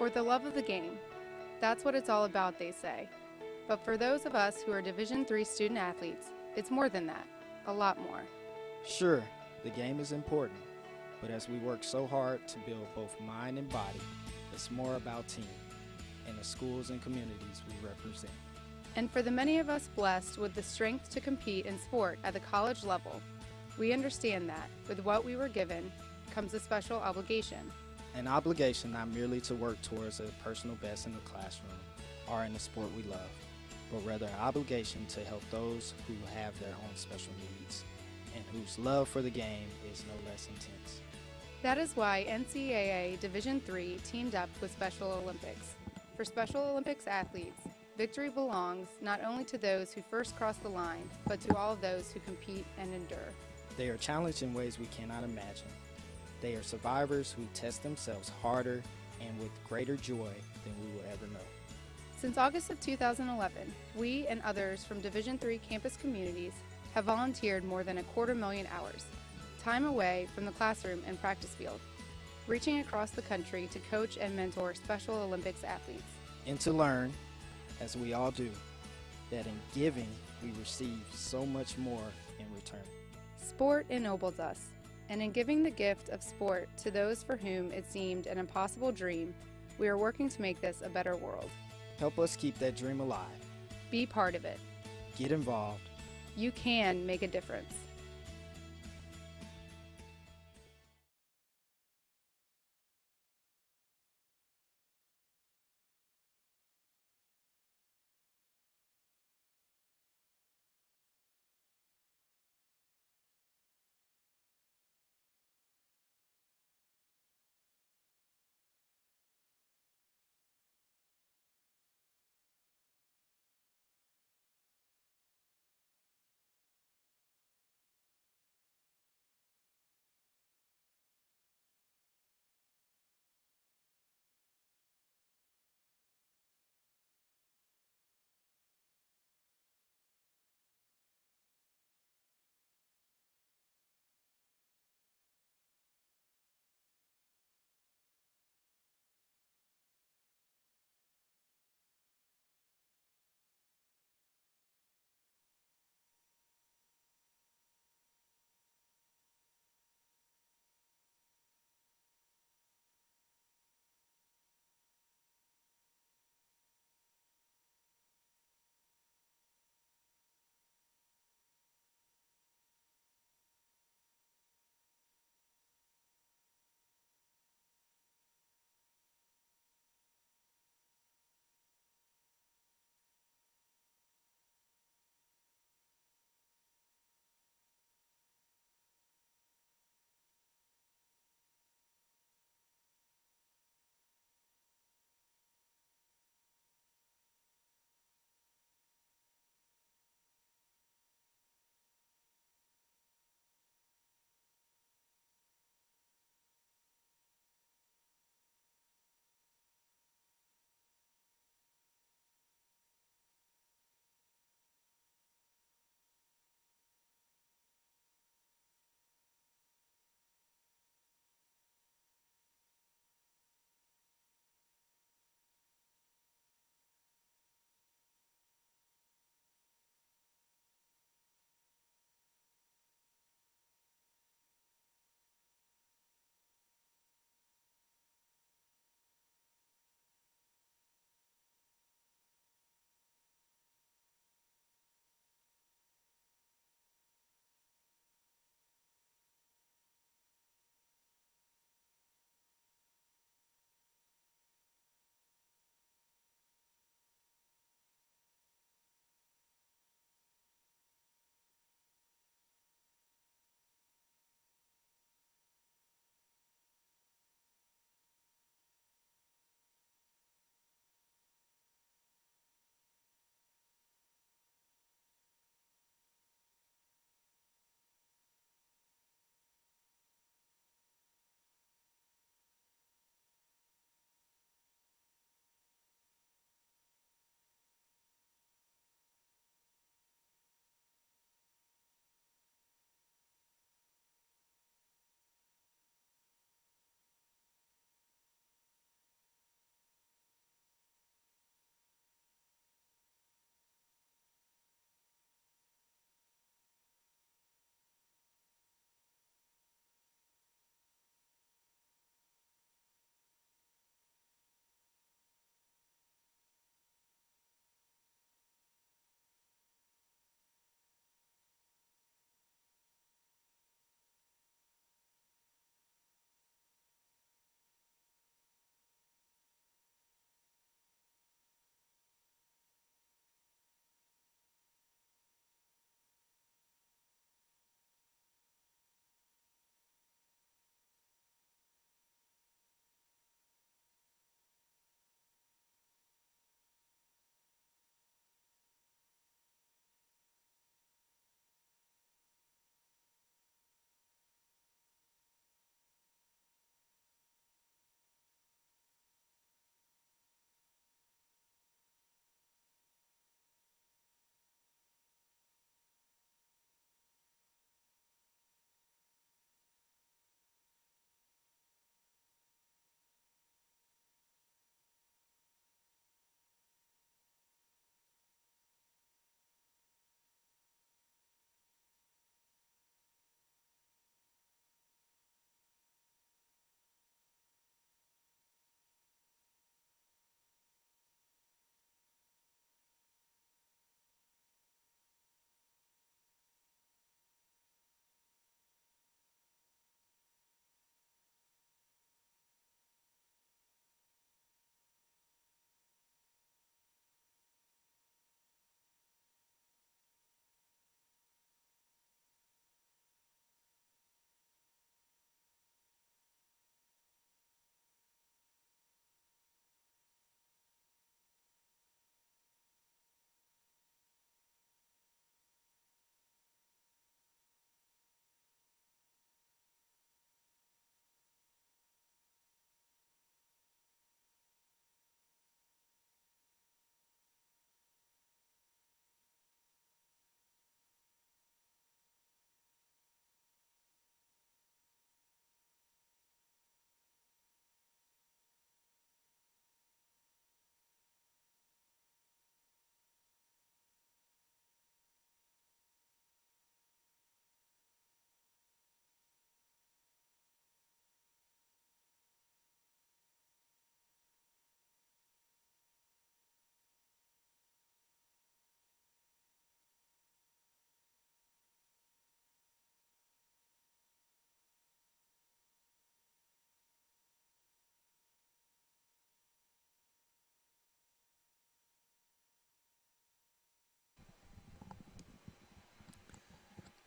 For the love of the game. That's what it's all about, they say. But for those of us who are Division III student athletes, it's more than that, a lot more. Sure, the game is important, but as we work so hard to build both mind and body, it's more about team and the schools and communities we represent. And for the many of us blessed with the strength to compete in sport at the college level, we understand that, with what we were given, comes a special obligation. An obligation not merely to work towards a personal best in the classroom or in the sport we love, but rather an obligation to help those who have their own special needs and whose love for the game is no less intense. That is why NCAA Division III teamed up with Special Olympics. For Special Olympics athletes, victory belongs not only to those who first cross the line, but to all of those who compete and endure. They are challenged in ways we cannot imagine. They are survivors who test themselves harder and with greater joy than we will ever know. Since August of 2011, we and others from Division III campus communities have volunteered more than 250,000 hours, time away from the classroom and practice field, reaching across the country to coach and mentor Special Olympics athletes. And to learn, as we all do, that in giving we receive so much more in return. Sport ennobles us, and in giving the gift of sport to those for whom it seemed an impossible dream, we are working to make this a better world. Help us keep that dream alive. Be part of it. Get involved. You can make a difference.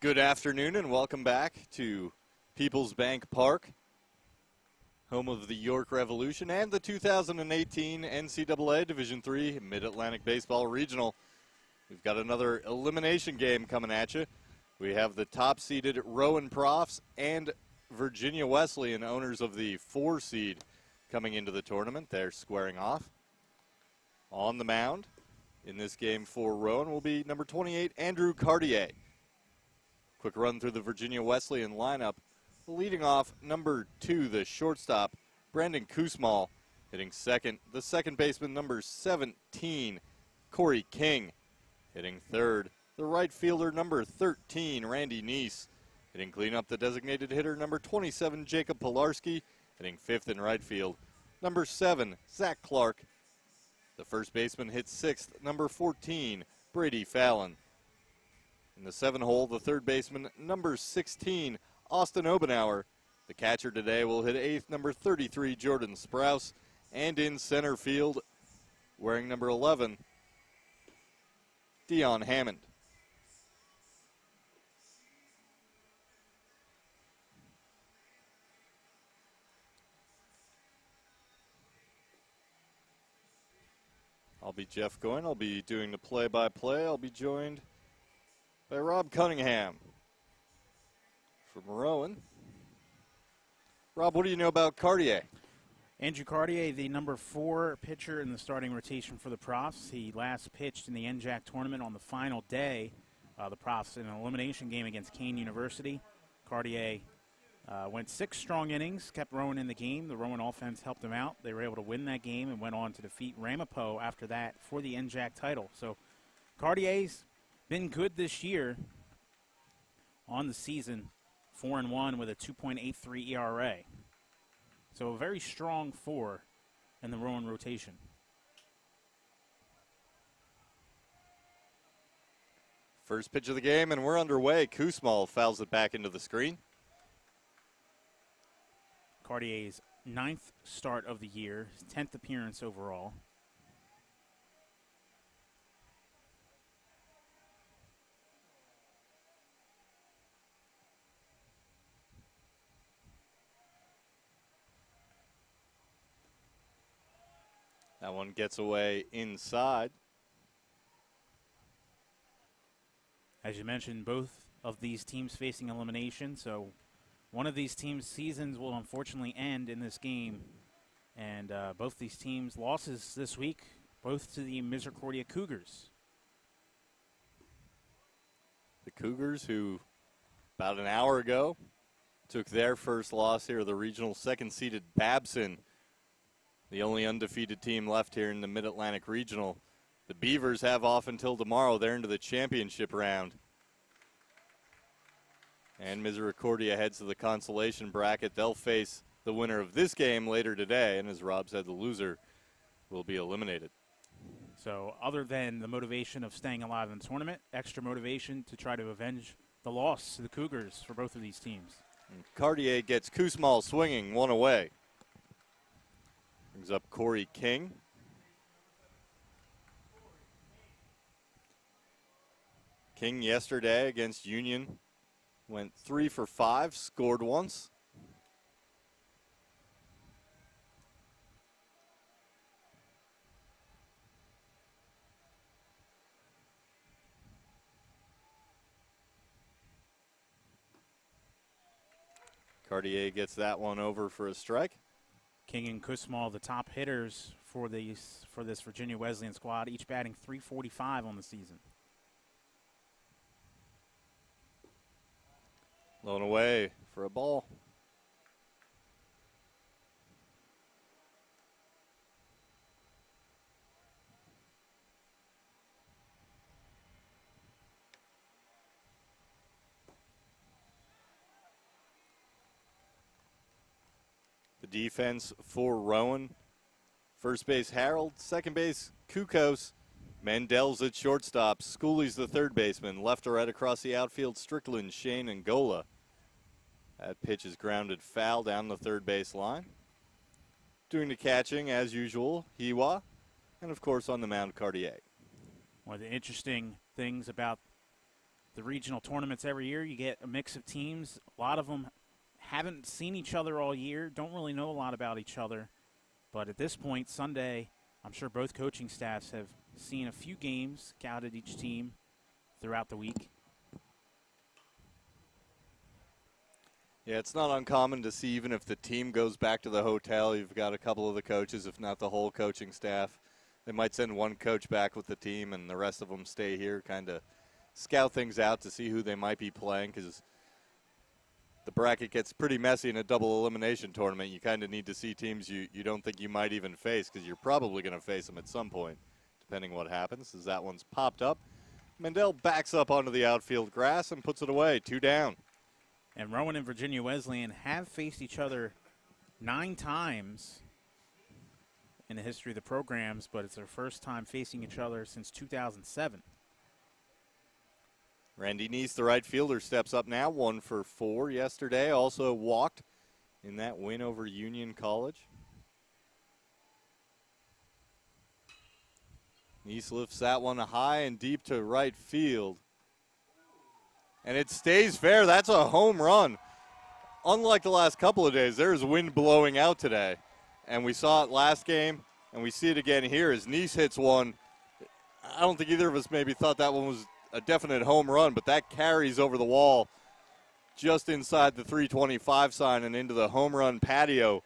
Good afternoon and welcome back to Peoples Bank Park, home of the York Revolution and the 2018 NCAA Division III Mid-Atlantic Baseball Regional. We've got another elimination game coming at you. We have the top-seeded Rowan Profs and Virginia Wesleyan, owners of the 4 seed, coming into the tournament. They're squaring off. On the mound in this game for Rowan will be number 28, Andrew Cartier. Quick run through the Virginia Wesleyan lineup. Leading off, number 2, the shortstop, Brandon Kusmal. Hitting second, the second baseman, number 17, Corey King. Hitting third, the right fielder, number 13, Randy Neese. Hitting cleanup, the designated hitter, number 27, Jacob Pilarski. Hitting fifth in right field, number 7, Zach Clark. The first baseman hits sixth, number 14, Brady Fallon. In the 7 hole, the third baseman, number 16, Austin Obenauer. The catcher today will hit 8th, number 33, Jordan Sprouse. And in center field, wearing number 11, Dion Hammond. I'll be Jeff Goin. I'll be doing the play-by-play. I'll be joined by Rob Cunningham from Rowan. Rob, what do you know about Cartier? Andrew Cartier, the number 4 pitcher in the starting rotation for the Profs. He last pitched in the NJAC tournament on the final day. The Profs in an elimination game against Kane University. Cartier went 6 strong innings, kept Rowan in the game. The Rowan offense helped him out. They were able to win that game and went on to defeat Ramapo after that for the NJAC title. So Cartier's been good this year on the season, 4-1 with a 2.83 ERA. So a very strong 4 in the Rowan rotation. First pitch of the game, and we're underway. Kusmal fouls it back into the screen. Cartier's 9th start of the year, his 10th appearance overall. That one gets away inside. As you mentioned, both of these teams facing elimination, so one of these teams' seasons will unfortunately end in this game. And both these teams' losses this week, both to the Misericordia Cougars. The Cougars, who about an hour ago took their first loss here, the regional second-seeded Babson, the only undefeated team left here in the Mid-Atlantic Regional. The Beavers have off until tomorrow. They're into the championship round. And Misericordia heads to the consolation bracket. They'll face the winner of this game later today, and as Rob said, the loser will be eliminated. So other than the motivation of staying alive in the tournament, extra motivation to try to avenge the loss to the Cougars for both of these teams. And Cartier gets Kusmal swinging, 1 away. Brings up Corey King. King yesterday against Union went 3 for 5, scored once. Cartier gets that one over for a strike. King and Kusmal, the top hitters for this Virginia Wesleyan squad, each batting .345 on the season. Blown away for a ball. The defense for Rowan. First base, Harold. Second base, Kukos. Mendel's at shortstop. Schooley's the third baseman. Left or right across the outfield, Strickland, Shane, and Gola. That pitch is grounded foul down the third base line. Doing the catching, as usual, Hiwa. And, of course, on the mound, Cartier. One of the interesting things about the regional tournaments every year. You get a mix of teams. A lot of them haven't seen each other all year, don't really know a lot about each other. But at this point, Sunday, I'm sure both coaching staffs have seen a few games, scouted each team throughout the week. Yeah, it's not uncommon to see, even if the team goes back to the hotel, you've got a couple of the coaches, if not the whole coaching staff. They might send one coach back with the team and the rest of them stay here, kind of scout things out to see who they might be playing, because the bracket gets pretty messy in a double elimination tournament. You kind of need to see teams you don't think you might even face, because you're probably going to face them at some point, depending what happens, as that one's popped up. Mendel backs up onto the outfield grass and puts it away, 2 down. And Rowan and Virginia Wesleyan have faced each other 9 times in the history of the programs, but it's their first time facing each other since 2007. Randy Neese, the right fielder, steps up now, 1 for 4 yesterday. Also walked in that win over Union College. Neese lifts that one high and deep to right field. And it stays fair. That's a home run. Unlike the last couple of days, there's wind blowing out today. And we saw it last game, and we see it again here as Neese hits one. I don't think either of us maybe thought that one was a definite home run, but that carries over the wall just inside the 325 sign and into the home run patio.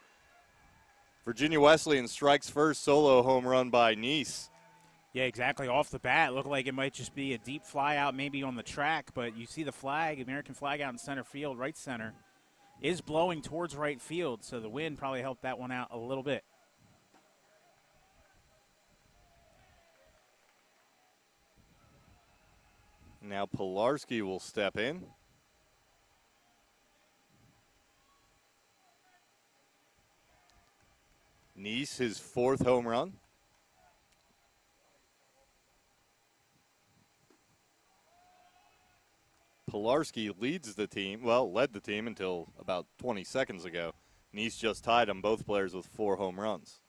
Virginia Wesleyan strikes first, solo home run by Neese. Yeah, exactly. Off the bat, looked like it might just be a deep fly out maybe on the track, but you see the flag, American flag out in center field, right center, is blowing towards right field, so the wind probably helped that one out a little bit. Now Pilarski will step in. Neese, his 4th home run. Pilarski leads the team, led the team until about 20 seconds ago. Neese just tied them, both players with 4 home runs.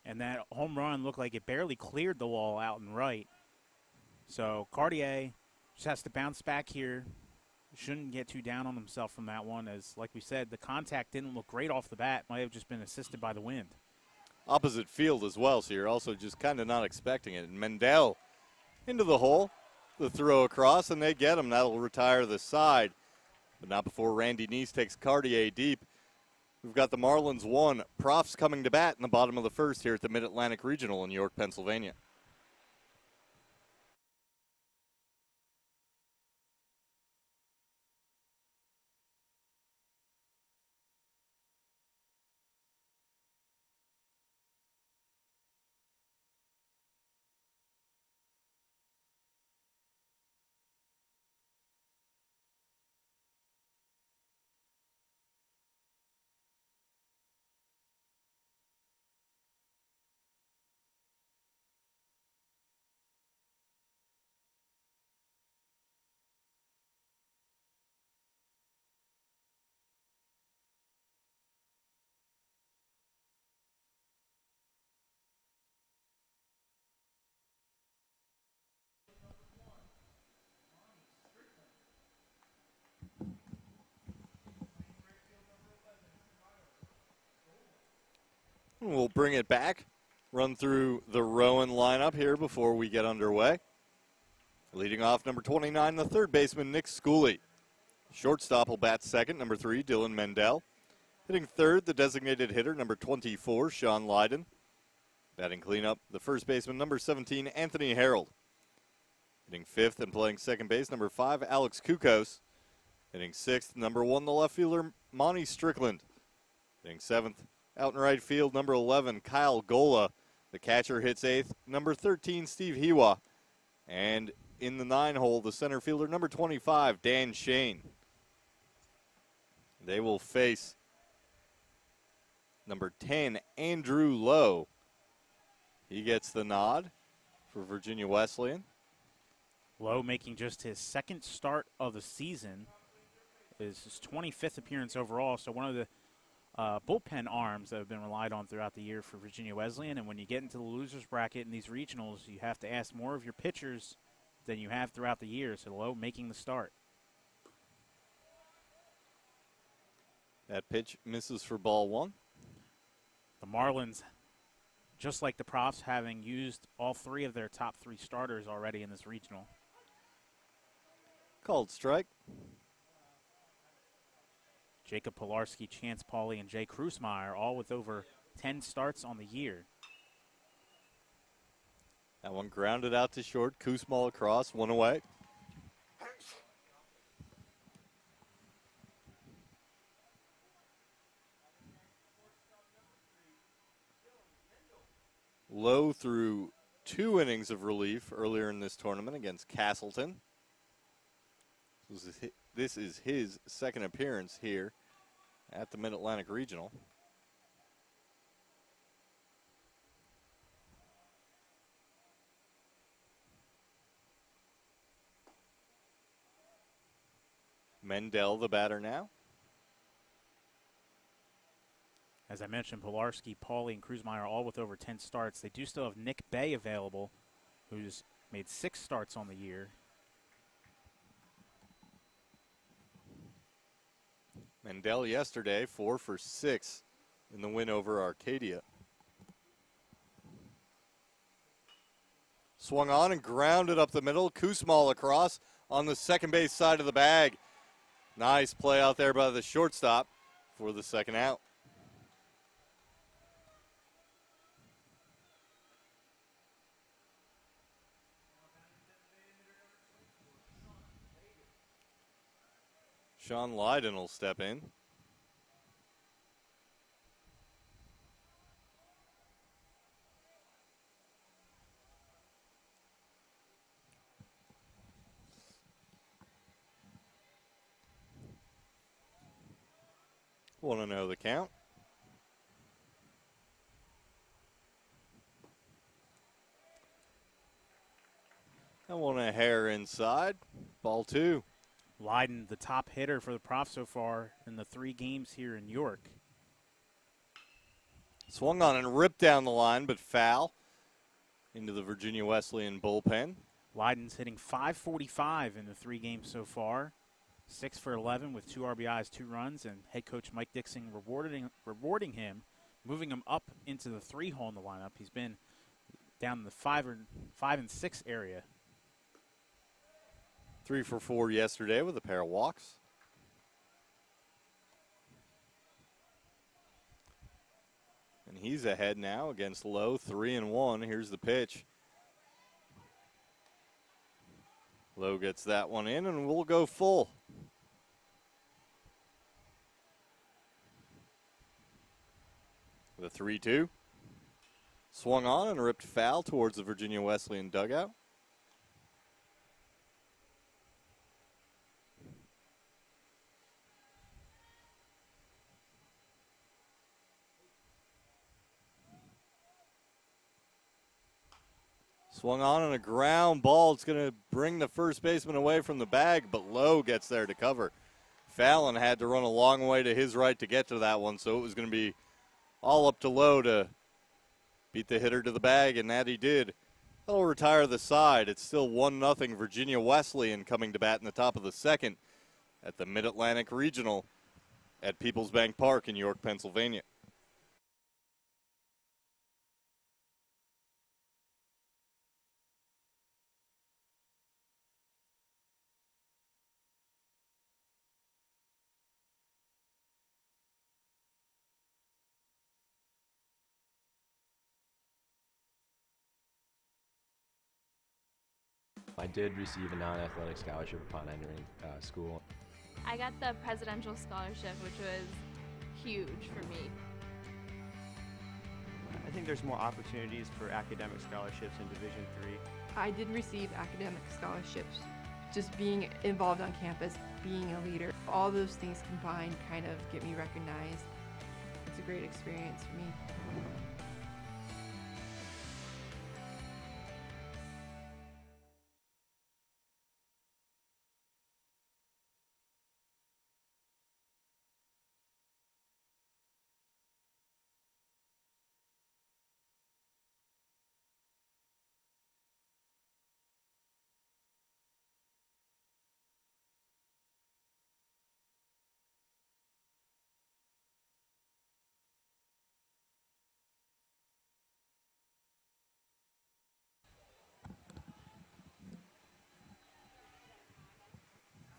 And that home run looked like it barely cleared the wall out and right. So Cartier just has to bounce back here. Shouldn't get too down on himself from that one, as, like we said, the contact didn't look great off the bat. Might have just been assisted by the wind. Opposite field as well, so you're also just kind of not expecting it. And Mendel into the hole. The throw across, and they get him. That'll retire the side, but not before Randy Neese takes Cartier deep. We've got the Marlins 1. Profs coming to bat in the bottom of the 1st here at the Mid-Atlantic Regional in York, Pennsylvania. We'll bring it back, run through the Rowan lineup here before we get underway. Leading off, number 29, the 3rd baseman, Nick Schooley. Shortstop will bat 2nd, number 3, Dylan Mendel. Hitting 3rd, the designated hitter, number 24, Sean Lydon. Batting cleanup, the 1st baseman, number 17, Anthony Harold. Hitting 5th and playing 2nd base, number 5, Alex Kukos. Hitting 6th, number 1, the left fielder, Monty Strickland. Hitting 7th, out in right field, number 11, Kyle Gola. The catcher hits 8th, number 13, Steve Hewa. And in the 9 hole, the center fielder, number 25, Dan Shane. They will face number 10, Andrew Lowe. He gets the nod for Virginia Wesleyan. Lowe making just his 2nd start of the season. Is his 25th appearance overall, so one of the bullpen arms that have been relied on throughout the year for Virginia Wesleyan. And when you get into the losers bracket in these regionals, you have to ask more of your pitchers than you have throughout the year, so Lowe making the start. That pitch misses for ball one. The Marlins, just like the Profs, having used all three of their top three starters already in this regional. Called strike. Jacob Pilarski, Chance Pauly, and Jay Krusmeyer, all with over 10 starts on the year. That one grounded out to short. Koosmal across, one away. Lowe threw 2 innings of relief earlier in this tournament against Castleton. This is his second appearance here at the Mid-Atlantic Regional. Mendel, the batter now. As I mentioned, Pilarski, Pauly, and Krusmeyer all with over 10 starts. They do still have Nick Bay available, who's made 6 starts on the year. Mendel yesterday, 4 for 6 in the win over Arcadia. Swung on and grounded up the middle. Koosmal across on the second base side of the bag. Nice play out there by the shortstop for the second out. Sean Lydon will step in. Want to know the count? I want a hair inside. Ball 2. Lydon, the top hitter for the Profs so far in the 3 games here in York. Swung on and ripped down the line, but foul into the Virginia Wesleyan bullpen. Lydon's hitting .545 in the 3 games so far. 6 for 11 with 2 RBIs, 2 runs, and head coach Mike Dixon rewarding him, moving him up into the 3 hole in the lineup. He's been down in the 5 and 6 area. 3 for 4 yesterday with a pair of walks. And he's ahead now against Lowe, 3-1. Here's the pitch. Lowe gets that one in, and we'll go full. The 3-2. Swung on and ripped foul towards the Virginia Wesleyan dugout. Swung on and a ground ball. It's going to bring the first baseman away from the bag, but Lowe gets there to cover. Fallon had to run a long way to his right to get to that one, so it was going to be all up to Lowe to beat the hitter to the bag, and that he did. That'll retire the side. It's still 1-0 Virginia Wesleyan coming to bat in the top of the second at the Mid-Atlantic Regional at Peoples Bank Park in York, Pennsylvania. I did receive a non-athletic scholarship upon entering school. I got the presidential scholarship, which was huge for me. I think there's more opportunities for academic scholarships in Division III. I did receive academic scholarships. Just being involved on campus, being a leader, all those things combined kind of get me recognized. It's a great experience for me.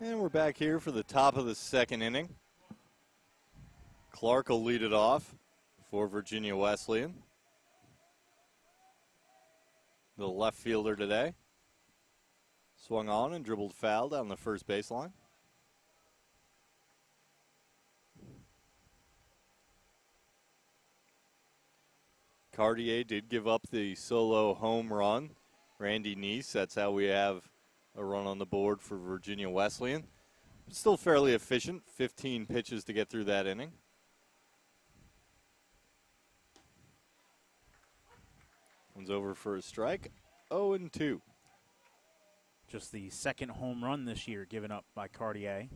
And we're back here for the top of the second inning. Clark will lead it off for Virginia Wesleyan. The left fielder today. Swung on and dribbled foul down the first baseline. Cartier did give up the solo home run. Randy Neese, that's how we have a run on the board for Virginia Wesleyan. Still fairly efficient, 15 pitches to get through that inning. One's over for a strike, 0-2. Just the second home run this year given up by Cartier.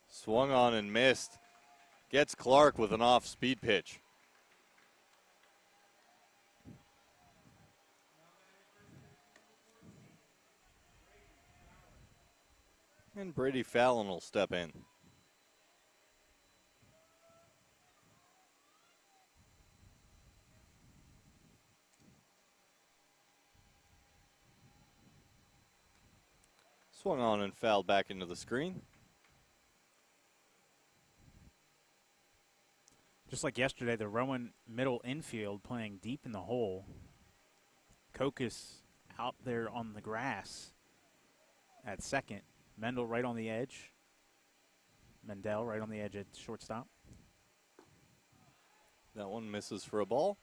Swung on and missed. Gets Clark with an off-speed pitch. And Brady Fallon will step in. Swung on and fouled back into the screen. Just like yesterday, the Rowan middle infield playing deep in the hole. Kokas out there on the grass at second. Mendel right on the edge. Mendel right on the edge at shortstop. That one misses for a ball.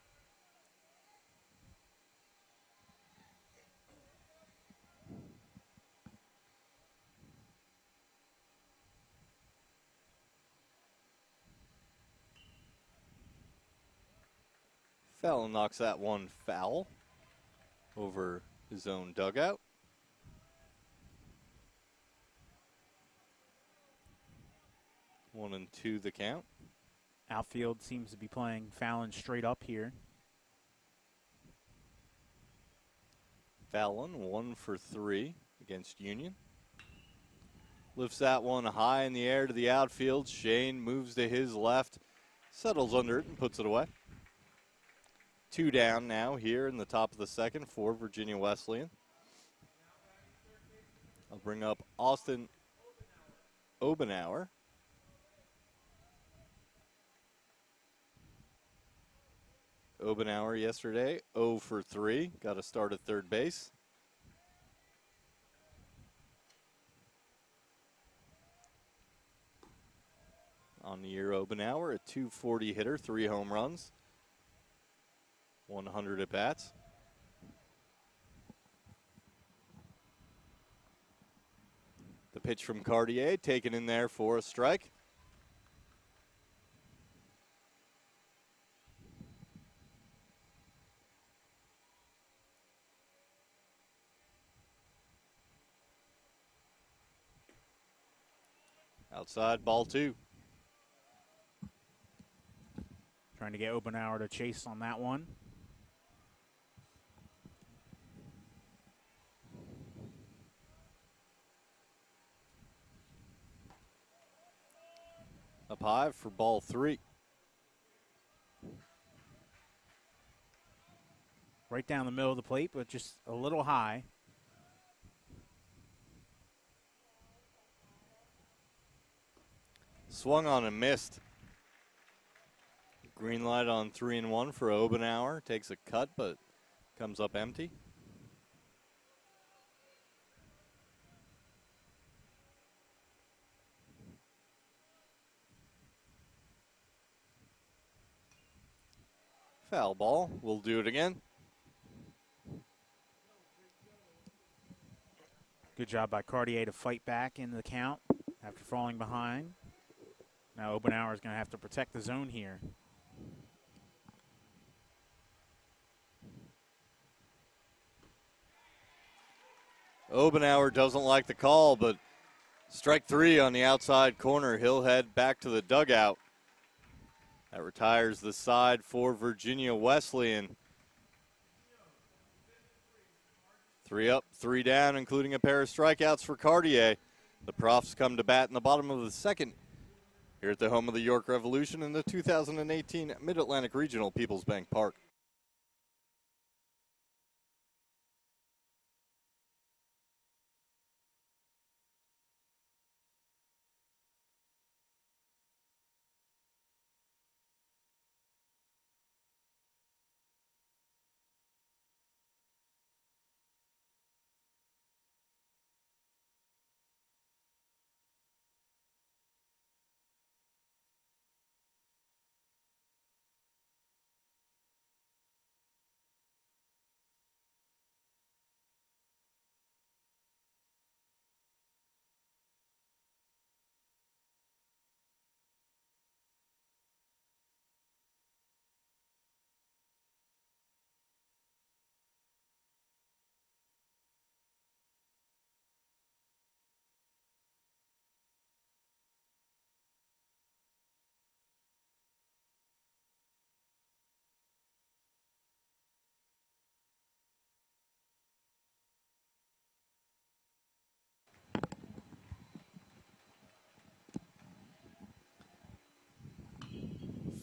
Fallon knocks that one foul over his own dugout. One and two the count. Outfield seems to be playing Fallon straight up here. Fallon 1 for 3 against Union. Lifts that one high in the air to the outfield. Shane moves to his left, settles under it and puts it away. 2 down now here in the top of the second for Virginia Wesleyan. I'll bring up Austin Obenauer. Obenauer yesterday, 0 for 3. Got a start at third base. On the year, Obenauer, a .240 hitter, 3 home runs. 100 at bats. The pitch from Cartier taken in there for a strike. Outside, ball 2. Trying to get Obenauer to chase on that one. Up high for ball 3. Right down the middle of the plate, but just a little high. Swung on and missed. Green light on 3-1 for Obenauer. Takes a cut, but comes up empty. Foul ball. We'll do it again. Good job by Cartier to fight back in the count after falling behind. Now Obenauer is going to have to protect the zone here. Obenauer doesn't like the call, but strike 3 on the outside corner. He'll head back to the dugout. That retires the side for Virginia Wesleyan. 3 up, 3 down, including a pair of strikeouts for Cartier. The Profs come to bat in the bottom of the second here at the home of the York Revolution in the 2018 Mid-Atlantic Regional Peoples Bank Park.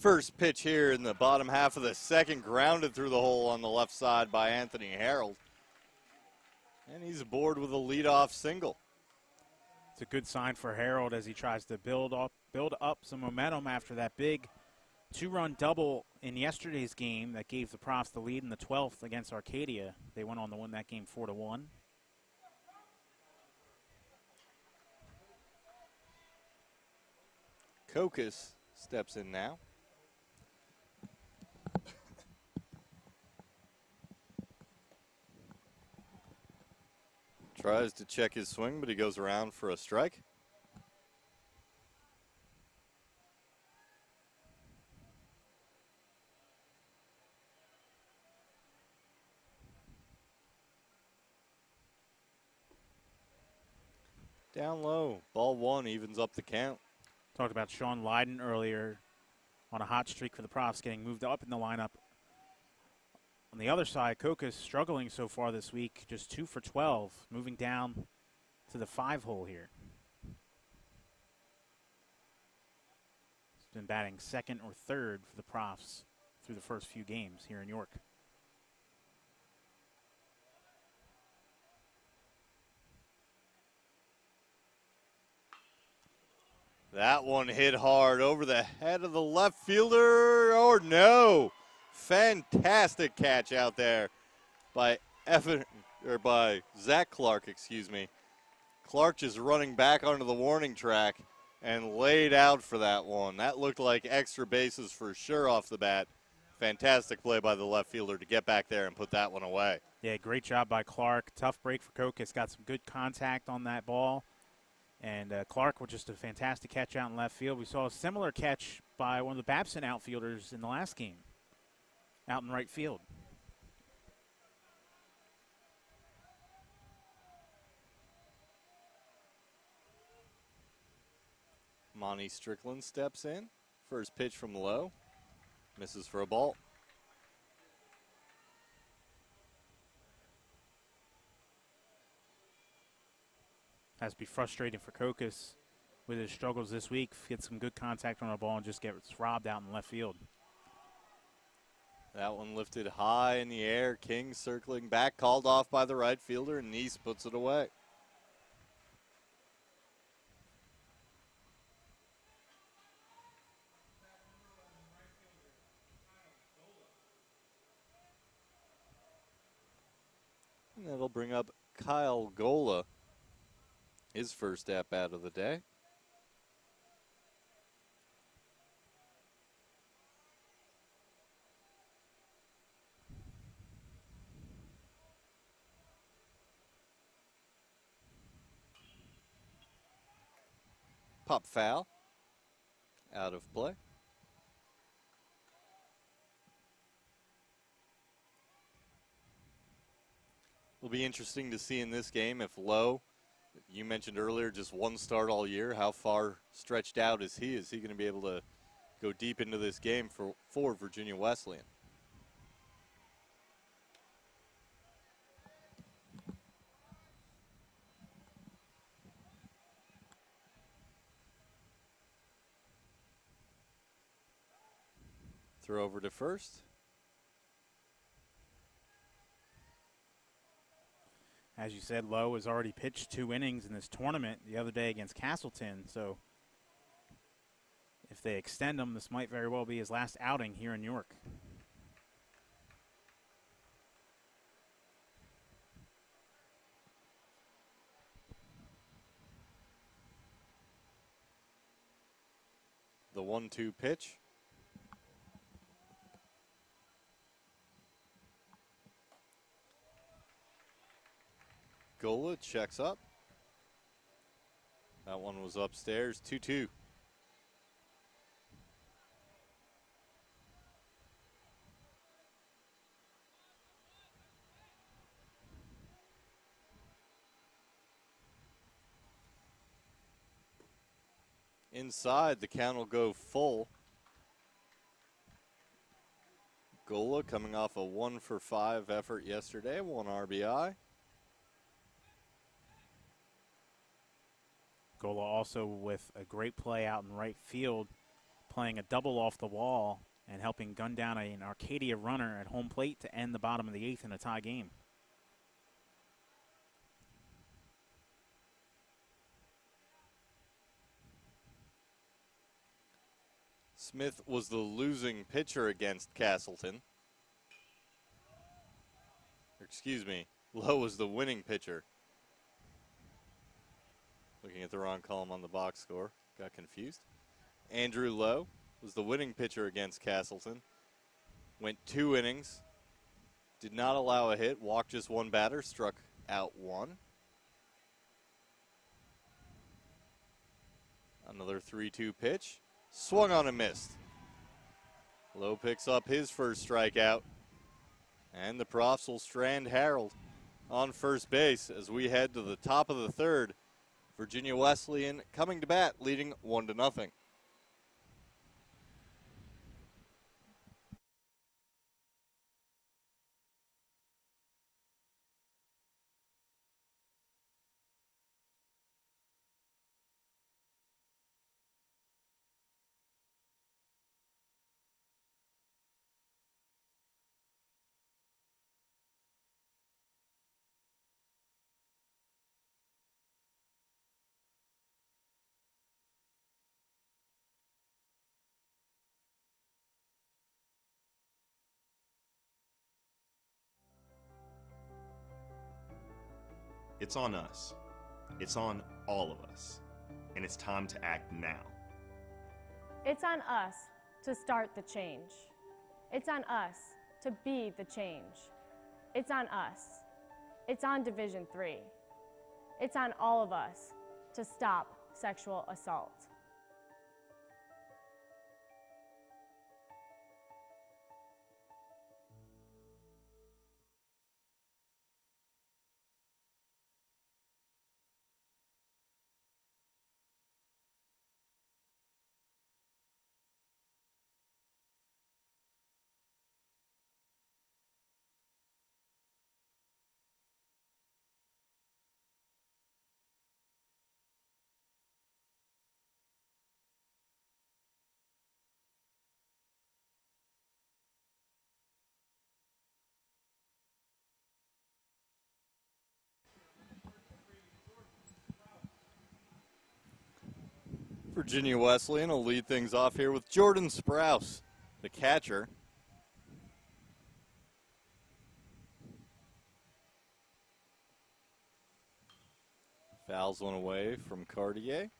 First pitch here in the bottom half of the second, grounded through the hole on the left side by Anthony Harold. And he's aboard with a leadoff single. It's a good sign for Harold as he tries to build up some momentum after that big two-run double in yesterday's game that gave the Profs the lead in the 12th against Arcadia. They went on to win that game 4-1. Kokas steps in now. Tries to check his swing, but he goes around for a strike. Down low, ball one, evens up the count. Talked about Sean Lydon earlier on a hot streak for the Profs, getting moved up in the lineup. On the other side, Kokas struggling so far this week, just 2 for 12, moving down to the 5-hole here. He's been batting second or third for the Profs through the first few games here in York. That one hit hard over the head of the left fielder, or no. Fantastic catch out there by Zach Clark, excuse me. Clark just running back onto the warning track and laid out for that one. That looked like extra bases for sure off the bat. Fantastic play by the left fielder to get back there and put that one away. Yeah, great job by Clark. Tough break for Kokas. Got some good contact on that ball. And Clark with just a fantastic catch out in left field. We saw a similar catch by one of the Babson outfielders in the last game, out in right field. Monty Strickland steps in. First pitch from low. Misses for a ball. Has to be frustrating for Kokas with his struggles this week. Gets some good contact on the ball and just gets robbed out in left field. That one lifted high in the air. King circling back, called off by the right fielder, and Neese puts it away. And that'll bring up Kyle Gola, his first at-bat of the day. Pop foul. Out of play. Will be interesting to see in this game if Lowe, you mentioned earlier, just one start all year. How far stretched out is he? Is he going to be able to go deep into this game for Virginia Wesleyan? Throw over to first. As you said, Lowe has already pitched 2 innings in this tournament the other day against Castleton. So if they extend him, this might very well be his last outing here in York. The 1-2 pitch. Gola checks up. That one was upstairs, 2-2. Inside, the count will go full. Gola coming off a 1-for-5 effort yesterday, 1 RBI. Gola also with a great play out in right field, playing a double off the wall and helping gun down an Arcadia runner at home plate to end the bottom of the 8th in a tie game. Smith was the losing pitcher against Castleton. Excuse me, Lowe was the winning pitcher. Looking at the wrong column on the box score, got confused. Andrew Lowe was the winning pitcher against Castleton. Went 2 innings, did not allow a hit, walked just 1 batter, struck out 1. Another 3-2 pitch, swung on and missed. Lowe picks up his first strikeout, and the Profs will strand Harold on first base as we head to the top of the 3rd. Virginia Wesleyan coming to bat, leading 1-0. It's on us. It's on all of us. And it's time to act now. It's on us to start the change. It's on us to be the change. It's on us. It's on Division III. It's on all of us to stop sexual assault. Virginia Wesleyan will lead things off here with Jordan Sprouse, the catcher. Fouls one away from Cartier.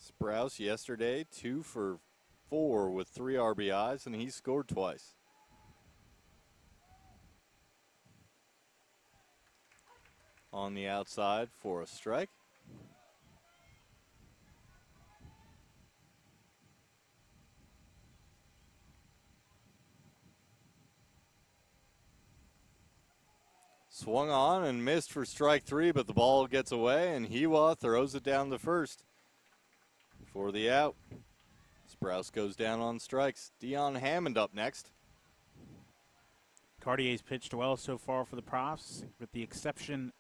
Sprouse yesterday 2 for 4 with 3 RBIs, and he scored twice. On the outside for a strike. Swung on and missed for strike 3, but the ball gets away, and Hiwa throws it down the first for the out. Sprouse goes down on strikes. Dion Hammond up next. Cartier's pitched well so far for the Profs, with the exception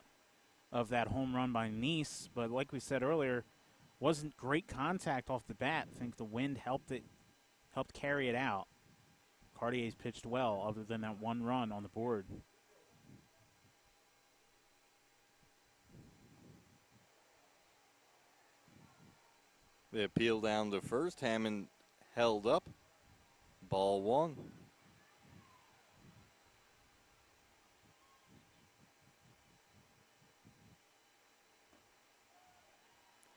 of that home run by Nice, but like we said earlier, wasn't great contact off the bat. I think the wind helped carry it out. Cartier's pitched well, other than that 1 run on the board. They appeal down to first. Hammond held up. Ball 1.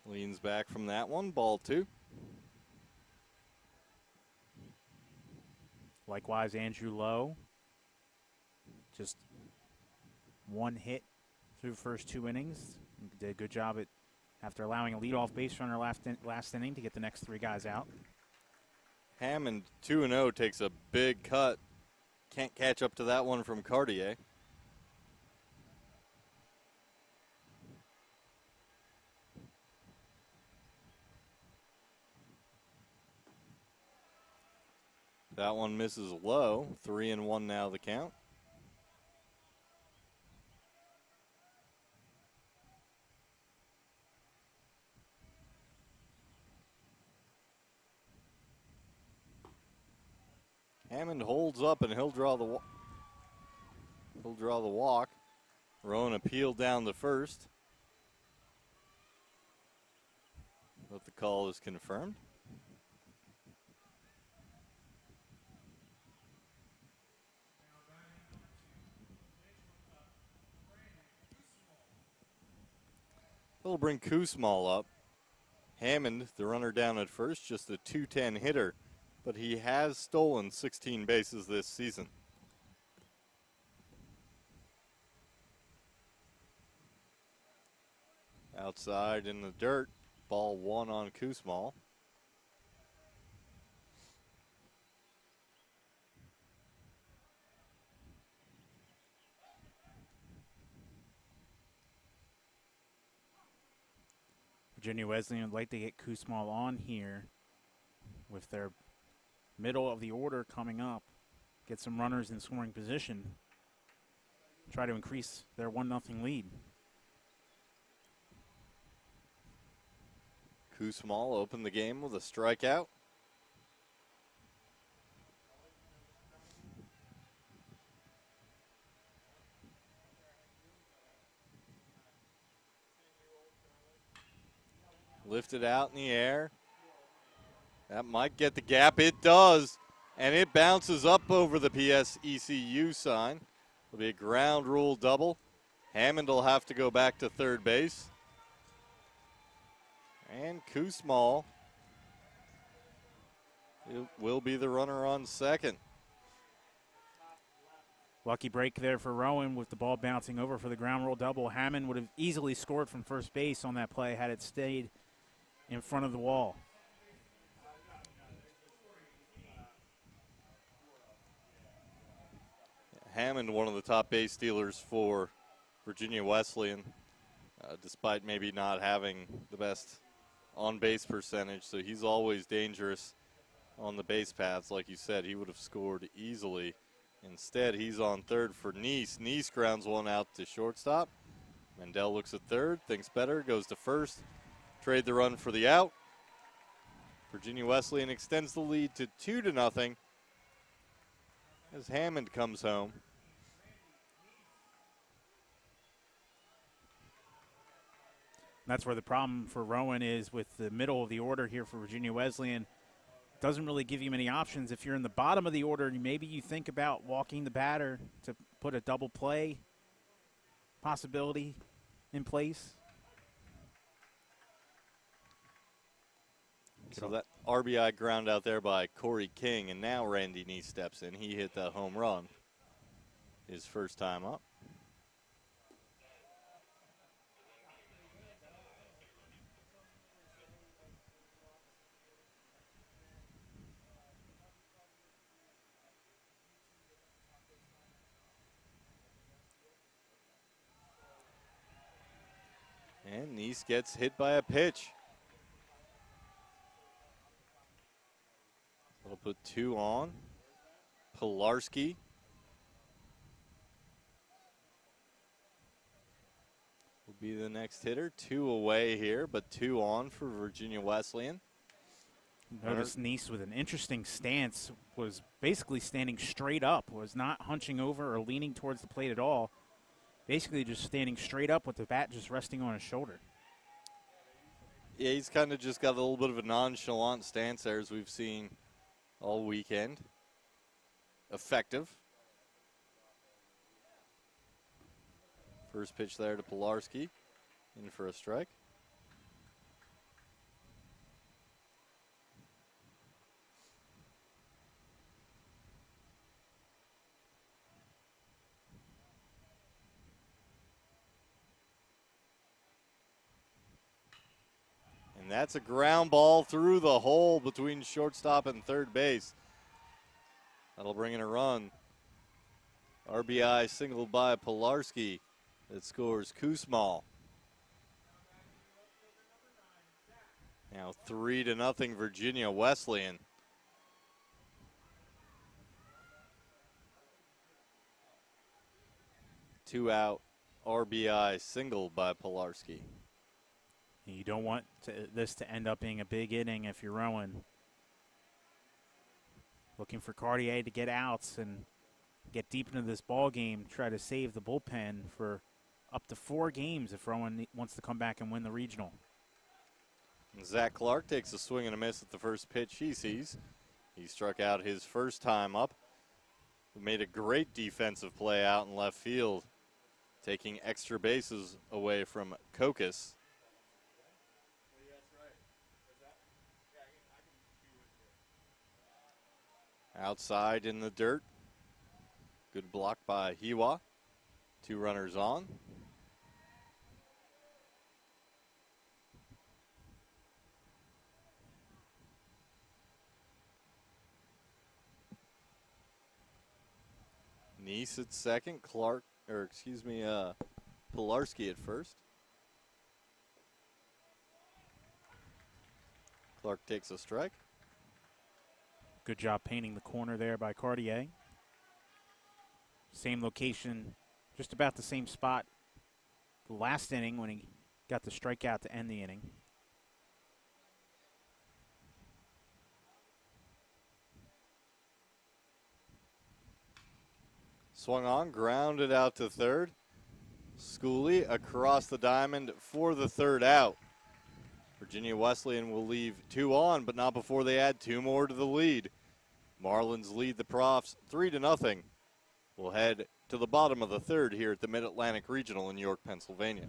Leans back from that one. Ball 2. Likewise, Andrew Lowe. Just 1 hit through the first 2 innings. Did a good job after allowing a leadoff base runner last inning to get the next 3 guys out. Hammond 2-0 takes a big cut. Can't catch up to that one from Cartier. That one misses low. 3-1 now the count. Hammond holds up and he'll draw the walk. Rowan appealed down to first. But the call is confirmed. They'll bring Koosmal up. Hammond, the runner down at first, just a .210 hitter, but he has stolen 16 bases this season. Outside in the dirt, ball one on Koosmal. Virginia Wesleyan would like to get Koosmal on here with their middle of the order coming up. Get some runners in scoring position. Try to increase their 1-0 lead. Koosmal opened the game with a strikeout. Lifted out in the air. That might get the gap. It does. And it bounces up over the PSECU sign. It'll be a ground rule double. Hammond will have to go back to third base. And Koosmal will be the runner on second. Lucky break there for Rowan with the ball bouncing over for the ground rule double. Hammond would have easily scored from first base on that play had it stayed in front of the wall. Hammond, one of the top base stealers for Virginia Wesleyan, despite maybe not having the best on-base percentage, so he's always dangerous on the base paths. Like you said, he would have scored easily. Instead, he's on third for Neese. Neese grounds one out to shortstop. Mendel looks at third, thinks better, goes to first. Trade the run for the out. Virginia Wesleyan extends the lead to 2-0 as Hammond comes home. That's where the problem for Rowan is with the middle of the order here for Virginia Wesleyan. Doesn't really give you many options. If you're in the bottom of the order, maybe you think about walking the batter to put a double play possibility in place. So that RBI ground out there by Corey King, and now Randy Neese steps in. He hit that home run his first time up. And Neese gets hit by a pitch. We'll put 2 on. Pilarski. Will be the next hitter. 2 away here, but 2 on for Virginia Wesleyan. Notice Neese with an interesting stance, was basically standing straight up, was not hunching over or leaning towards the plate at all. Basically just standing straight up with the bat just resting on his shoulder. Yeah, he's kind of just got a little bit of a nonchalant stance there, as we've seen all weekend. Effective. First pitch there to Pilarski. In for a strike. And that's a ground ball through the hole between shortstop and third base. That'll bring in a run. RBI single by Pilarski that scores Koosmal. Now 3-0 Virginia Wesleyan. Two out RBI single by Pilarski. You don't want this to end up being a big inning if you're Rowan. looking for Cartier to get outs and get deep into this ball game, try to save the bullpen for up to 4 games if Rowan wants to come back and win the regional. And Zach Clark takes a swing and a miss at the first pitch he sees. He struck out his first time up. Made a great defensive play out in left field, taking extra bases away from Kokis. Outside in the dirt. Good block by Hiwa. 2 runners on. Neese at second, Pilarski at first. Clark takes a strike. Good job painting the corner there by Cartier. Same location, just about the same spot the last inning when he got the strikeout to end the inning. Swung on, grounded out to third. Schooley across the diamond for the third out. Virginia Wesleyan will leave 2 on, but not before they add 2 more to the lead. Marlins lead the Profs 3-0. We'll head to the bottom of the third here at the Mid-Atlantic Regional in York, Pennsylvania.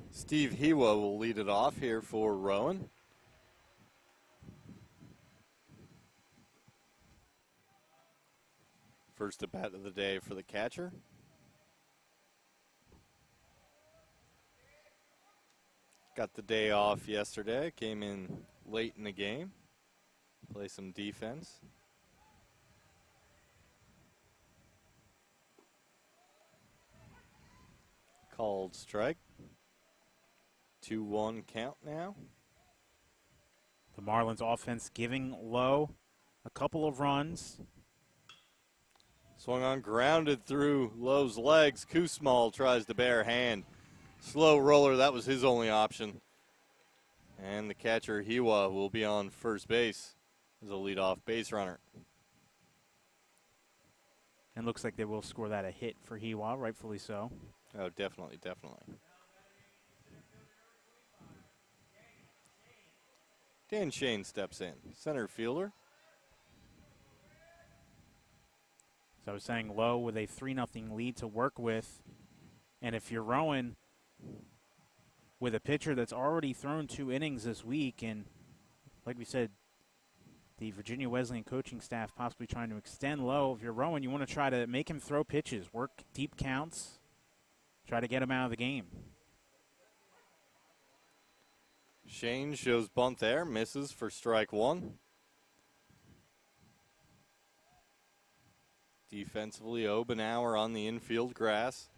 Steve Hiwa will lead it off here for Rowan. First at bat of the day for the catcher. Got the day off yesterday, came in late in the game, play some defense. Called strike. 2-1 count now. The Marlins offense giving Lowe a couple of runs. Swung on, grounded through Lowe's legs. Kusmal tries to bare hand. Slow roller, that was his only option. And the catcher, Hiwa, will be on first base as a leadoff base runner. And looks like they will score that a hit for Hiwa, rightfully so. Oh, definitely, definitely. Dan Shane steps in, center fielder. So I was saying Lowe with a 3-0 lead to work with. And if you're Rowan with a pitcher that's already thrown 2 innings this week, and like we said, the Virginia Wesleyan coaching staff possibly trying to extend Lowe, if you're Rowan, you want to try to make him throw pitches, work deep counts, try to get him out of the game. Shane shows bunt there, misses for strike 1. Defensively, Obenauer on the infield grass.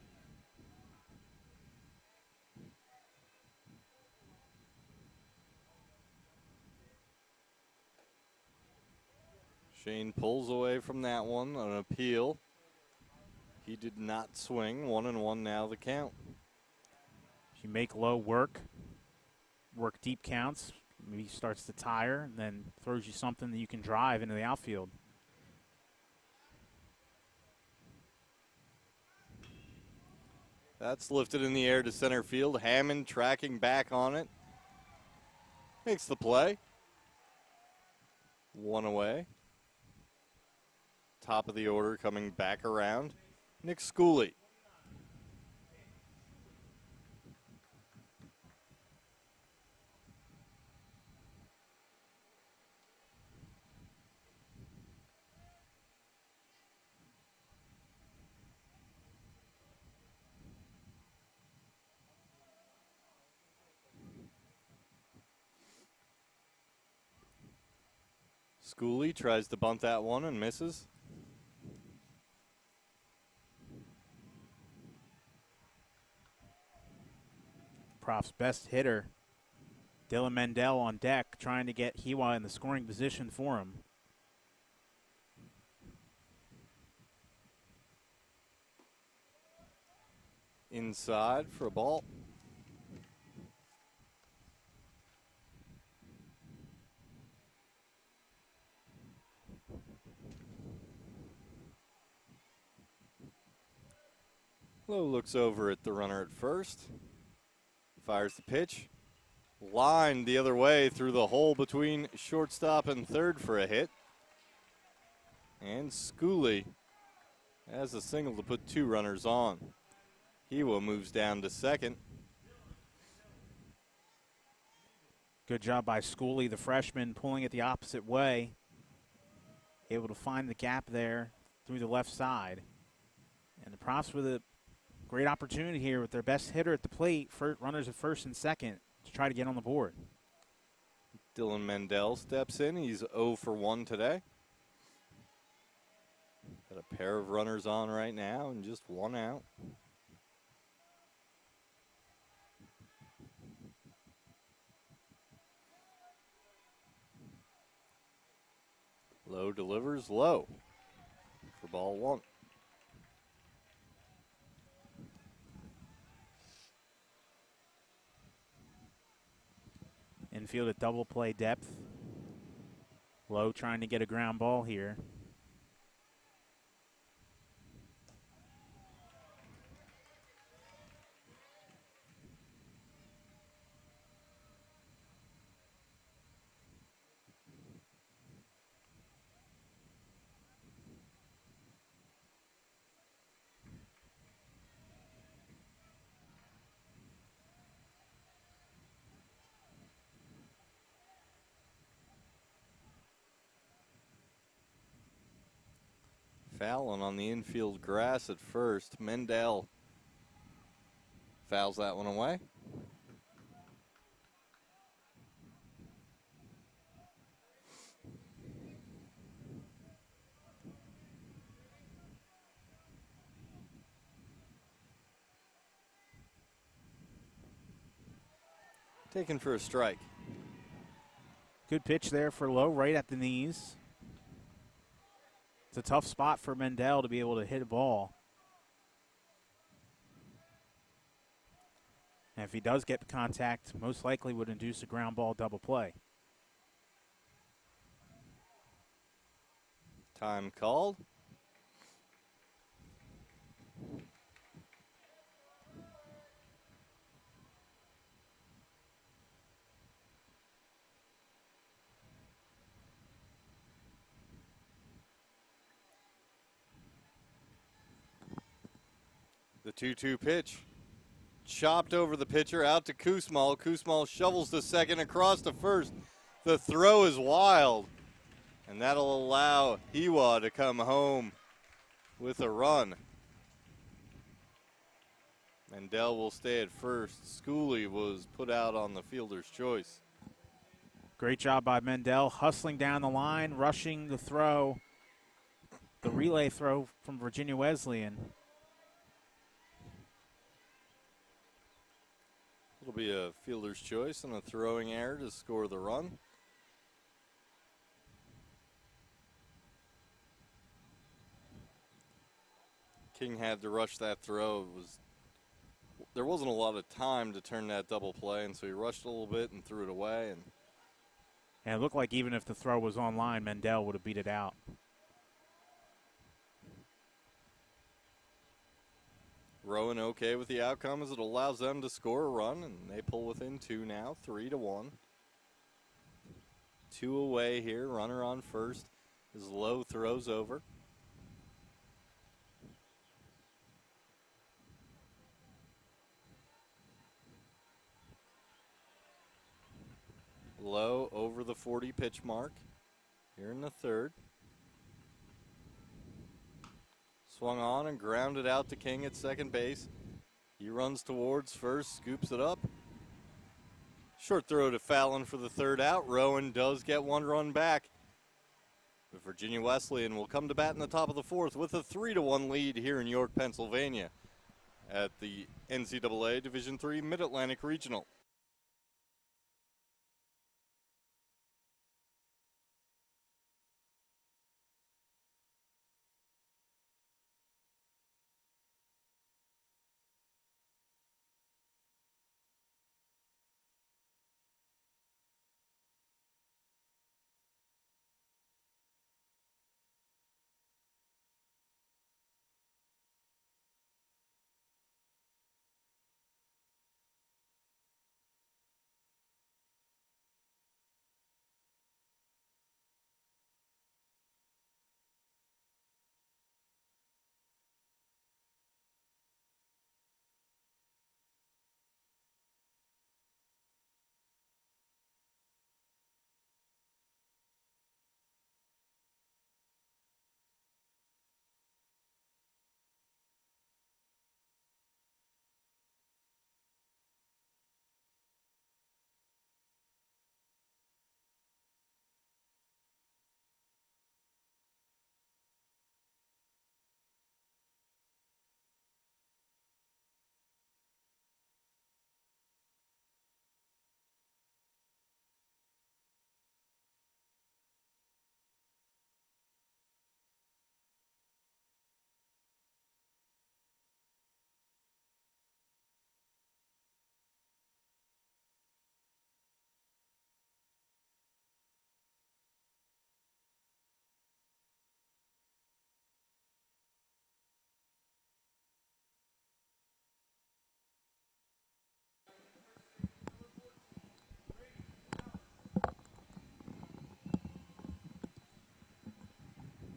Shane pulls away from that one on an appeal. He did not swing. 1-1 now the count. If you make Low work deep counts, maybe he starts to tire, and then throws you something that you can drive into the outfield. That's lifted in the air to center field. Hammond tracking back on it. Makes the play. 1 away. Top of the order coming back around. Nick Schooley. Schooley tries to bunt that one and misses. Profs' best hitter, Dylan Mendel, on deck, trying to get Hiwa in the scoring position for him. Inside for a ball. Lowe looks over at the runner at first. Fires the pitch. Lined the other way through the hole between shortstop and third for a hit. And Schooley has a single to put 2 runners on. Hiwa moves down to second. Good job by Schooley, the freshman, pulling it the opposite way. Able to find the gap there through the left side. And the Profs with a great opportunity here with their best hitter at the plate, runners at first and second, to try to get on the board. Dylan Mendel steps in. He's 0 for 1 today. Got a pair of runners on right now and just 1 out. Low delivers low for ball 1. Infield at double play depth. Low trying to get a ground ball here. Fallon on the infield grass at first. Mendel fouls that one away. Taken for a strike. Good pitch there for Low, right at the knees. It's a tough spot for Mendel to be able to hit a ball. And if he does get contact, most likely would induce a ground ball double play. Time called. The 2-2 pitch. Chopped over the pitcher, out to Kusmal. Kusmal shovels to second, across to first. The throw is wild, and that'll allow Hiwa to come home with a run. Mendel will stay at first. Schooley was put out on the fielder's choice. Great job by Mendel, hustling down the line, rushing the throw, the relay throw from Virginia Wesleyan. It'll be a fielder's choice and a throwing error to score the run. King had to rush that throw. There wasn't a lot of time to turn that double play, and so he rushed a little bit and threw it away. And it looked like even if the throw was online, Mendel would have beat it out. Rowan okay with the outcome as it allows them to score a run, and they pull within 2 now, 3-1. 2 away here, runner on first as Lowe throws over. Lowe over the 40 pitch mark here in the third. Swung on and grounded out to King at second base. He runs towards first, scoops it up. Short throw to Fallon for the third out. Rowan does get 1 run back. But Virginia Wesleyan will come to bat in the top of the fourth with a 3-1 lead here in York, Pennsylvania at the NCAA Division III Mid-Atlantic Regional.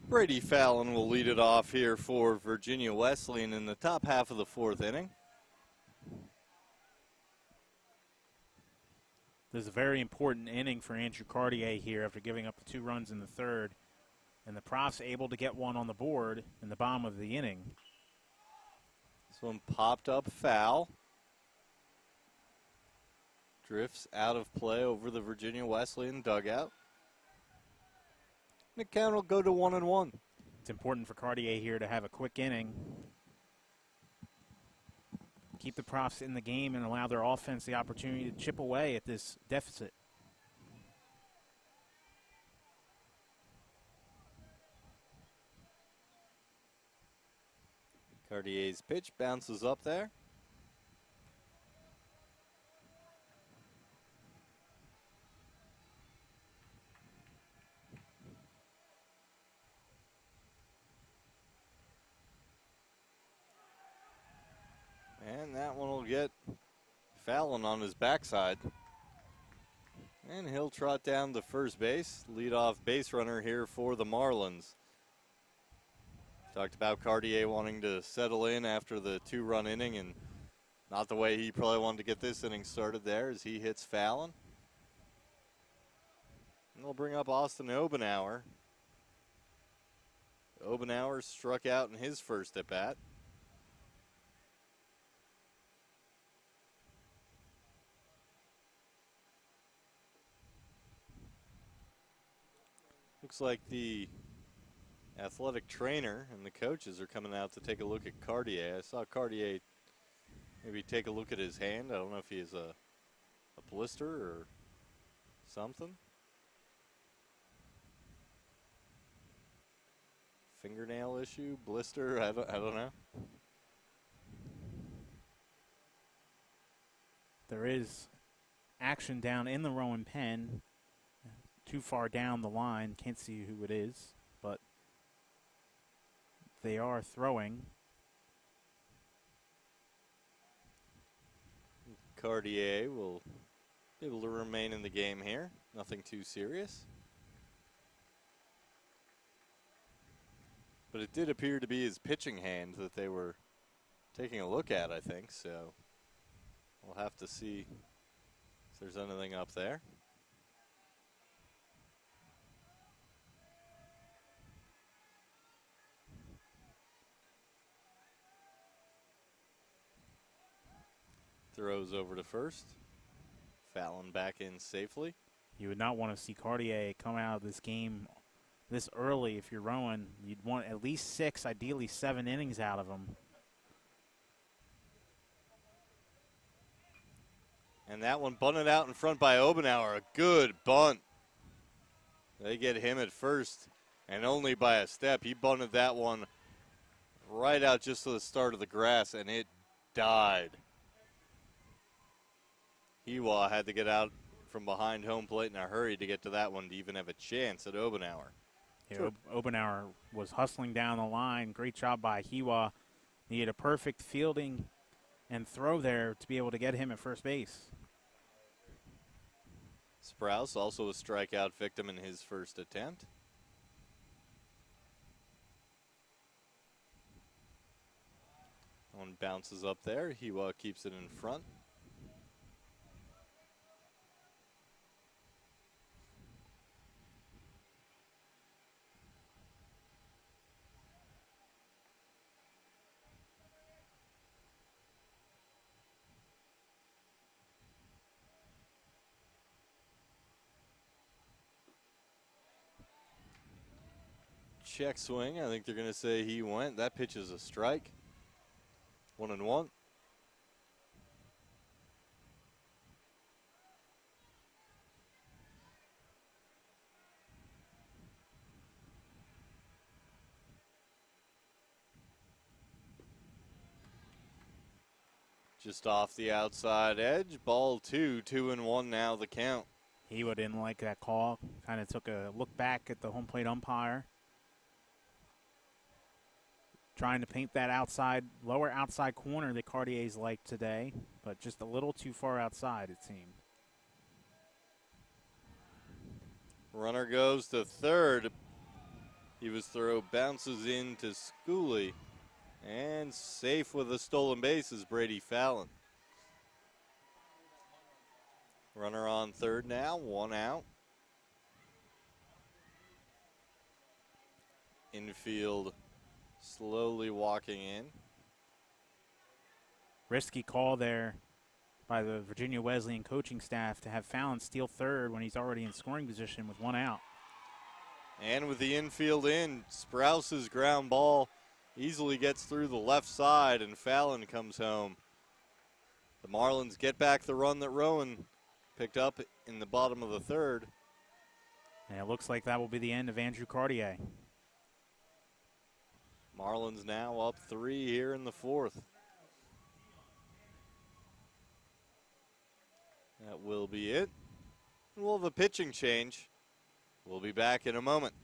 Brady Fallon will lead it off here for Virginia Wesleyan in the top half of the fourth inning. This is a very important inning for Andrew Cartier here after giving up the 2 runs in the third. And the Profs able to get 1 on the board in the bottom of the inning. This one popped up foul. Drifts out of play over the Virginia Wesleyan dugout. The count will go to 1-1. It's important for Cartier here to have a quick inning. Keep the Profs in the game and allow their offense the opportunity to chip away at this deficit. Cartier's pitch bounces up there. And that one will get Fallon on his backside. And he'll trot down to first base, leadoff base runner here for the Marlins. Talked about Cartier wanting to settle in after the 2-run inning, and not the way he probably wanted to get this inning started there as he hits Fallon. And they'll bring up Austin Obenauer. Obenauer struck out in his first at-bat. Looks like the athletic trainer and the coaches are coming out to take a look at Cartier. I saw Cartier maybe take a look at his hand. I don't know if he has a blister or something. fingernail issue, blister, I don't know. There is action down in the Rowan pen. Too far down the line. Can't see who it is, but they are throwing. Cartier will be able to remain in the game here. Nothing too serious. But it did appear to be his pitching hand that they were taking a look at, I think. So we'll have to see if there's anything up there. Throws over to first. Fallon back in safely. You would not want to see Cartier come out of this game this early if you're Rowan. You'd want at least 6, ideally 7 innings out of him. And that one bunted out in front by Obenauer. A good bunt. They get him at first, and only by a step. He bunted that one right out just to the start of the grass, and it died. Hewa had to get out from behind home plate in a hurry to get to that one to even have a chance at Obenauer. Yeah, Obenauer was hustling down the line. Great job by Hewa. He had a perfect fielding and throw there to be able to get him at first base. Sprouse also a strikeout victim in his first attempt. One bounces up there. Hewa keeps it in front. Check swing. I think they're going to say he went. That pitch is a strike. 1-1. Just off the outside edge. Ball 2, 2-1 now the count. Hewa didn't like that call. Kind of took a look back at the home plate umpire. Trying to paint that outside, lower outside corner that Cartier's liked today, but just a little too far outside, it seemed. Runner goes to third. He was throw, bounces into Schooley. And safe with a stolen base is Brady Fallon. Runner on third now, 1 out. Infield slowly walking in. Risky call there by the Virginia Wesleyan coaching staff to have Fallon steal third when he's already in scoring position with 1 out. And with the infield in, Sprouse's ground ball easily gets through the left side, and Fallon comes home. The Marlins get back the run that Rowan picked up in the bottom of the third. And it looks like that will be the end of Andrew Cartier. Marlins now up 3 here in the fourth. That will be it. We'll have a pitching change. We'll be back in a moment.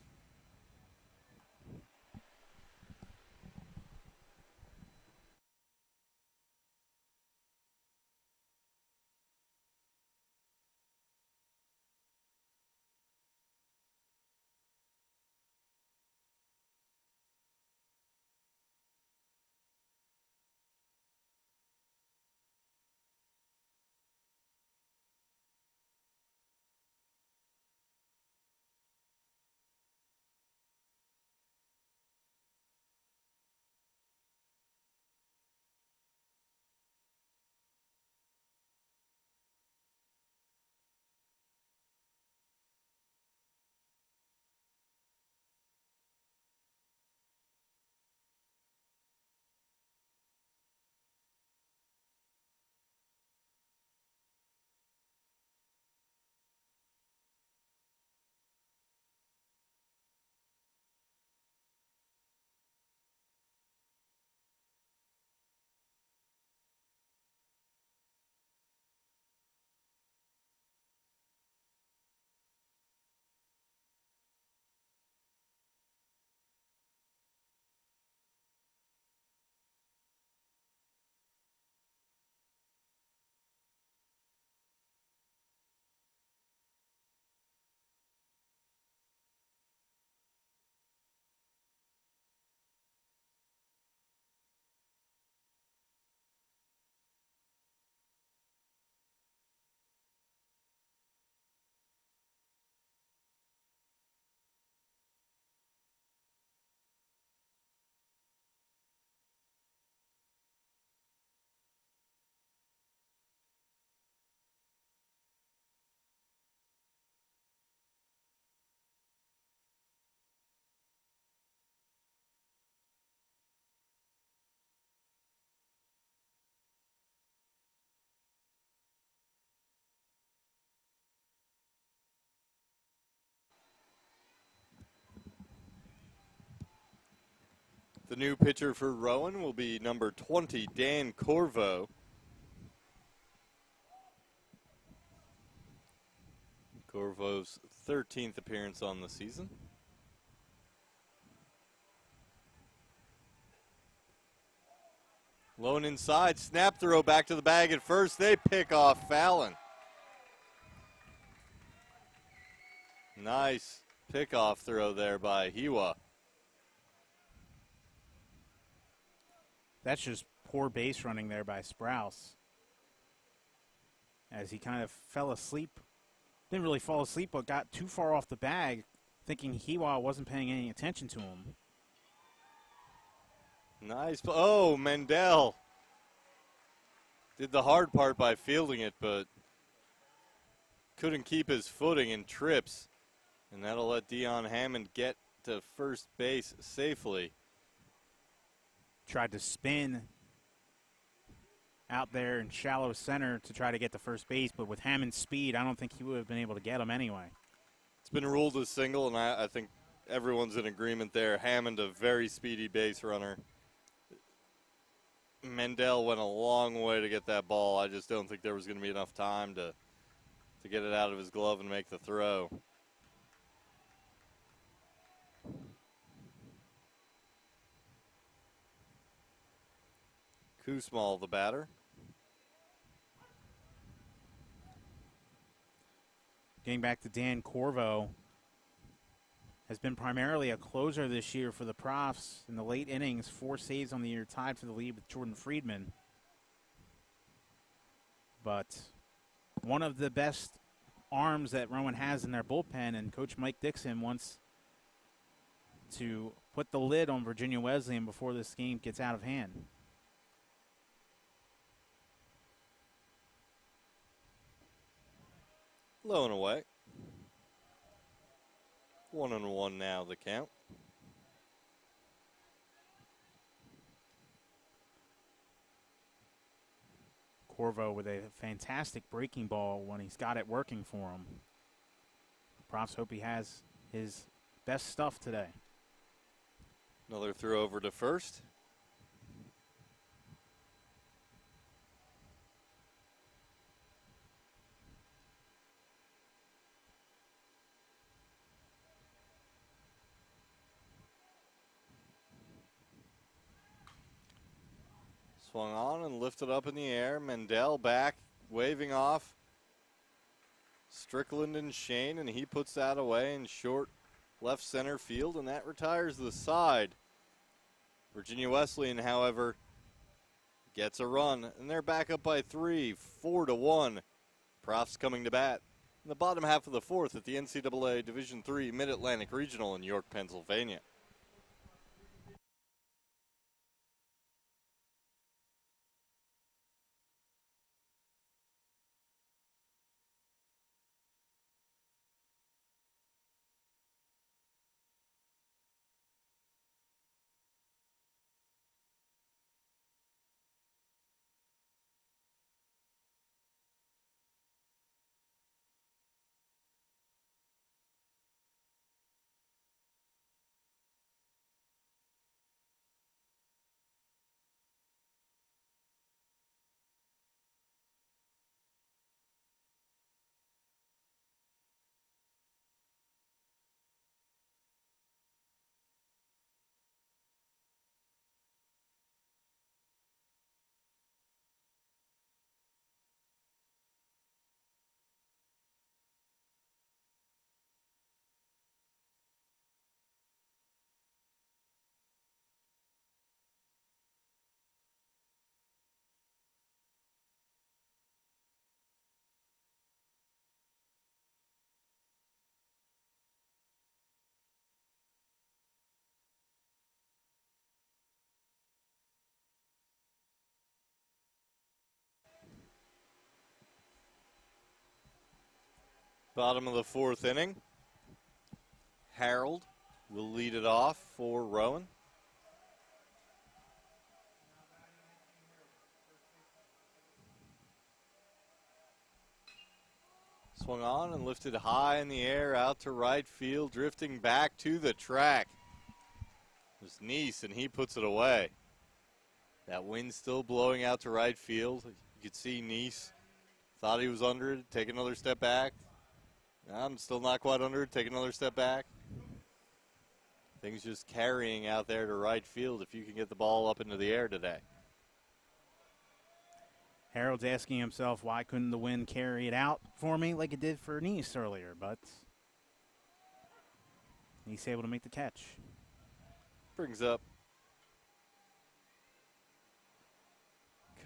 The new pitcher for Rowan will be number 20, Dan Corvo. Corvo's 13th appearance on the season. Low and inside, snap throw back to the bag at first. They pick off Fallon. Nice pickoff throw there by Hiwa. That's just poor base running there by Sprouse, as he kind of fell asleep. Didn't really fall asleep, but got too far off the bag, thinking Hiwa wasn't paying any attention to him. Nice. Oh, Mendel did the hard part by fielding it, but couldn't keep his footing and trips. And that'll let Dion Hammond get to first base safely. Tried to spin out there in shallow center to try to get to first base, but with Hammond's speed, I don't think he would have been able to get him anyway. It's been ruled a single, and I think everyone's in agreement there. Hammond, a very speedy base runner. Mendel went a long way to get that ball. I just don't think there was going to be enough time to get it out of his glove and make the throw. Kusmal, the batter. Getting back to Dan Corvo, has been primarily a closer this year for the Profs in the late innings. 4 saves on the year, tied for the lead with Jordan Friedman. But one of the best arms that Rowan has in their bullpen, and Coach Mike Dixon wants to put the lid on Virginia Wesleyan before this game gets out of hand. Low and away. 1-1 now, the count. Corvo with a fantastic breaking ball when he's got it working for him. Profs hope he has his best stuff today. Another throw over to first. Swung on and lifted up in the air. Mendel back, waving off Strickland and Shane, and he puts that away in short left center field, and that retires the side. Virginia Wesleyan, however, gets a run, and they're back up by 3, 4-1. Profs coming to bat in the bottom half of the fourth at the NCAA Division III Mid-Atlantic Regional in York, Pennsylvania. Bottom of the fourth inning. Harold will lead it off for Rowan. Swung on and lifted high in the air out to right field, drifting back to the track. There's Neese, and he puts it away. That wind still blowing out to right field. You could see Neese thought he was under it, take another step back. I'm still not quite under it, take another step back. Things just carrying out there to right field if you can get the ball up into the air today. Harold's asking himself, why couldn't the wind carry it out for me like it did for Neese earlier, but he's able to make the catch. Brings up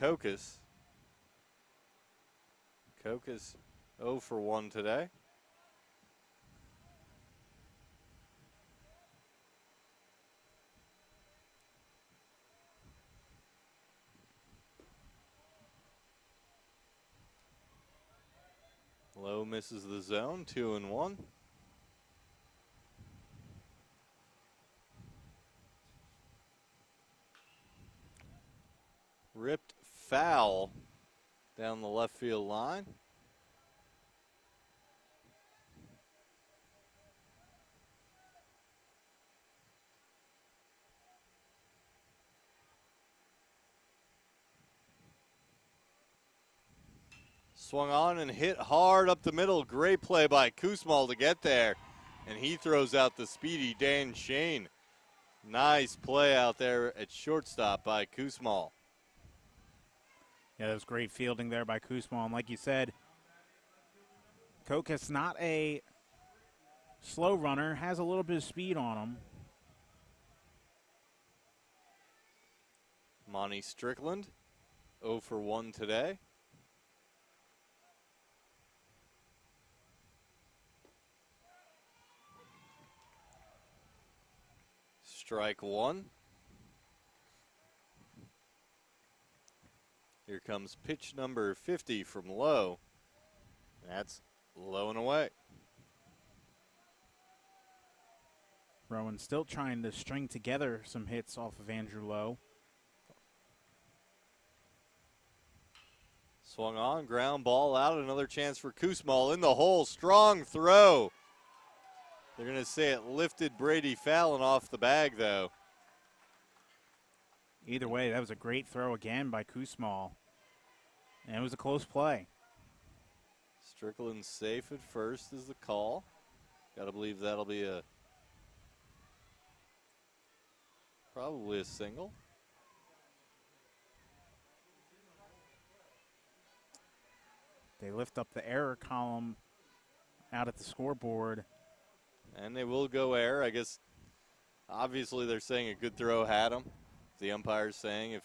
Kokas. Kokas 0 for 1 today. Low misses the zone, 2-1. Ripped foul down the left field line. Swung on and hit hard up the middle. Great play by Kusmal to get there. And he throws out the speedy Dan Shane. Nice play out there at shortstop by Kusmal. Yeah, that was great fielding there by Kusmal. And like you said, Kokas not a slow runner, has a little bit of speed on him. Monty Strickland, 0 for 1 today. Strike one. Here comes pitch number 50 from Lowe. That's low and away. Rowan still trying to string together some hits off of Andrew Lowe. Swung on, ground ball out. Another chance for Kusmal in the hole. Strong throw. They're going to say it lifted Brady Fallon off the bag, though. Either way, that was a great throw again by Kusmal. And it was a close play. Strickland safe at first is the call. Got to believe that'll be probably a single. They lift up the error column out at the scoreboard. And they will go error. I guess obviously they're saying a good throw had him. The umpire's saying if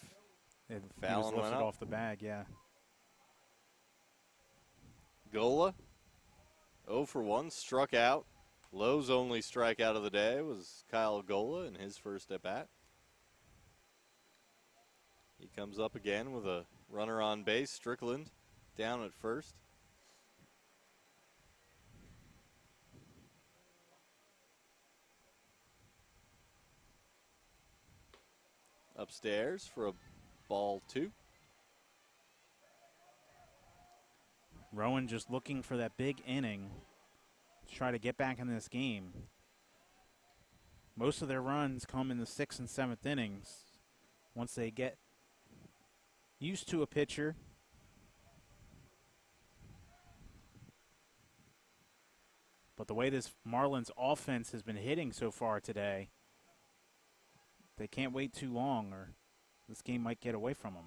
Fallon went up. Off the bag, yeah. Gola, 0 for 1, struck out. Lowe's only strikeout of the day was Kyle Gola in his first at bat. He comes up again with a runner on base. Strickland down at first. Upstairs for a ball 2. Rowan just looking for that big inning to try to get back in this game. Most of their runs come in the 6th and 7th innings. Once they get used to a pitcher, but the way this Marlins offense has been hitting so far today, they can't wait too long or this game might get away from them.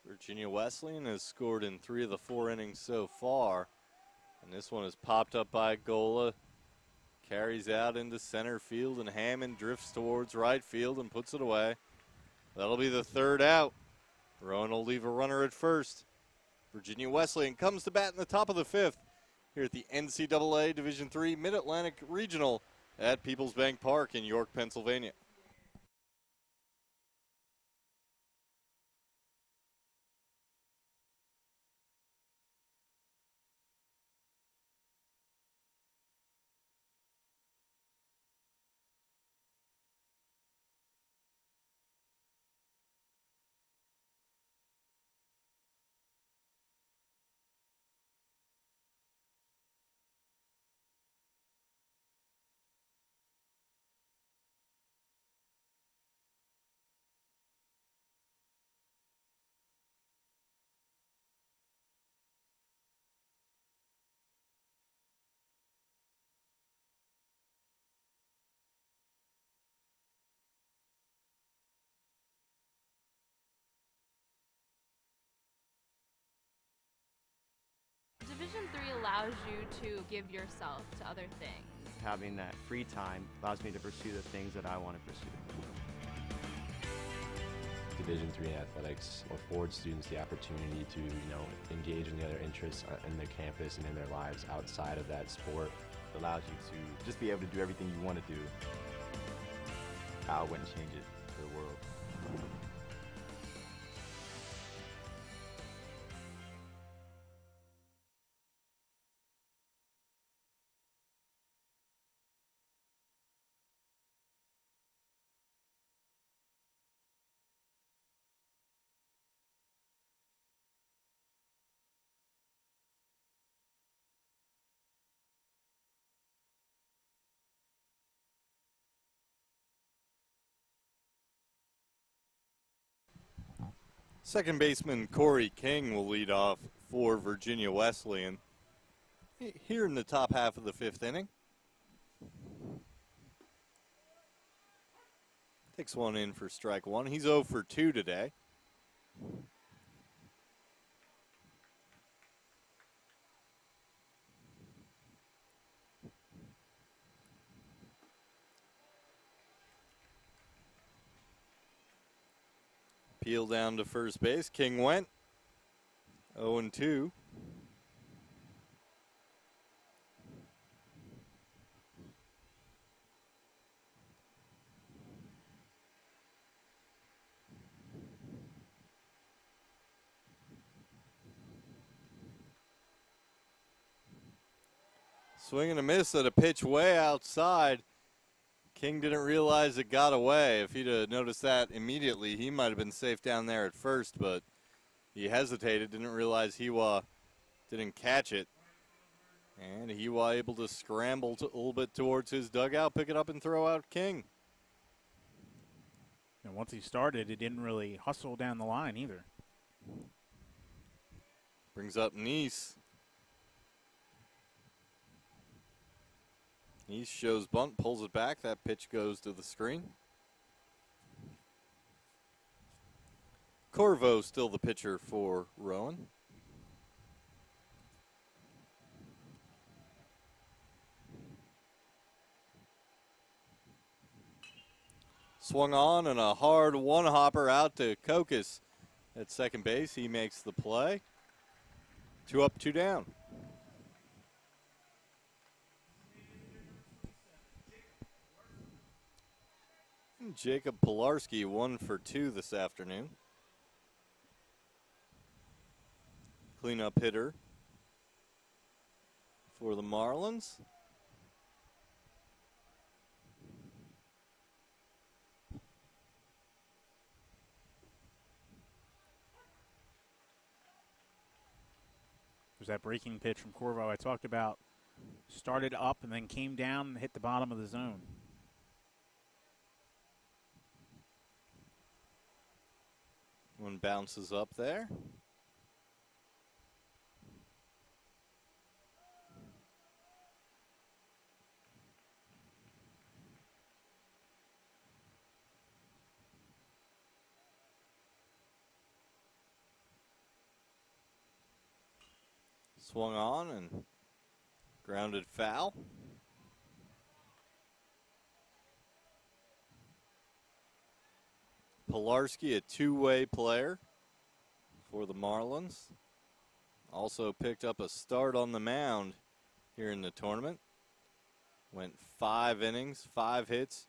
Virginia Wesleyan has scored in 3 of the 4 innings so far. And this one is popped up by Gola. Carries out into center field, and Hammond drifts towards right field and puts it away. That'll be the 3rd out. Rowan will leave a runner at first. Virginia Wesleyan comes to bat in the top of the 5th here at the NCAA Division III Mid-Atlantic Regional at Peoples Bank Park in York, Pennsylvania. allows you to give yourself to other things. Having that free time allows me to pursue the things that I want to pursue. Division III athletics affords students the opportunity to, engage in the other interests in their campus and in their lives outside of that sport. It allows you to just be able to do everything you want to do. I wouldn't change it for the world. Second baseman Corey King will lead off for Virginia Wesleyan here in the top half of the fifth inning. Takes one in for strike one. He's 0 for 2 today. Peel down to first base. King went 0-2. Swing and a miss at a pitch way outside. King didn't realize it got away. If he'd have noticed that immediately, he might have been safe down there at first, but he hesitated, didn't realize Hiwa didn't catch it. And Hiwa able to scramble a little bit towards his dugout, pick it up and throw out King. And once he started, it didn't really hustle down the line either. Brings up Neese. Neese shows bunt, pulls it back. That pitch goes to the screen. Corvo still the pitcher for Rowan. Swung on and a hard one-hopper out to Kokis at second base. He makes the play. 2 up, 2 down. Jacob Pilarski 1 for 2 this afternoon. Cleanup hitter for the Marlins. There's that breaking pitch from Corvo I talked about. Started up and then came down and hit the bottom of the zone. One bounces up there. Swung on and grounded foul. Pilarski, a two-way player for the Marlins. Also picked up a start on the mound here in the tournament. Went 5 innings, 5 hits,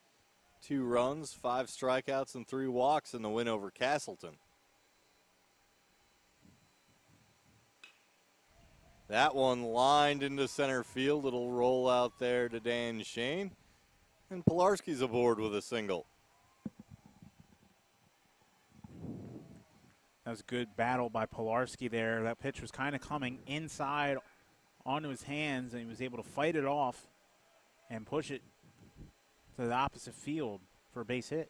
2 runs, 5 strikeouts, and 3 walks in the win over Castleton. That one lined into center field. It'll roll out there to Dan Shane. And Pilarski's aboard with a single. That was a good battle by Pilarski there. That pitch was kind of coming inside onto his hands, and he was able to fight it off and push it to the opposite field for a base hit.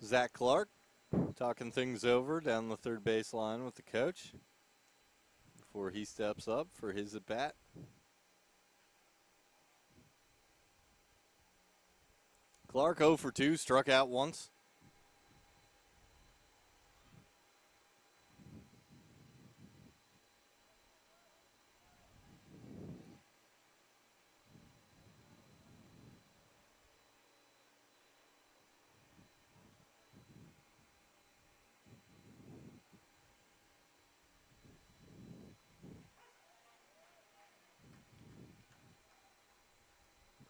Zach Clark talking things over down the third baseline with the coach before he steps up for his at-bat. Clark 0 for 2, struck out once.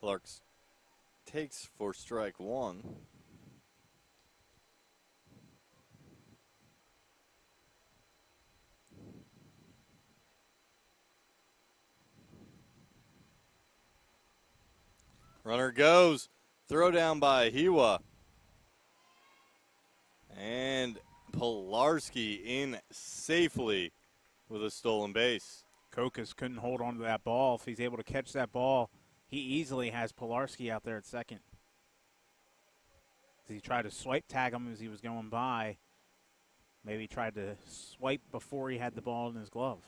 Clark's takes for strike one. Runner goes. Throw down by Hiwa. And Pilarski in safely with a stolen base. Kokas couldn't hold on to that ball. If he's able to catch that ball, he easily has Pilarski out there at second. He tried to swipe tag him as he was going by. Maybe he tried to swipe before he had the ball in his glove.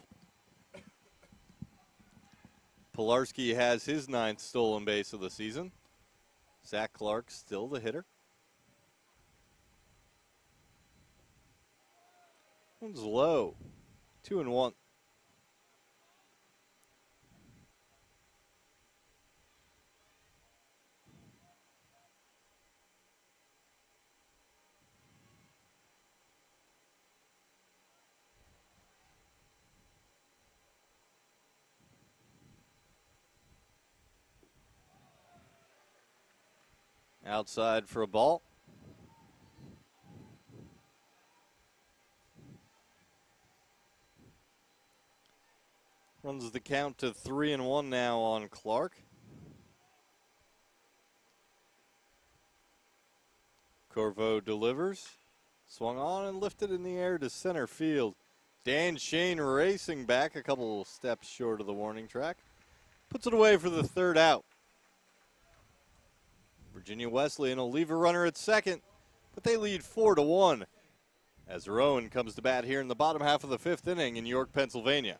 Pilarski has his 9th stolen base of the season. Zach Clark still the hitter. One's low. 2-1. Outside for a ball. Runs the count to 3-1 now on Clark. Corvo delivers. Swung on and lifted in the air to center field. Dan Shane racing back a couple steps short of the warning track. Puts it away for the 3rd out. Virginia Wesleyan will leave a runner at second, but they lead 4-1 as Rowan comes to bat here in the bottom half of the 5th inning in York, Pennsylvania.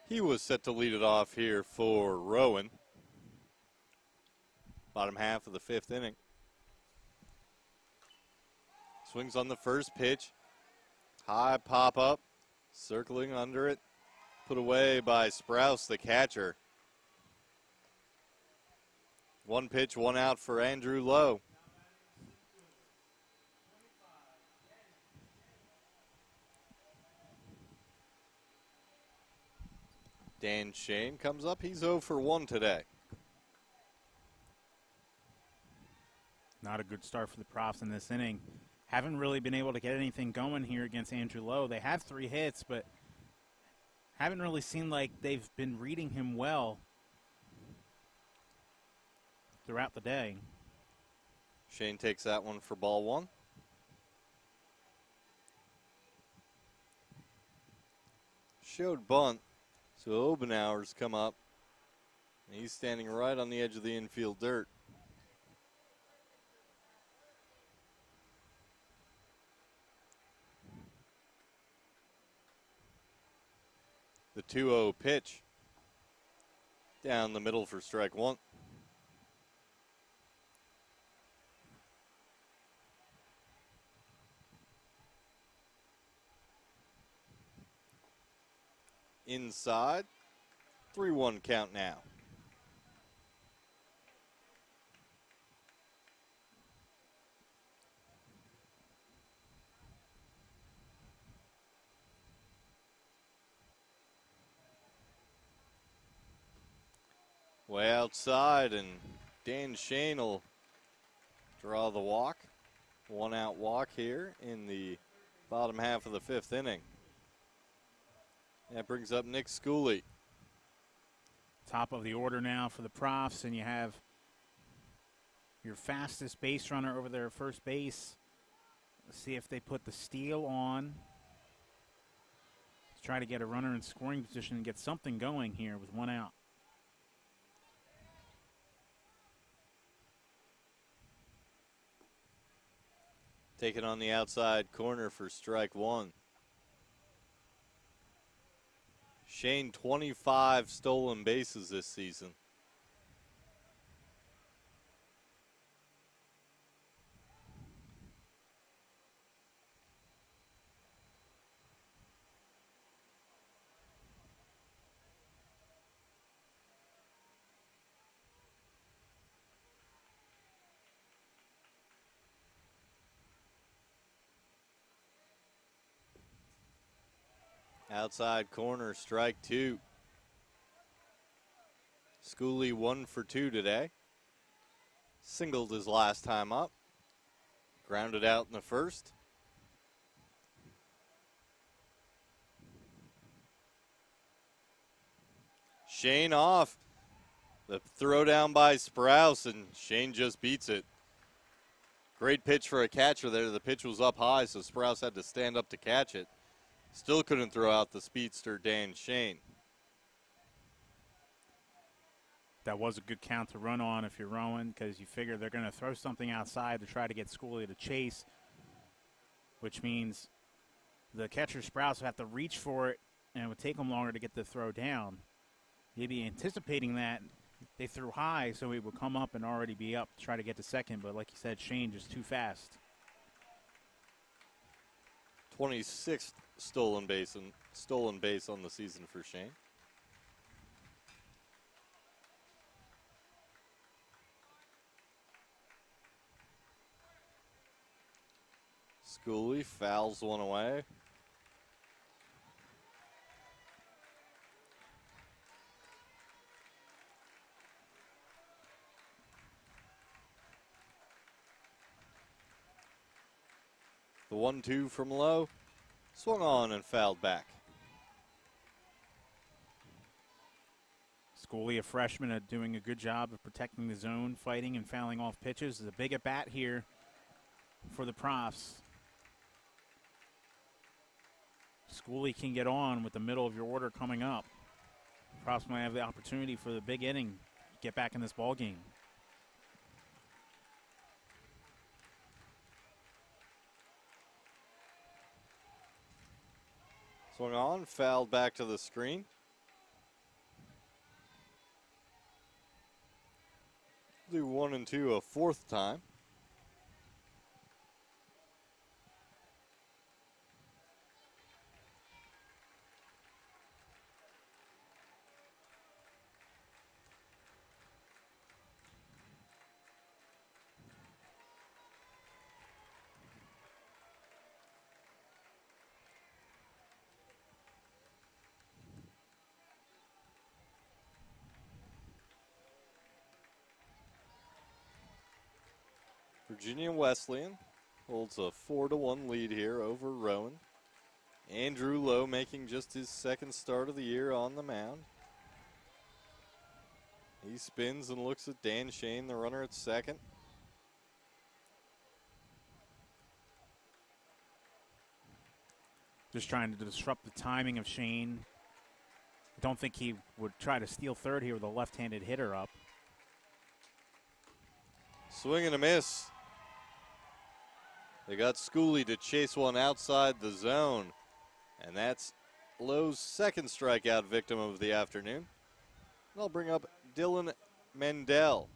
He was set to lead it off here for Rowan. Bottom half of the 5th inning. Swings on the first pitch. High pop up. Circling under it. Put away by Sprouse, the catcher. 1 pitch, 1 out for Andrew Lowe. Dan Shane comes up. He's 0 for 1 today. Not a good start for the Profs in this inning. Haven't really been able to get anything going here against Andrew Lowe. They have 3 hits, but haven't really seemed like they've been reading him well throughout the day. Shane takes that one for ball 1. Showed bunt. So Obenauer's come up. And he's standing right on the edge of the infield dirt. The 2-0 pitch. Down the middle for strike 1. inside. 3-1 count now. Way outside, and Dan Shane will draw the walk. 1-out walk here in the bottom half of the 5th inning. That brings up Nick Schooley. Top of the order now for the Profs, and you have your fastest base runner over there at first base. Let's see if they put the steal on. Let's try to get a runner in scoring position and get something going here with 1 out. Taken on the outside corner for strike 1. Shane, 25 stolen bases this season. Outside corner, strike 2. Schooley 1 for 2 today. Singled his last time up. Grounded out in the first. Shane off. The throw down by Sprouse, and Shane just beats it. Great pitch for a catcher there. The pitch was up high, so Sprouse had to stand up to catch it. Still couldn't throw out the speedster, Dan Shane. That was a good count to run on if you're Rowan, because you figure they're going to throw something outside to try to get Schooley to chase, which means the catcher Sprouse will have to reach for it, and it would take them longer to get the throw down. Maybe anticipating that, they threw high, so it would come up and already be up to try to get to second, but like you said, Shane just too fast. 26th stolen base on the season for Shane. Schooley fouls one away. The 1-2 from low. Swung on and fouled back. Schooley, a freshman, doing a good job of protecting the zone, fighting and fouling off pitches. Is a big at bat here for the Profs. Schooley can get on with the middle of your order coming up. Profs might have the opportunity for the big inning, get back in this ball game. Swung on, fouled back to the screen. Do 1 and 2 a 4th time. Virginia Wesleyan holds a 4-1 lead here over Rowan. Andrew Lowe making just his 2nd start of the year on the mound. He spins and looks at Dan Shane, the runner at 2nd. Just trying to disrupt the timing of Shane. I don't think he would try to steal 3rd here with a left-handed hitter up. Swing and a miss. They got Schooley to chase one outside the zone. And that's Lowe's 2nd strikeout victim of the afternoon. I'll bring up Dylan Mendel.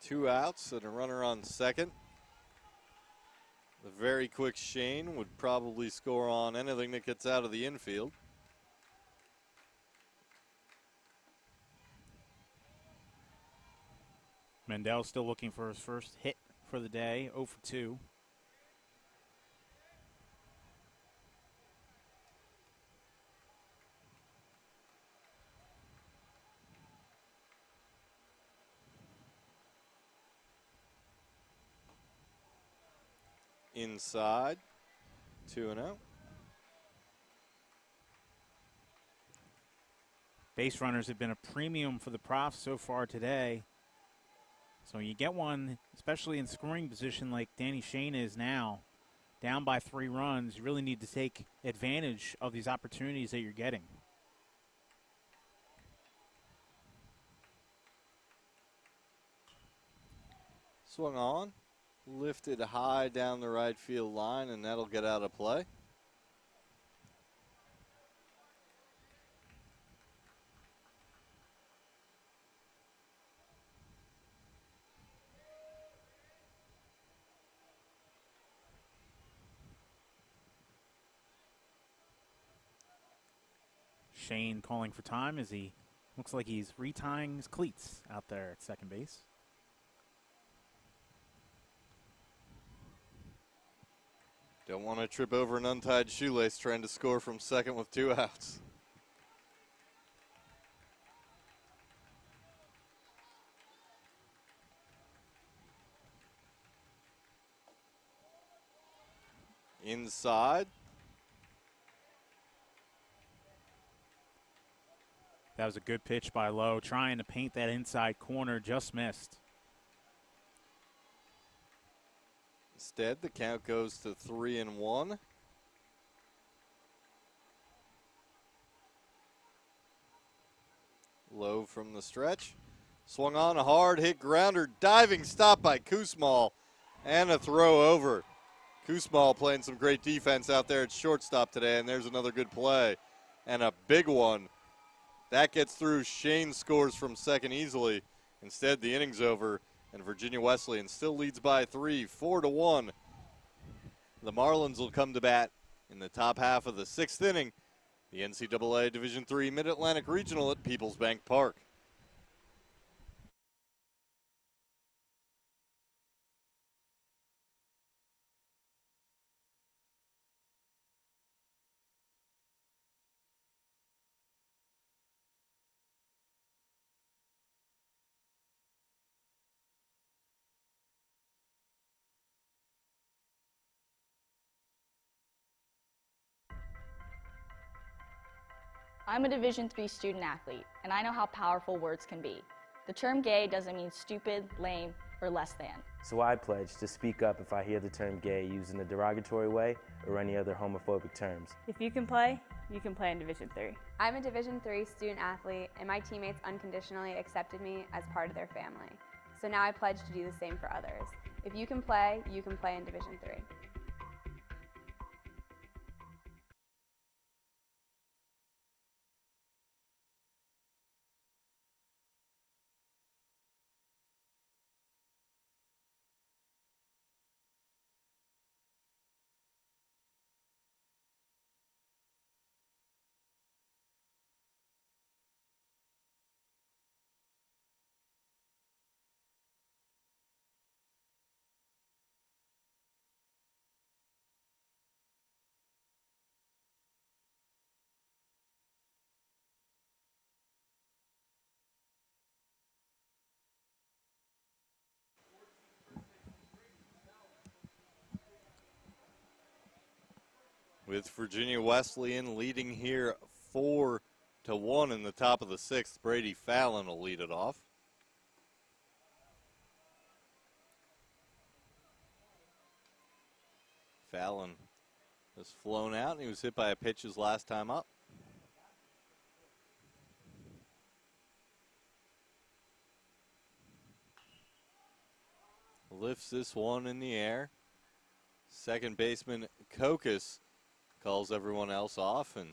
2 outs and a runner on second. The very quick Shane would probably score on anything that gets out of the infield. Mendel still looking for his first hit for the day, 0 for 2. Inside, 2-0. Base runners have been a premium for the Profs so far today. So you get one, especially in scoring position like Danny Shane is now, down by 3 runs, you really need to take advantage of these opportunities that you're getting. Swung on, lifted high down the right field line, and that'll get out of play. Shane calling for time as he looks like he's retying his cleats out there at second base. Don't want to trip over an untied shoelace trying to score from second with 2 outs. Inside. That was a good pitch by Lowe, trying to paint that inside corner, just missed. Instead, the count goes to 3-1. Low from the stretch. Swung on a hard hit grounder, diving stop by Kusmal, and a throw over. Kusmal playing some great defense out there at shortstop today, and there's another good play. And a big one. That gets through. Shane scores from second easily. Instead, the inning's over, and Virginia Wesleyan still leads by 3, 4-1. The Marlins will come to bat in the top half of the 6th inning. The NCAA Division III Mid-Atlantic Regional at Peoples Bank Park. I'm a Division III student athlete, and I know how powerful words can be. The term gay doesn't mean stupid, lame, or less than. So I pledge to speak up if I hear the term gay used in a derogatory way or any other homophobic terms. If you can play in Division III. I'm a Division III student athlete, and my teammates unconditionally accepted me as part of their family. So now I pledge to do the same for others. If you can play in Division III. With Virginia Wesleyan leading here 4-1 in the top of the 6th, Brady Fallon will lead it off. Fallon has flown out, and he was hit by a pitch his last time up. Lifts this one in the air. Second baseman Kokas calls everyone else off and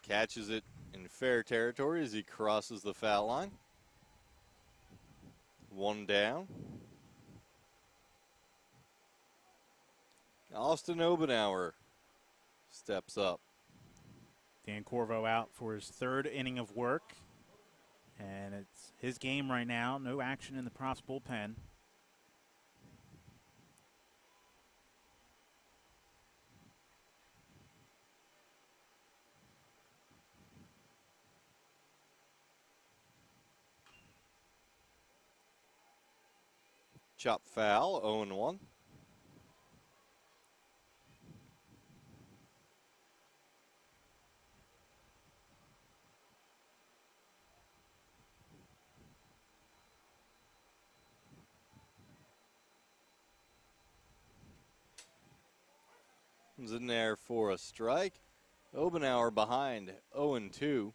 catches it in fair territory as he crosses the foul line. One down. Austin Obenauer steps up. Dan Corvo out for his third inning of work. And it's his game right now. No action in the Profs bullpen. Chop foul, 0-1. Comes in there for a strike. Obenauer behind, 0-2.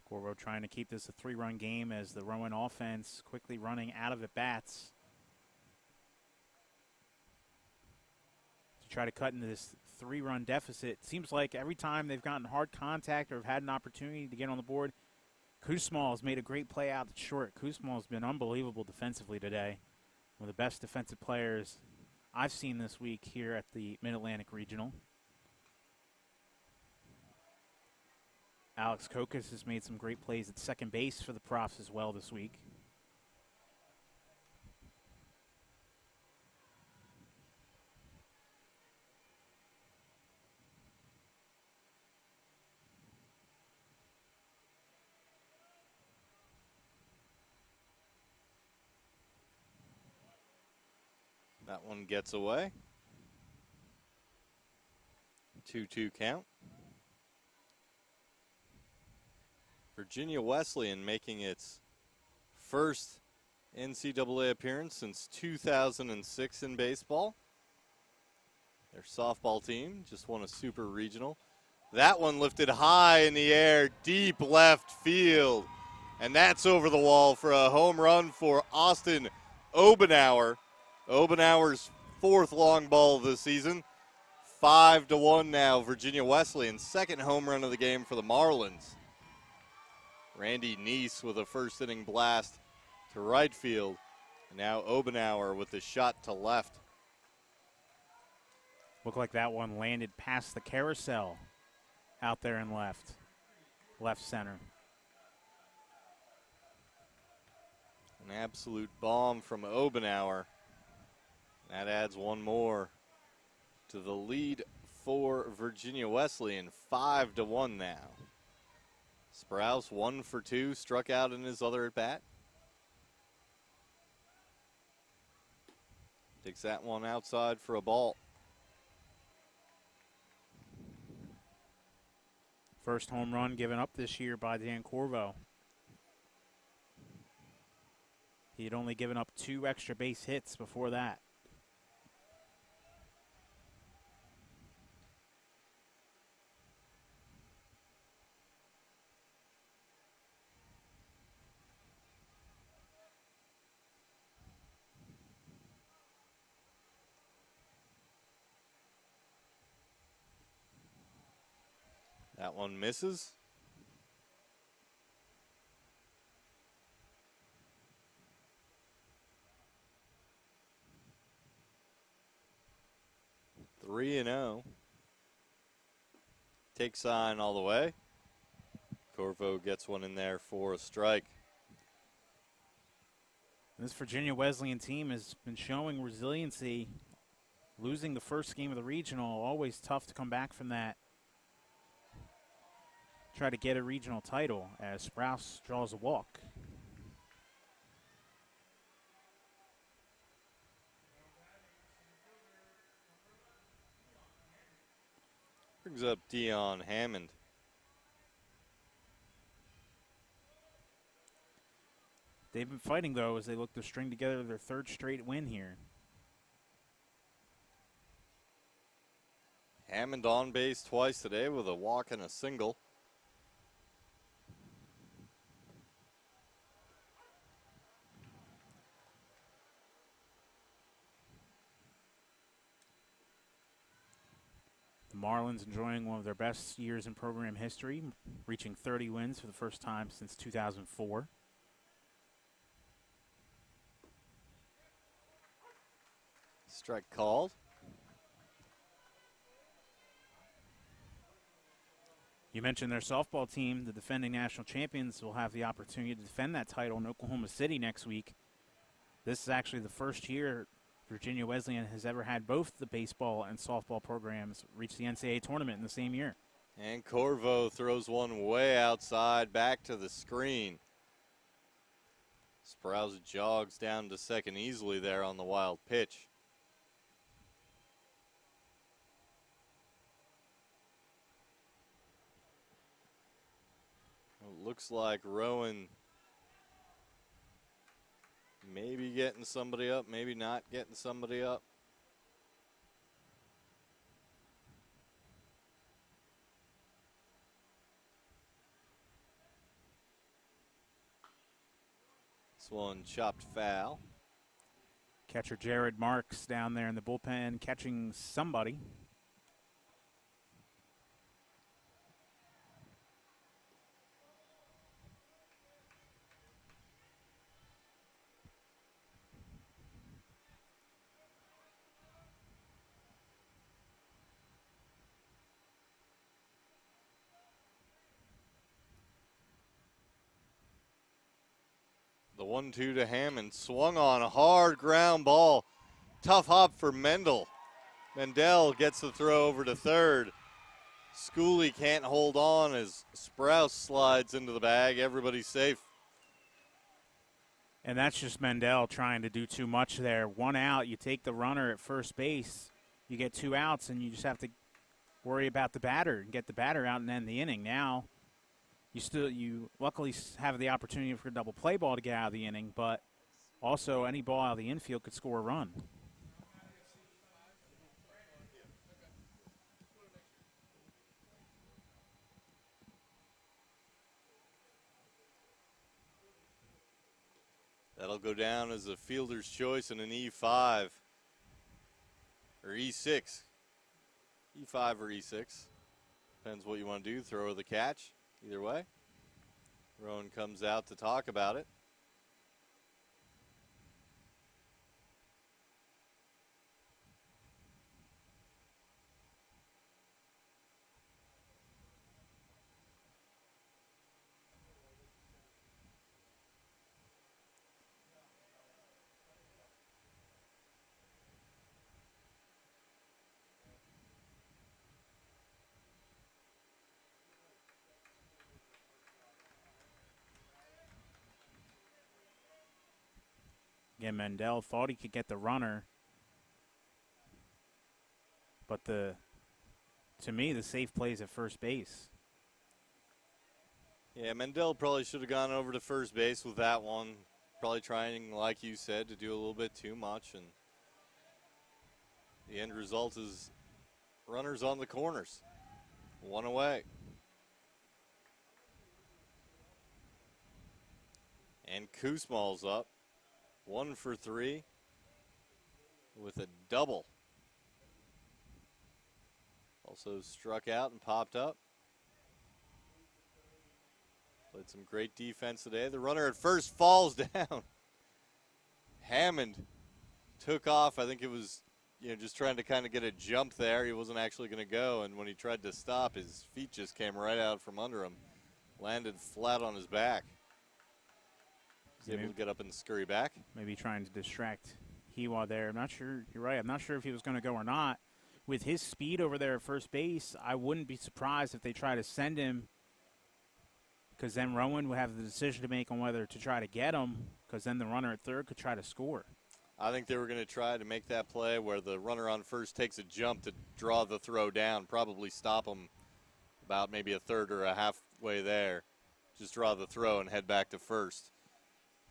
Corvo trying to keep this a 3-run game as the Rowan offense quickly running out of at-bats to try to cut into this 3-run deficit. Seems like every time they've gotten hard contact or have had an opportunity to get on the board, Kusmal has made a great play out at short. Kusmal has been unbelievable defensively today. One of the best defensive players I've seen this week here at the Mid-Atlantic Regional. Alex Kokas has made some great plays at second base for the Profs as well this week. That one gets away. 2-2 count. Virginia Wesleyan making its first NCAA appearance since 2006 in baseball. Their softball team just won a super regional. That one lifted high in the air, deep left field. And that's over the wall for a home run for Austin Obenauer. Obenauer's fourth long ball of the season. 5-1 now, Virginia Wesleyan. Second home run of the game for the Marlins. Randy Neese with a first inning blast to right field. And now Obenauer with the shot to left. Looked like that one landed past the carousel out there in left center. An absolute bomb from Obenauer. That adds one more to the lead for Virginia Wesleyan. 5-1 now. Sprouse 1 for 2, struck out in his other at bat. Takes that one outside for a ball. First home run given up this year by Dan Corvo. He had only given up 2 extra base hits before that. That one misses. Three and 0. Takes on all the way. Corvo gets one in there for a strike. This Virginia Wesleyan team has been showing resiliency. Losing the first game of the regional, always tough to come back from that. Try to get a regional title as Sprouse draws a walk. Brings up Dion Hammond. They've been fighting, though, as they look to string together their third straight win here. Hammond on base twice today with a walk and a single. The Marlins enjoying one of their best years in program history, reaching 30 wins for the first time since 2004. Strike called. You mentioned their softball team, the defending national champions, will have the opportunity to defend that title in Oklahoma City next week. This is actually the first year Virginia Wesleyan has ever had both the baseball and softball programs reach the NCAA tournament in the same year. And Corvo throws one way outside, back to the screen. Sprouse jogs down to second easily there on the wild pitch. It looks like Rowan maybe getting somebody up, maybe not getting somebody up. This one chopped foul. Catcher Jared Marks down there in the bullpen catching somebody. The 1-2 to Hammond, swung on a hard ground ball. Tough hop for Mendel. Mendel gets the throw over to third. Schooley can't hold on as Sprouse slides into the bag. Everybody's safe. And that's just Mendel trying to do too much there. One out, you take the runner at first base, you get 2 outs, and you just have to worry about the batter and get the batter out and end the inning. Now, you luckily have the opportunity for a double play ball to get out of the inning, but also any ball out of the infield could score a run. That'll go down as a fielder's choice in an E5 or E6. E5 or E6. Depends what you want to do, throw or the catch. Either way. Rowan comes out to talk about it. Again, Mendel thought he could get the runner, but to me, the safe play is at first base. Yeah, Mendel probably should have gone over to first base with that one. Probably trying, like you said, to do a little bit too much, and the end result is runners on the corners. One away. And Koosmal's up. 1 for 3 with a double. Also struck out and popped up. Played some great defense today. The runner at first falls down. Hammond took off. I think it was, just trying to kind of get a jump there. He wasn't actually going to go, and when he tried to stop, his feet just came right out from under him. Landed flat on his back. Able to get up and scurry back. Maybe trying to distract Hiwa there. I'm not sure. You're right. I'm not sure if he was going to go or not. With his speed over there at first base, I wouldn't be surprised if they try to send him, because then Rowan would have the decision to make on whether to try to get him, because then the runner at third could try to score. I think they were going to try to make that play where the runner on first takes a jump to draw the throw down, probably stop him about maybe a third or a halfway there. Just draw the throw and head back to first.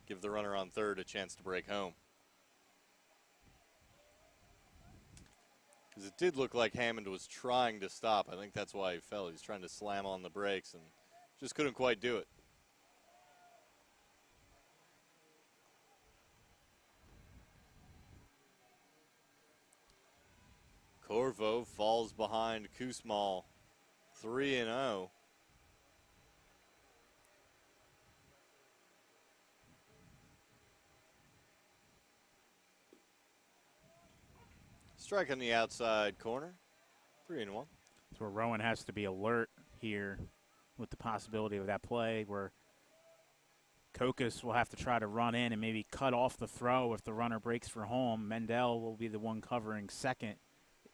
Give the runner on third a chance to break home. Because it did look like Hammond was trying to stop. I think that's why he fell. He was trying to slam on the brakes and just couldn't quite do it. Corvo falls behind Kusmal 3-0. Strike on the outside corner, 3-1. That's where Rowan has to be alert here with the possibility of that play where Kokas will have to try to run in and maybe cut off the throw if the runner breaks for home. Mendel will be the one covering second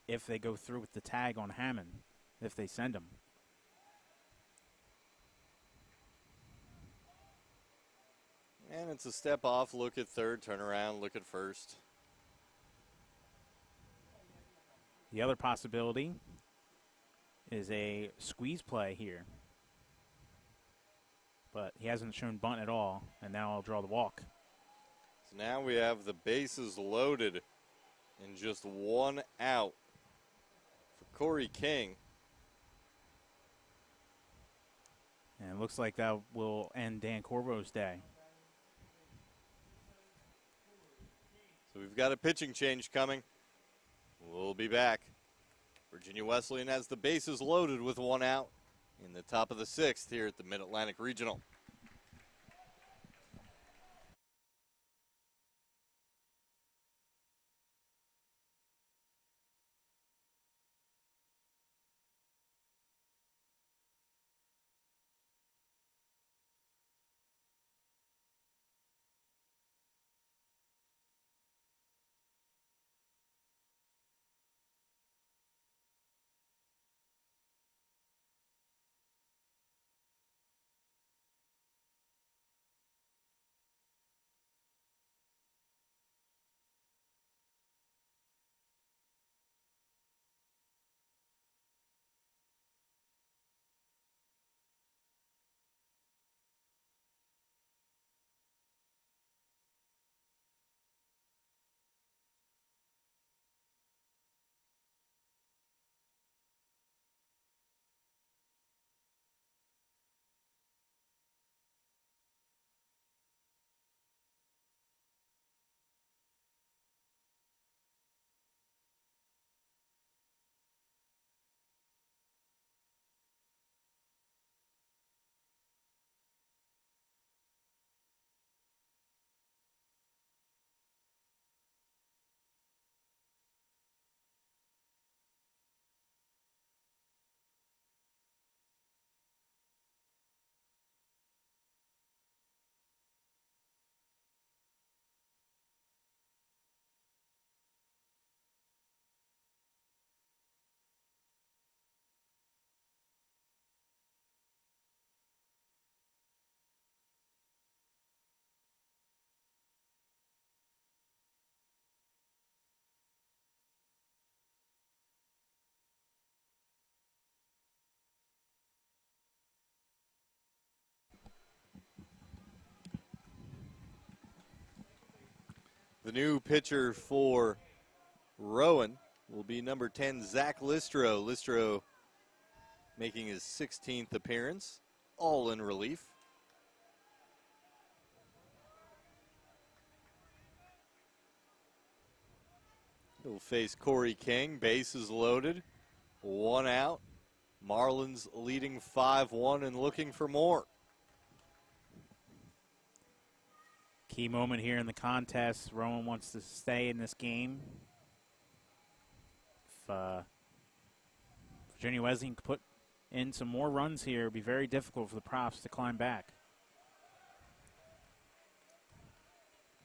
if they go through with the tag on Hammond, if they send him. And it's a step off, look at third, turn around, look at first. The other possibility is a squeeze play here. But he hasn't shown bunt at all, and now I'll draw the walk. So now we have the bases loaded and just one out for Corey King. And it looks like that will end Dan Corvo's day. So we've got a pitching change coming. We'll be back. Virginia Wesleyan has the bases loaded with one out in the top of the sixth here at the Mid-Atlantic Regional. The new pitcher for Rowan will be number 10, Zach Listro. Listro making his 16th appearance, all in relief. He'll face Corey King, bases loaded, one out. Marlins leading 5-1 and looking for more. Key moment here in the contest. Rowan wants to stay in this game. If Virginia Wesleyan could put in some more runs here, it would be very difficult for the Profs to climb back.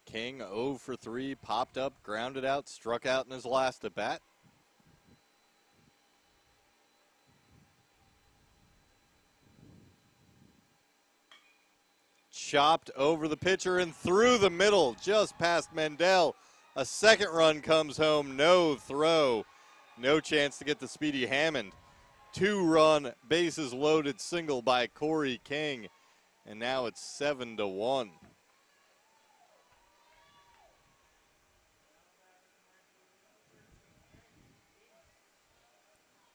King 0 for 3, popped up, grounded out, struck out in his last at bat. Chopped over the pitcher and through the middle, just past Mendel. A second run comes home, no throw. No chance to get the speedy Hammond. 2-run bases loaded single by Corey King. And now it's 7-1.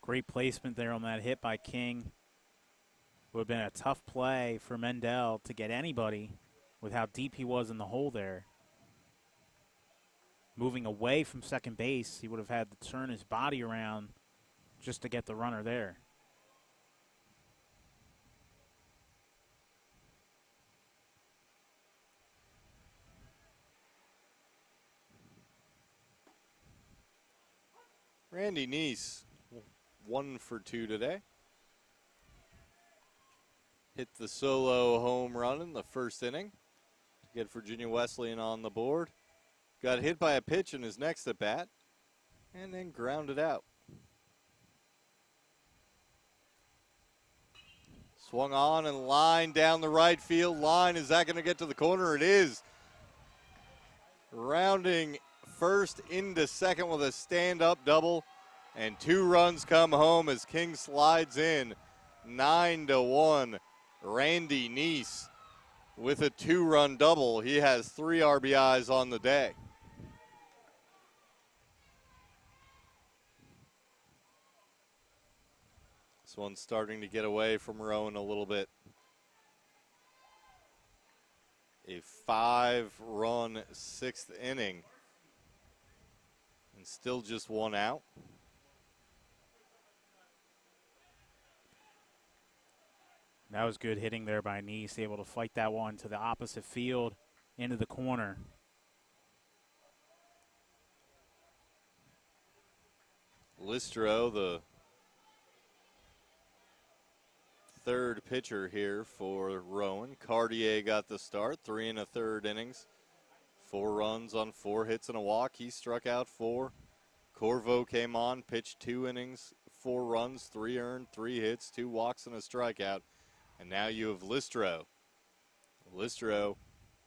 Great placement there on that hit by King. Would have been a tough play for Mendel to get anybody with how deep he was in the hole there. moving away from second base. He would have had to turn his body around just to get the runner there. Randy Neese, 1 for 2 today. Hit the solo home run in the first inning to get Virginia Wesleyan on the board. Got hit by a pitch in his next at bat and then grounded out. Swung on and line down the right field line. Is that going to get to the corner? It is. Rounding first into second with a stand-up double, and 2 runs come home as King slides in 9-1. Randy Neese with a 2-run double. He has 3 RBIs on the day. This one's starting to get away from Rowan a little bit. A 5-run 6th inning. And still just 1 out. That was good hitting there by Neese, able to fight that one to the opposite field into the corner. Listro, the 3rd pitcher here for Rowan. Cartier got the start, 3 1/3 innings. 4 runs on 4 hits and a walk. He struck out 4. Corvo came on, pitched 2 innings, 4 runs, 3 earned, 3 hits, 2 walks and a strikeout. And now you have Listro. Listro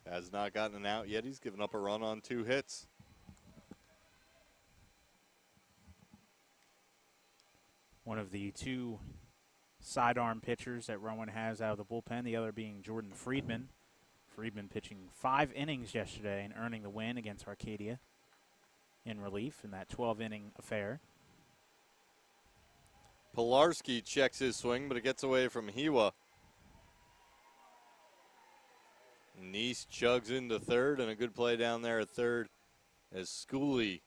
has not gotten an out yet. He's given up a run on 2 hits. One of the 2 sidearm pitchers that Rowan has out of the bullpen, the other being Jordan Friedman. Friedman pitching 5 innings yesterday and earning the win against Arcadia in relief in that 12-inning affair. Pilarski checks his swing, but it gets away from Hiwa. Neese chugs into third, and a good play down there at third as Schooley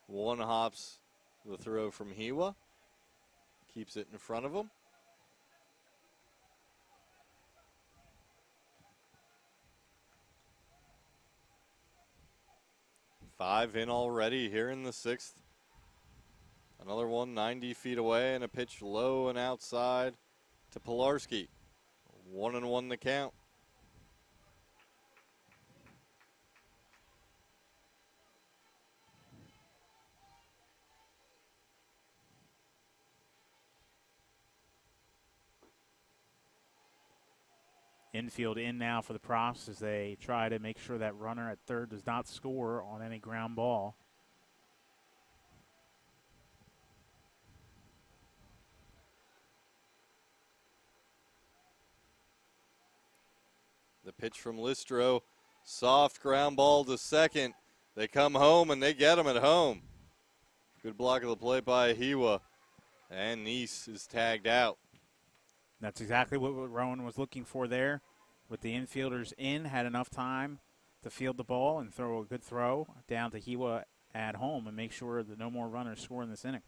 one-hops the throw from Hiwa. Keeps it in front of him. Five in already here in the 6th. Another one 90 feet away and a pitch low and outside to Pilarski. 1-1 the count. Infield in now for the Profs as they try to make sure that runner at third does not score on any ground ball. The pitch from Listro, soft ground ball to second. They come home and they get him at home. Good block of the play by Hiwa, and Neese is tagged out. That's exactly what Rowan was looking for there. With the infielders in, had enough time to field the ball and throw a good throw down to Hiwa at home and make sure that no more runners score in this inning.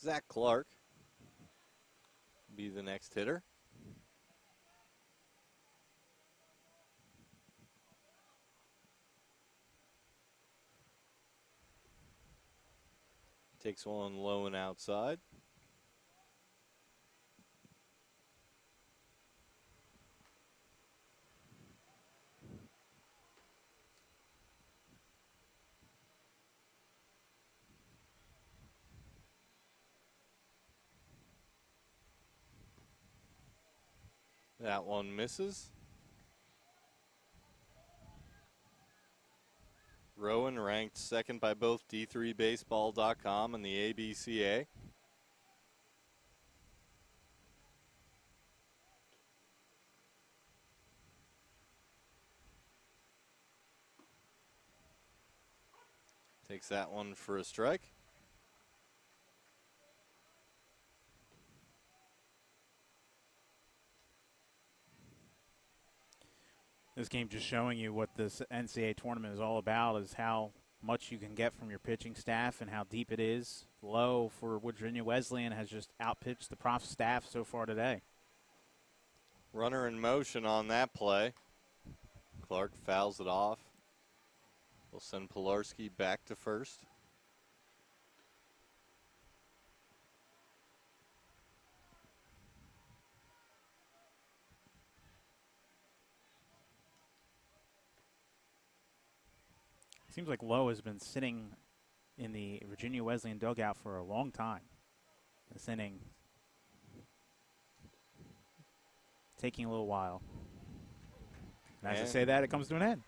Zach Clark be the next hitter. Takes one low and outside. That one misses. Rowan ranked second by both D3Baseball.com and the ABCA. Takes that one for a strike. This game just showing you what this NCAA tournament is all about, is how much you can get from your pitching staff and how deep it is. Low for Virginia Wesleyan has just outpitched the Profs staff so far today. Runner in motion on that play. Clark fouls it off. We'll send Pilarski back to first. Seems like Lowe has been sitting in the Virginia Wesleyan dugout for a long time. This inning taking a little while. And as I say that, it comes to an end.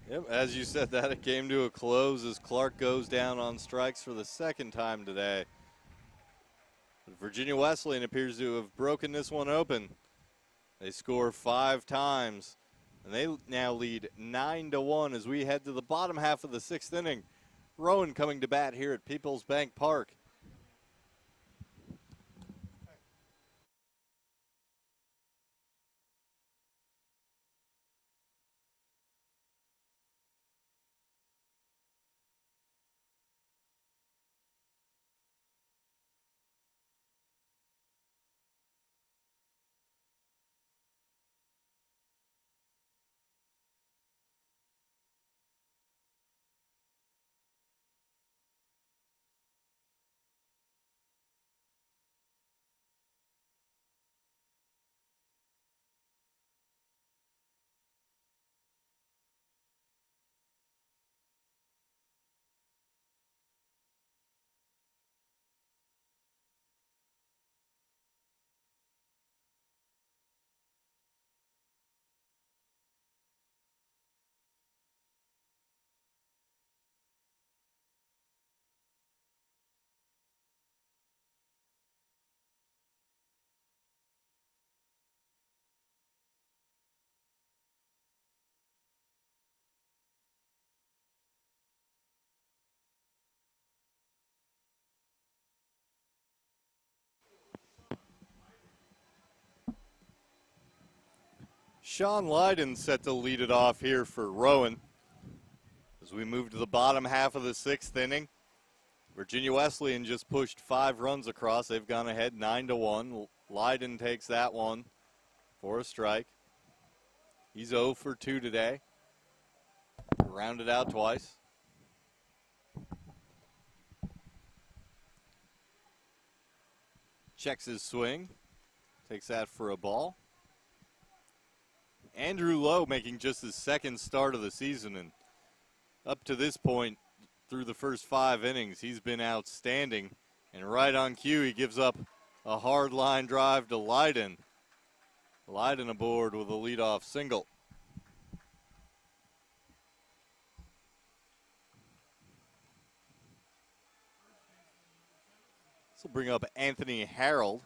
Yep, as you said that, it came to a close as Clark goes down on strikes for the second time today. Virginia Wesleyan appears to have broken this one open. They score 5 times, and they now lead 9-1 as we head to the bottom half of the 6th inning. Rowan coming to bat here at Peoples Bank Park. Sean Lydon set to lead it off here for Rowan. As we move to the bottom half of the 6th inning, Virginia Wesleyan just pushed 5 runs across. They've gone ahead 9-1. Lydon takes that one for a strike. He's 0 for 2 today. Rounded out twice. Checks his swing. Takes that for a ball. Andrew Lowe making just his 2nd start of the season, and up to this point, through the first 5 innings, he's been outstanding. And right on cue, he gives up a hard line drive to Lydon. Lydon aboard with a leadoff single. This will bring up Anthony Harold.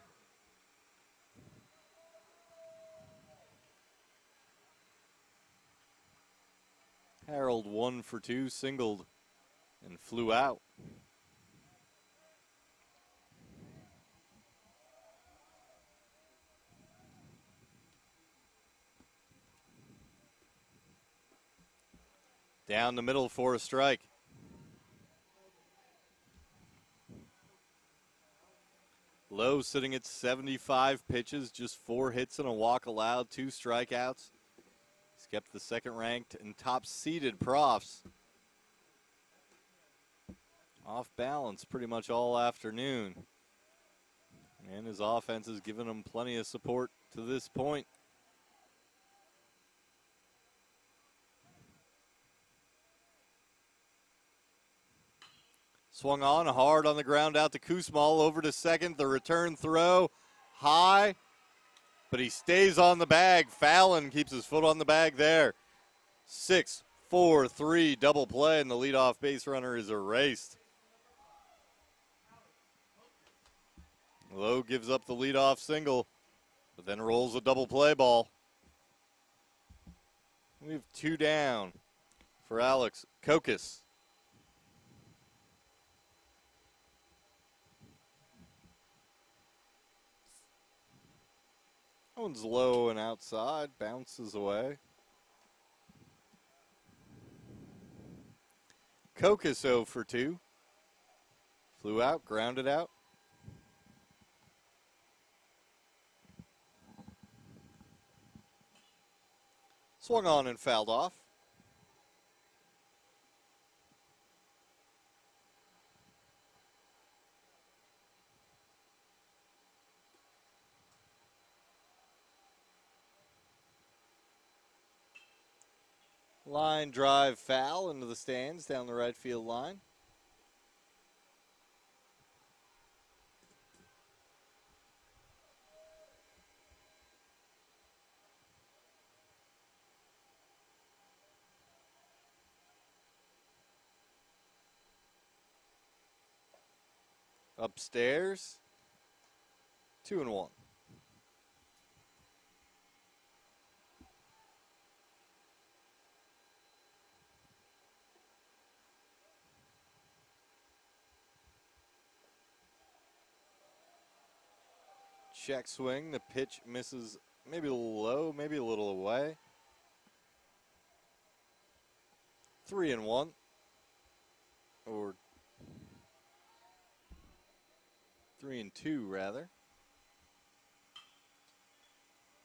Harold 1 for 2, singled and flew out. Down the middle for a strike. Lowe sitting at 75 pitches, just 4 hits and a walk allowed, 2 strikeouts. He's kept the 2nd-ranked and top-seeded Profs off balance pretty much all afternoon. And his offense has given him plenty of support to this point. Swung on hard on the ground out to Kusmal, over to second. The return throw high, but he stays on the bag. Fallon keeps his foot on the bag there. 6-4-3 double play, and the leadoff base runner is erased. Lowe gives up the leadoff single, but then rolls a double play ball. We have 2 down for Alex Kokis. That one's low and outside, bounces away. Kokas 0 for 2. Flew out, grounded out. Swung on and fouled off. Line drive foul into the stands down the right field line. Upstairs, 2-1. Check swing, the pitch misses maybe a little low, maybe a little away. 3-1. Or 3-2 rather.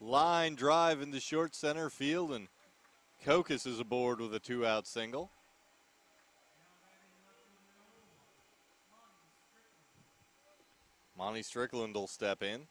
Line drive into short center field, and Kokas is aboard with a 2-out single. Monty Strickland will step in.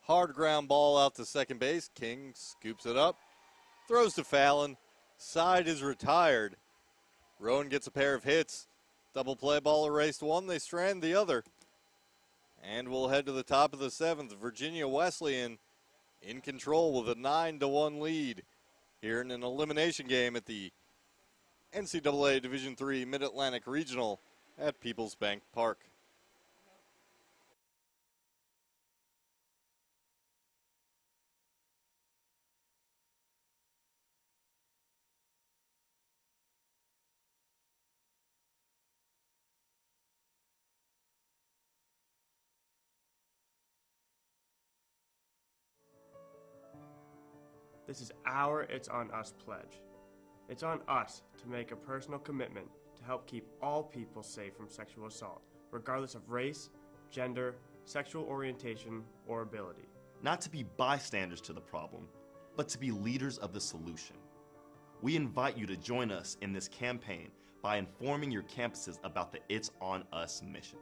Hard ground ball out to second base. King scoops it up, throws to Fallon. Side is retired. Rowan gets a pair of hits. Double play ball erased one. They strand the other. And we'll head to the top of the seventh. Virginia Wesleyan in control with a 9-1 lead here in an elimination game at the NCAA Division III Mid-Atlantic Regional at Peoples Bank Park. This is our It's On Us pledge. It's on us to make a personal commitment to help keep all people safe from sexual assault, regardless of race, gender, sexual orientation, or ability. Not to be bystanders to the problem, but to be leaders of the solution. We invite you to join us in this campaign by informing your campuses about the It's On Us mission.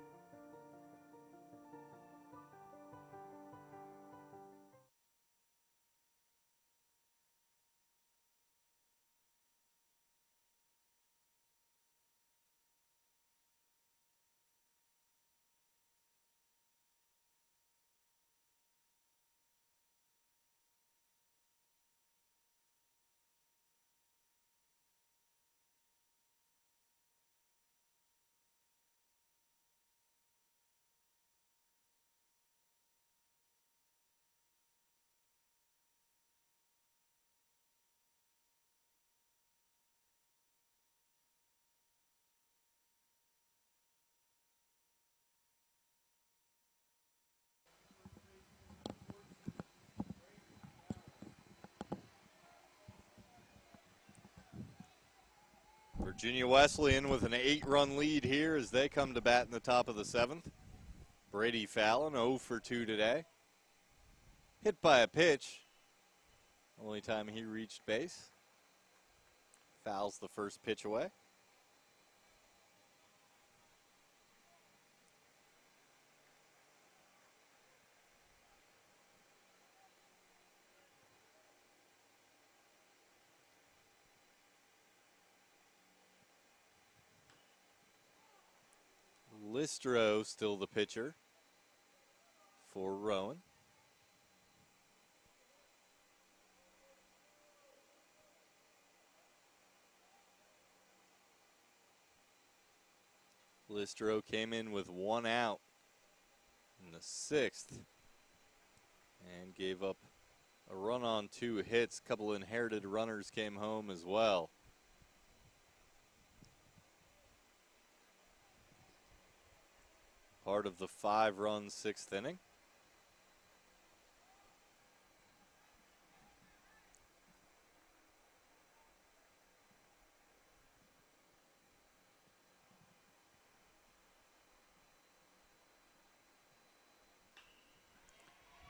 Virginia Wesleyan with an 8-run lead here as they come to bat in the top of the seventh. Brady Fallon 0 for 2 today. Hit by a pitch. Only time he reached base. Fouls the first pitch away. Listro still the pitcher for Rowan. Listro came in with 1 out in the 6th and gave up a run on 2 hits. A couple inherited runners came home as well. Part of the 5-run 6th inning.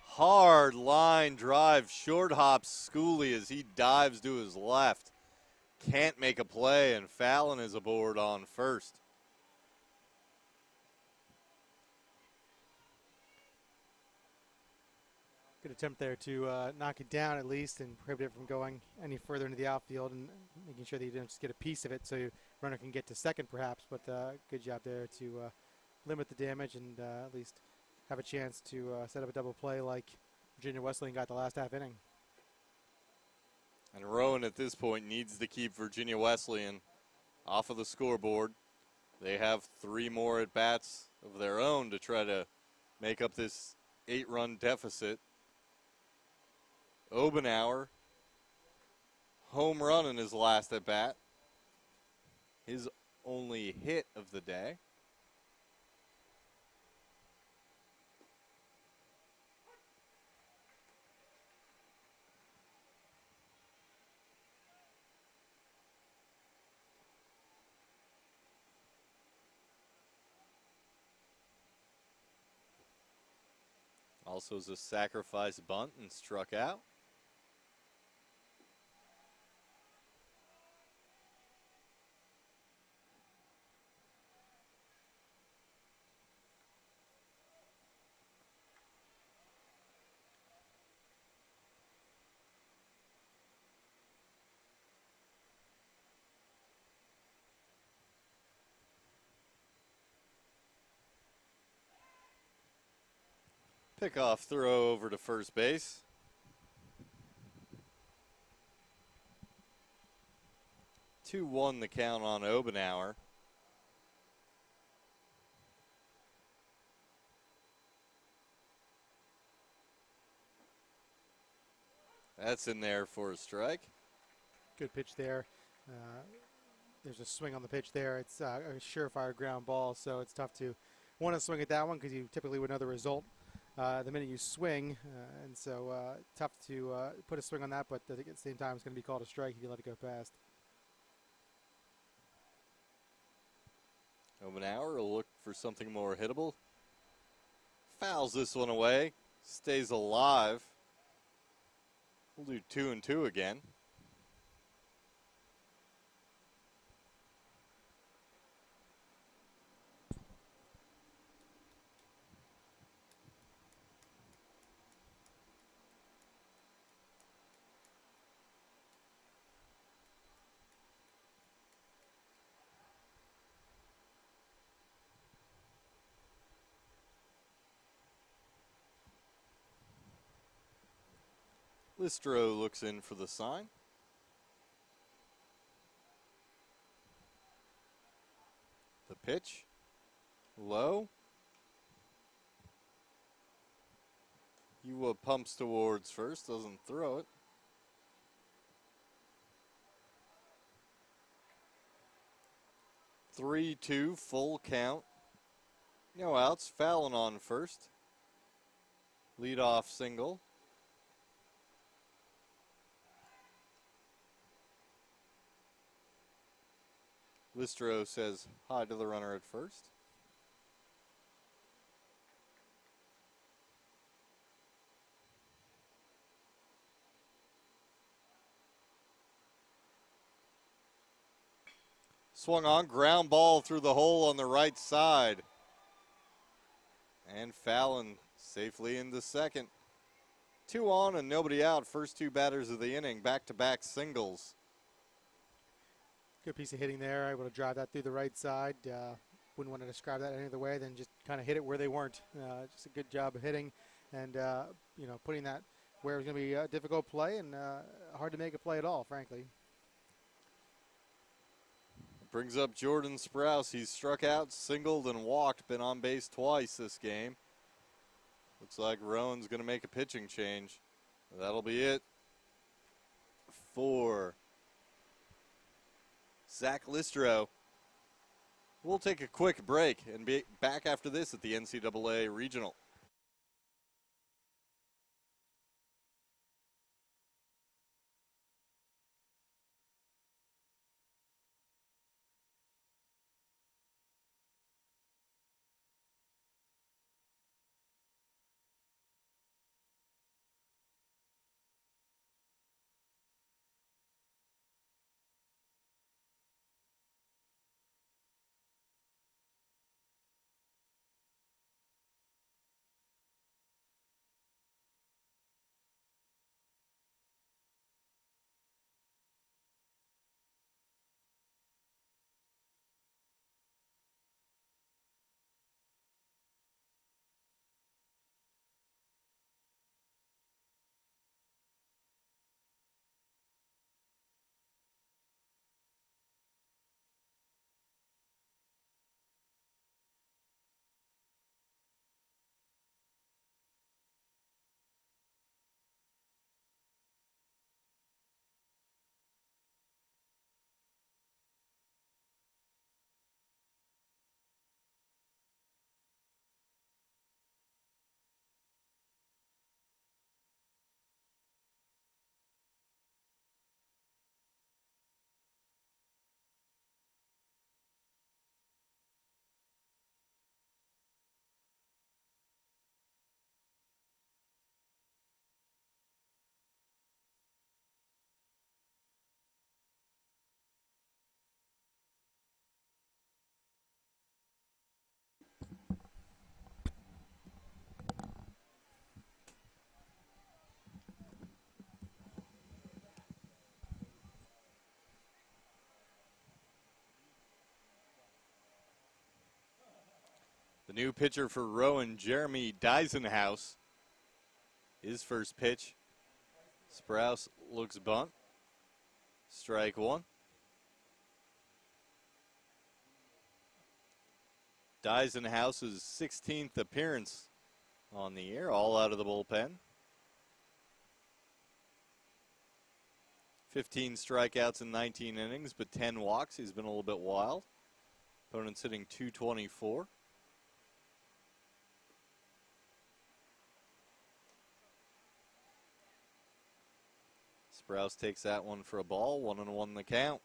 Hard line drive, short hops Schooley as he dives to his left. Can't make a play, and Fallon is aboard on first. Good attempt there to knock it down at least and prohibit it from going any further into the outfield and making sure that you don't just get a piece of it so your runner can get to second perhaps. But good job there to limit the damage and at least have a chance to set up a double play like Virginia Wesleyan got the last half inning. And Rowan at this point needs to keep Virginia Wesleyan off of the scoreboard. They have 3 more at-bats of their own to try to make up this 8-run deficit. Obenauer, home run in his last at-bat. His only hit of the day. Also is a sacrifice bunt and struck out. Pickoff throw over to first base. Two-1 the count on Obenauer. That's in there for a strike. Good pitch there. There's a swing on the pitch there. It's a surefire ground ball, so it's tough to want to swing at that one because you typically would know the result the minute you swing, and so tough to put a swing on that, but at the same time it's going to be called a strike if you let it go past. Obenauer will look for something more hittable. Fouls this one away. Stays alive. We'll do 2-2 again. Listro looks in for the sign. The pitch. Low. Ewa pumps towards first, doesn't throw it. Three-two, full count. No outs. Fallon on first. Leadoff single. Listro says hi to the runner at first. Swung on, ground ball through the hole on the right side. And Fallon safely into second. 2 on and nobody out. First 2 batters of the inning, back-to-back singles. Good piece of hitting there, able to drive that through the right side. Wouldn't want to describe that any other way than just kind of hit it where they weren't. Just a good job of hitting and, you know, putting that where it was going to be a difficult play and hard to make a play at all, frankly. brings up Jordan Sprouse. He's struck out, singled, and walked. Been on base twice this game. Looks like Rowan's going to make a pitching change. That'll be it for Zach Listro. We'll take a quick break and be back after this at the NCAA Regional. The new pitcher for Rowan, Jeremy Deisenhouse. His first pitch. Sprouse looks bunt. Strike one. Deisenhouse's 16th appearance on the year, all out of the bullpen. 15 strikeouts in 19 innings, but 10 walks. He's been a little bit wild. Opponent's hitting .224. Sprouse takes that one for a ball. 1-1 the count.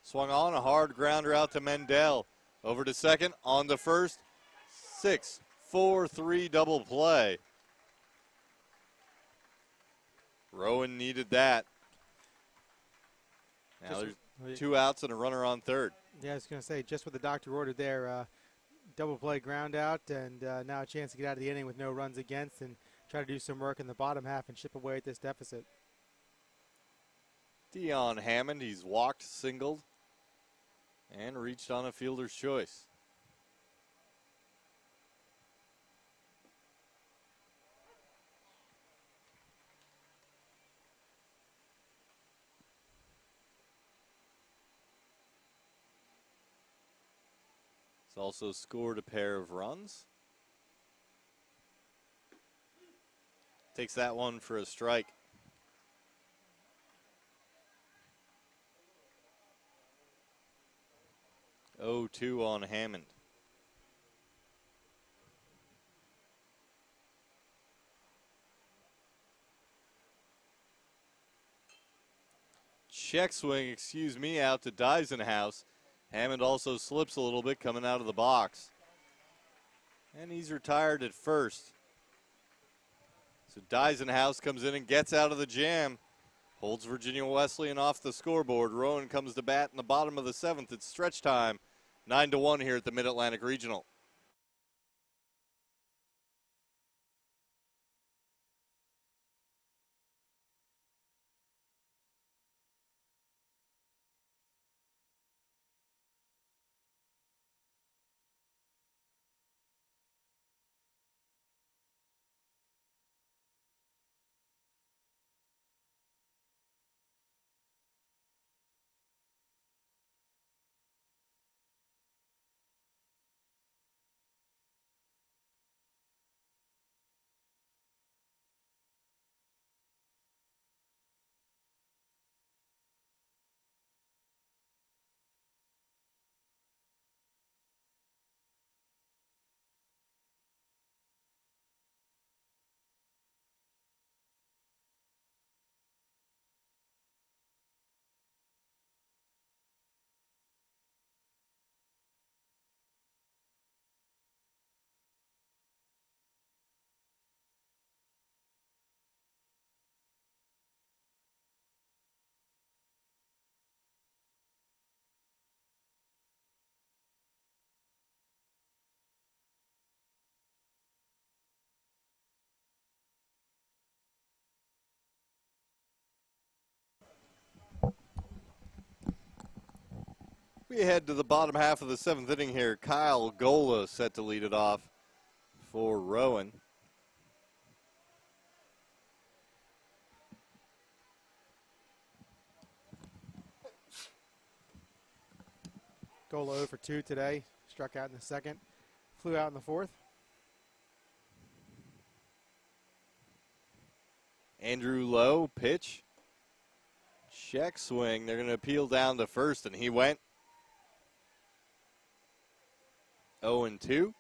Swung on, a hard grounder out to Mendel. Over to second, on to first. 6-4-3 double play. Rowan needed that. Now there's 2 outs and a runner on third. Yeah, I was going to say, just what the doctor ordered there, double play ground out, and now a chance to get out of the inning with no runs against and try to do some work in the bottom half and chip away at this deficit. Dion Hammond, he's walked, singled, and reached on a fielder's choice. He's also scored a pair of runs. Takes that one for a strike. 0-2 on Hammond. Check swing, out to Deisenhouse. Hammond also slips a little bit coming out of the box. And he's retired at first. So Deisenhouse comes in and gets out of the jam. Holds Virginia Wesleyan off the scoreboard. Rowan comes to bat in the bottom of the 7th. It's stretch time. 9-1 here at the Mid-Atlantic Regional. We head to the bottom half of the 7th inning here. Kyle Gola set to lead it off for Rowan. Gola 0 for 2 today. Struck out in the second. Flew out in the fourth. Andrew Lowe, pitch. Check swing. They're going to appeal down to first, and he went 0-2.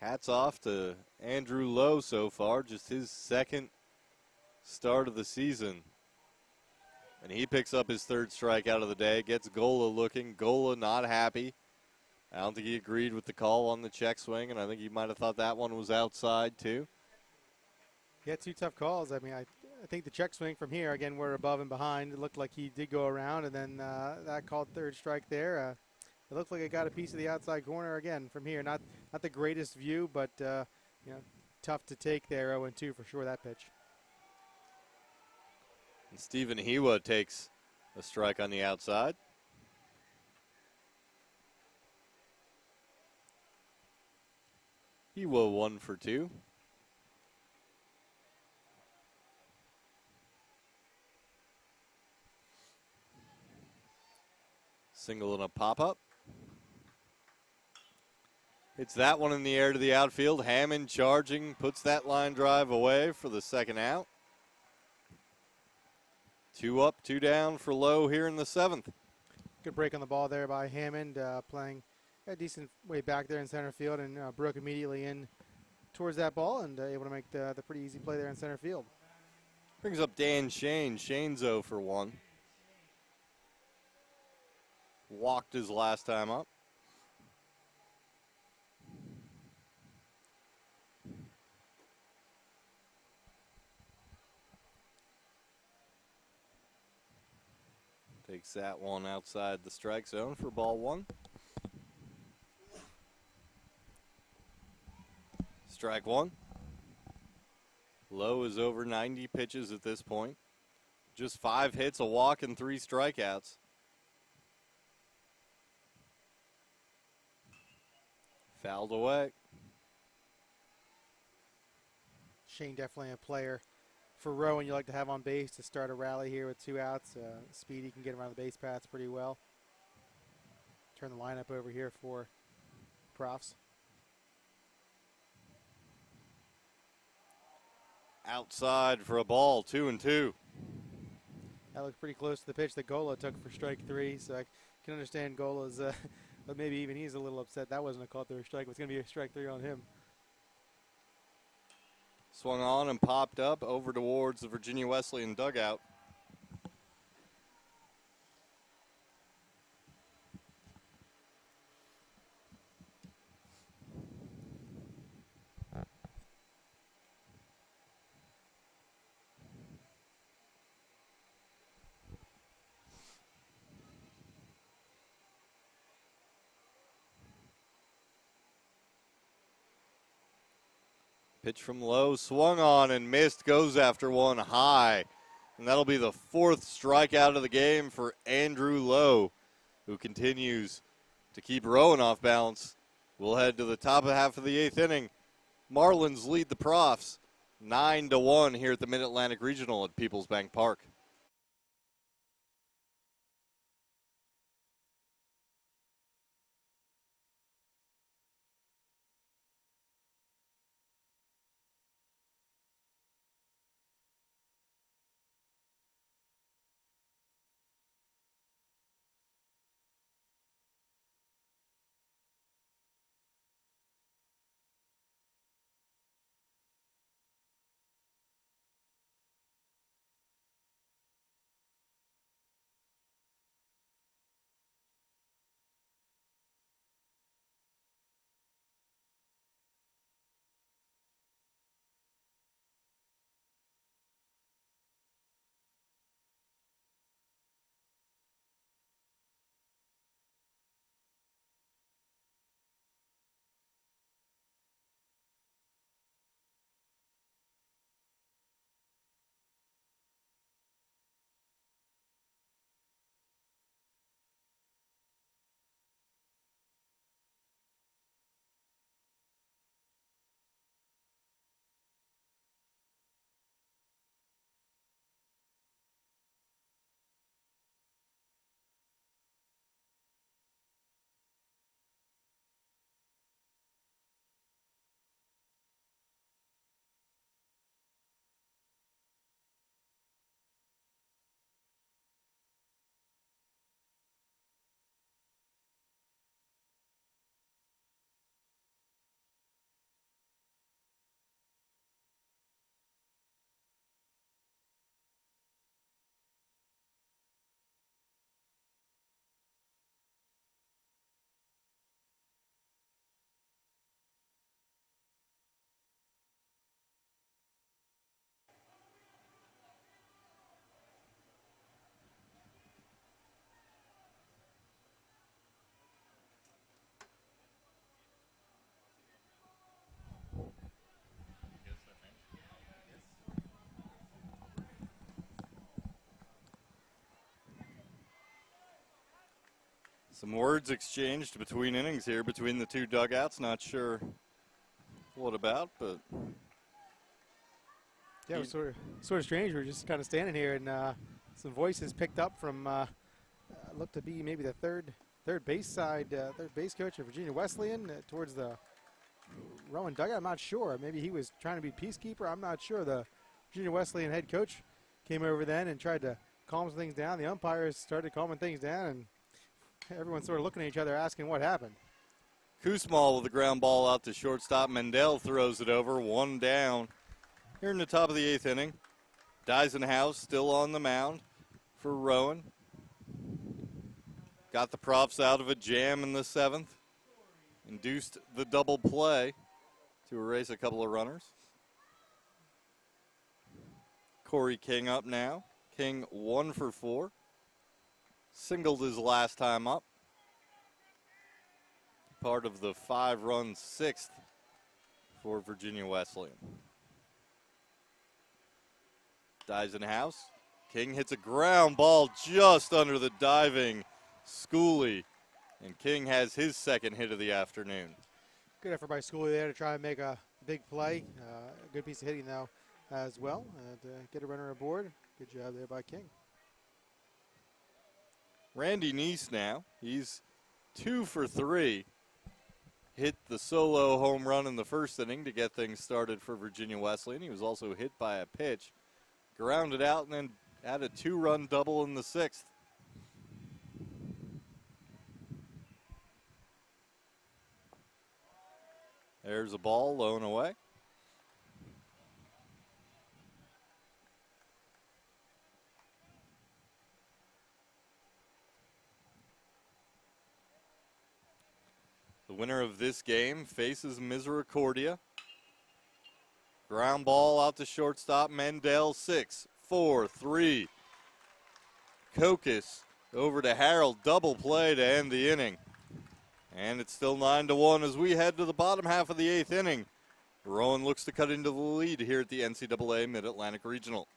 Hats off to Andrew Lowe so far, just his second start of the season. And he picks up his third strikeout of the day, gets Gola looking. Gola not happy. I don't think he agreed with the call on the check swing, and I think he might have thought that one was outside too. He had two tough calls. I mean, I think the check swing from here, again, we're above and behind. It looked like he did go around, and then that called third strike there. It looked like it got a piece of the outside corner again from here. Not the greatest view, but tough to take there. 0-2 for sure, that pitch. And Stephen Hewa takes a strike on the outside. Hewa 1 for 2. Single and a pop-up. Hits that one in the air to the outfield. Hammond charging, puts that line drive away for the second out. 2 up, 2 down for Lowe here in the 7th. Good break on the ball there by Hammond, playing a decent way back there in center field, and broke immediately in towards that ball and able to make the pretty easy play there in center field. Brings up Dan Shane. Shane's 0 for 1. Walked his last time up. Takes that one outside the strike zone for ball 1. Strike 1. Lowe is over 90 pitches at this point. Just 5 hits, a walk, and 3 strikeouts. Fouled away. Shane definitely a player for Rowan you like to have on base to start a rally here with 2 outs. Speedy can get around the base paths pretty well. Turn the lineup over here for Profs. Outside for a ball, 2-2. That looked pretty close to the pitch that Gola took for strike 3, so I can understand Gola's, but maybe even he's a little upset. That wasn't a call through a strike. It was going to be a strike 3 on him. Swung on and popped up over towards the Virginia Wesleyan dugout. Pitch from Lowe, swung on and missed, goes after one high. And that'll be the 4th strikeout of the game for Andrew Lowe, who continues to keep Rowan off balance. We'll head to the top of the half of the 8th inning. Marlins lead the Profs 9-1 here at the Mid-Atlantic Regional at Peoples Bank Park. Some words exchanged between innings here, between the two dugouts. Not sure what about, but yeah, it was sort of strange. We were just kind of standing here, and some voices picked up from looked to be maybe the third base side, third base coach of Virginia Wesleyan towards the Rowan dugout. I'm not sure. Maybe he was trying to be peacekeeper. I'm not sure. The Virginia Wesleyan head coach came over then and tried to calm some things down. The umpires started calming things down, and everyone's sort of looking at each other asking what happened. Kusmal with the ground ball out to shortstop. Mendel throws it over, one down. Here in the top of the 8th inning. Deisenhouse still on the mound for Rowan. Got the Profs out of a jam in the 7th. Induced the double play to erase a couple of runners. Corey King up now. King 1 for 4. Singled his last time up. Part of the 5-run 6th for Virginia Wesleyan. Deisenhouse. King hits a ground ball just under the diving Schooley. And King has his second hit of the afternoon. Good effort by Schooley there to try and make a big play. A good piece of hitting, though, as well. To get a runner aboard. Good job there by King. Randy Neese now. He's 2 for 3. Hit the solo home run in the first inning to get things started for Virginia Wesleyan. He was also hit by a pitch. Grounded out and then had a 2-run double in the 6th. There's a ball, low and away. The winner of this game faces Misericordia. Ground ball out to shortstop. Mendel 6, 4, 3. Kokis over to Harold. Double play to end the inning. And it's still 9-1 as we head to the bottom half of the 8th inning. Rowan looks to cut into the lead here at the NCAA Mid-Atlantic Regional.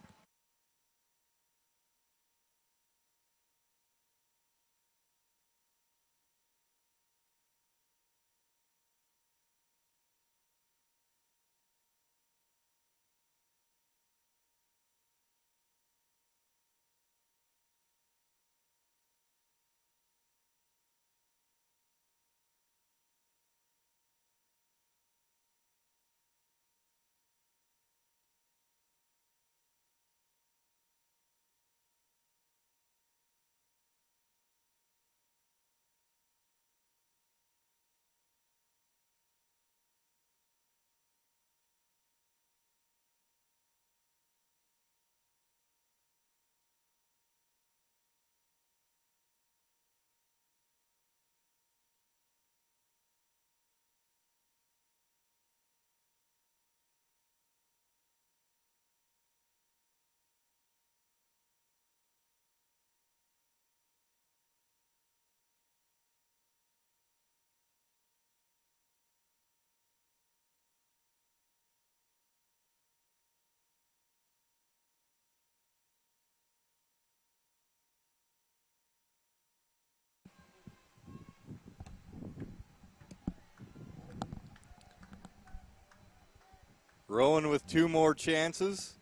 Rowan with 2 more chances.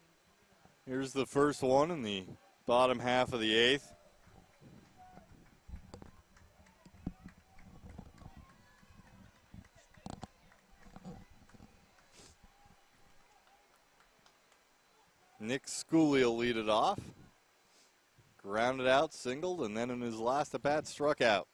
Here's the first one in the bottom half of the 8th. Nick Schooley will lead it off. Grounded out, singled, and then in his last at-bat struck out.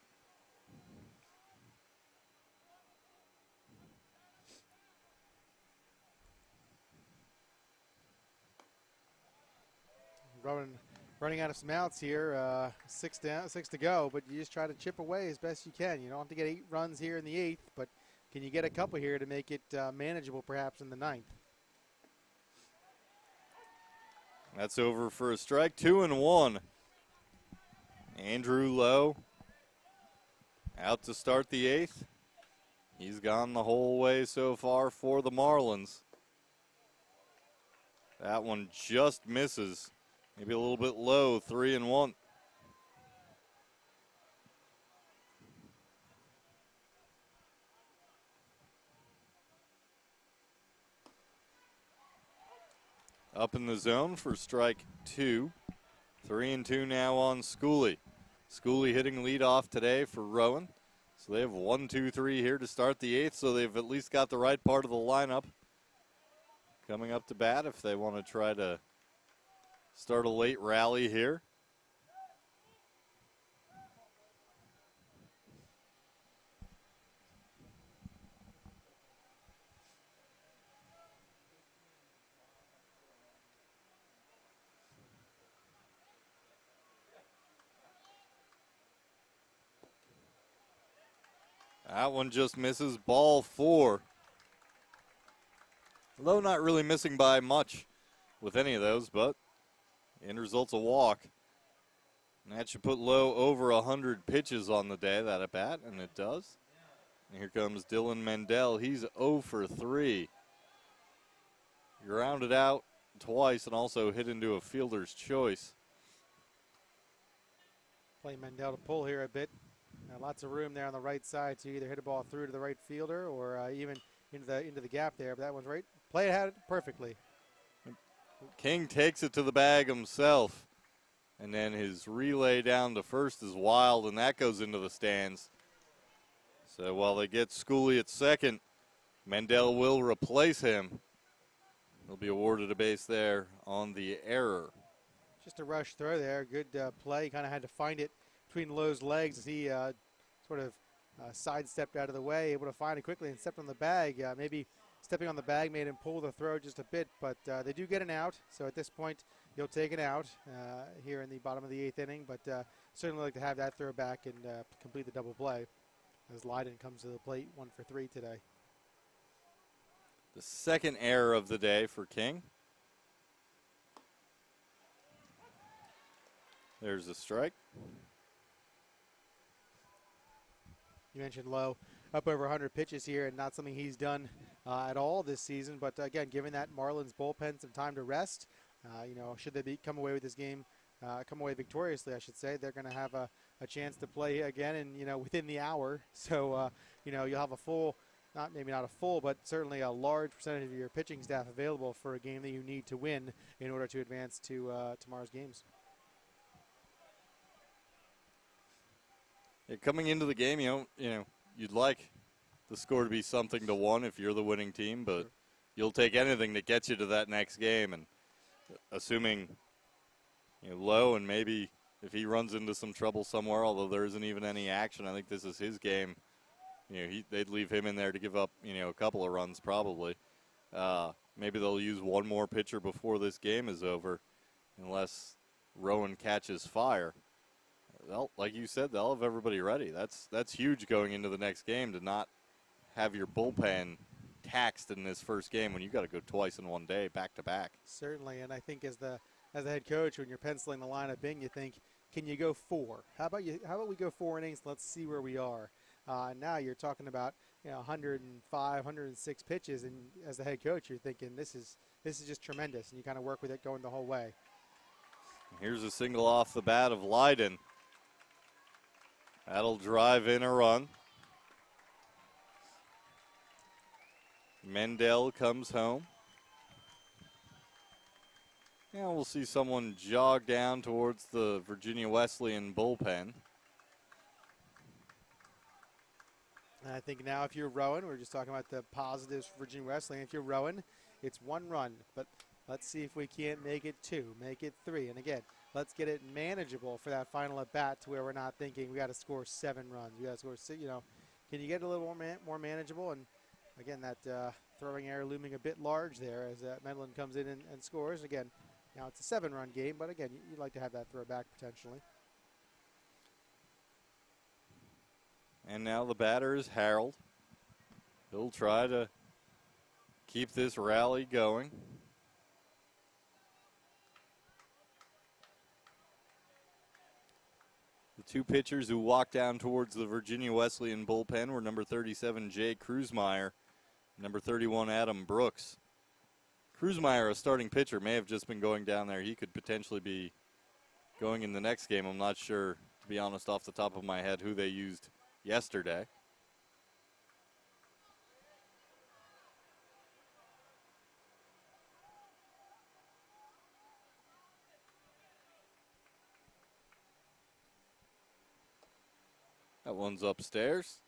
Rowan running out of some outs here. 6 down, 6 to go, but you just try to chip away as best you can. You don't have to get 8 runs here in the 8th, but can you get a couple here to make it manageable perhaps in the 9th? That's over for a strike. 2-1. Andrew Lowe out to start the 8th. He's gone the whole way so far for the Marlins. That one just misses. Maybe a little bit low, 3-1. up in the zone for strike 2. 3-2 now on Schooley. Schooley hitting leadoff today for Rowan. So they have 1, 2, 3 here to start the 8th, so they've at least got the right part of the lineup coming up to bat if they want to try to start a late rally here. That one just misses, ball 4. Although not really missing by much with any of those, but end results a walk. And that should put Lowe over 100 pitches on the day, that at bat, and it does. And here comes Dylan Mendel. He's 0 for 3. Grounded out twice and also hit into a fielder's choice. Play Mendel to pull here a bit. Lots of room there on the right side to either hit a ball through to the right fielder or even into the gap there. But that one's right. Play had it perfectly. King takes it to the bag himself. And then his relay down to first is wild, and that goes into the stands. So while they get Schooley at second, Mendel will replace him. He'll be awarded a base there on the error. Just a rush throw there. Good play. Kind of had to find it between Lowe's legs as he sort of sidestepped out of the way, able to find it quickly and stepped on the bag. Maybe stepping on the bag made him pull the throw just a bit, but they do get an out. So at this point, he'll take an out here in the bottom of the 8th inning, but certainly like to have that throw back and complete the double play as Lydon comes to the plate 1 for 3 today. The second error of the day for King. There's a strike. You mentioned Lowe up over 100 pitches here, and not something he's done at all this season. But again, giving that Marlins bullpen some time to rest, should they come away with this game, come away victoriously, I should say, they're going to have a chance to play again, and within the hour. So you'll have a full, maybe not a full, but certainly a large percentage of your pitching staff available for a game that you need to win in order to advance to tomorrow's games. Yeah, coming into the game, you'd like the score to be something to 1 if you're the winning team, but you'll take anything that gets you to that next game. And assuming Lowe, and maybe if he runs into some trouble somewhere, although there isn't even any action, I think this is his game. They'd leave him in there to give up a couple of runs probably. Maybe they'll use one more pitcher before this game is over, unless Rowan catches fire. Like you said, they'll have everybody ready. That's huge going into the next game to not have your bullpen taxed in this first game when you got to go twice in one day, back to back. Certainly, and I think as the head coach, when you're penciling the lineup in, you think, can you go 4? How about we go 4 innings? Let's see where we are. Now you're talking about 105, 106 pitches, and as the head coach, you're thinking this is just tremendous, and you kind of work with it going the whole way. Here's a single off the bat of Lydon. That'll drive in a run. Mendel comes home. And we'll see someone jog down towards the Virginia Wesleyan bullpen. And I think now if you're Rowan, we're just talking about the positives for Virginia Wesleyan. If you're Rowan, it's 1 run, but let's see if we can't make it 2, make it 3. And again, let's get it manageable for that final at bat to where we're not thinking we got to score 7 runs. We got to score 6. Can you get it a little more manageable? And again, that throwing error looming a bit large there as Medlin comes in and scores. Again, now it's a 7-run game, but again, you'd like to have that throw back potentially. And now the batter is Harold. He'll try to keep this rally going. The 2 pitchers who walked down towards the Virginia Wesleyan bullpen were number 37, Jay Kruzmeyer, number 31, Adam Brooks. Kruzmeyer, a starting pitcher, may have just been going down there. He could potentially be going in the next game. I'm not sure, to be honest, off the top of my head, who they used yesterday. That one's upstairs.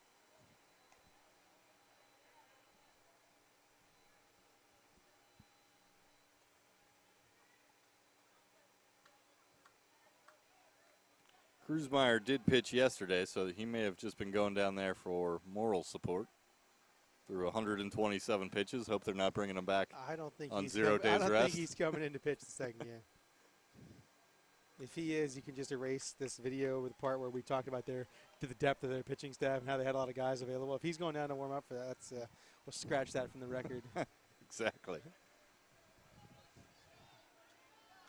Kruzmeyer did pitch yesterday, so he may have just been going down there for moral support. Through 127 pitches. Hope they're not bringing him back I don't think on he's 0 days I don't rest. think he's coming in to pitch the second game. If he is, you can just erase this video with the part where we talked about to the depth of their pitching staff and how they had a lot of guys available. If he's going down to warm up for that, we'll scratch that from the record. Exactly.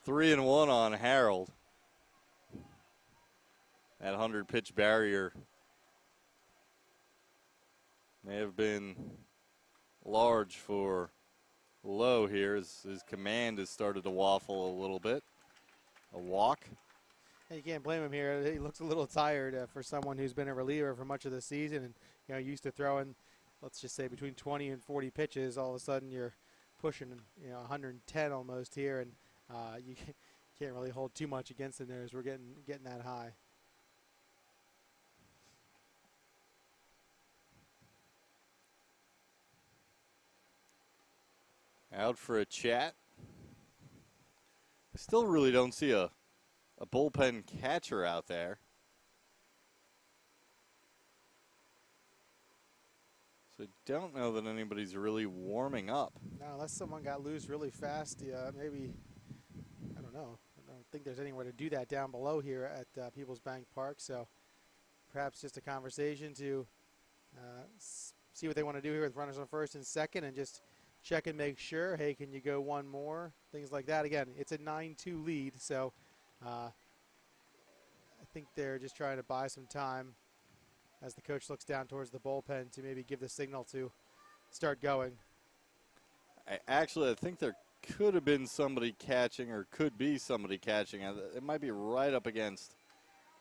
3-1 on Harold. That 100-pitch barrier may have been large for Lowe here as his command has started to waffle a little bit. A walk. And you can't blame him here. He looks a little tired for someone who's been a reliever for much of the season and used to throwing, let's just say, between 20 and 40 pitches. All of a sudden you're pushing 110 almost here, and you can't really hold too much against him there as we're getting that high. Out for a chat. I still really don't see a bullpen catcher out there. So I don't know that anybody's really warming up. No, unless someone got loose really fast, maybe, I don't know. I don't think there's anywhere to do that down below here at People's Bank Park. So perhaps just a conversation to see what they want to do here with runners on first and second and just check and make sure, hey, can you go one more? Things like that. Again, it's a 9-2 lead, so I think they're just trying to buy some time as the coach looks down towards the bullpen to maybe give the signal to start going. I think there could have been somebody catching or could be somebody catching. It might be right up against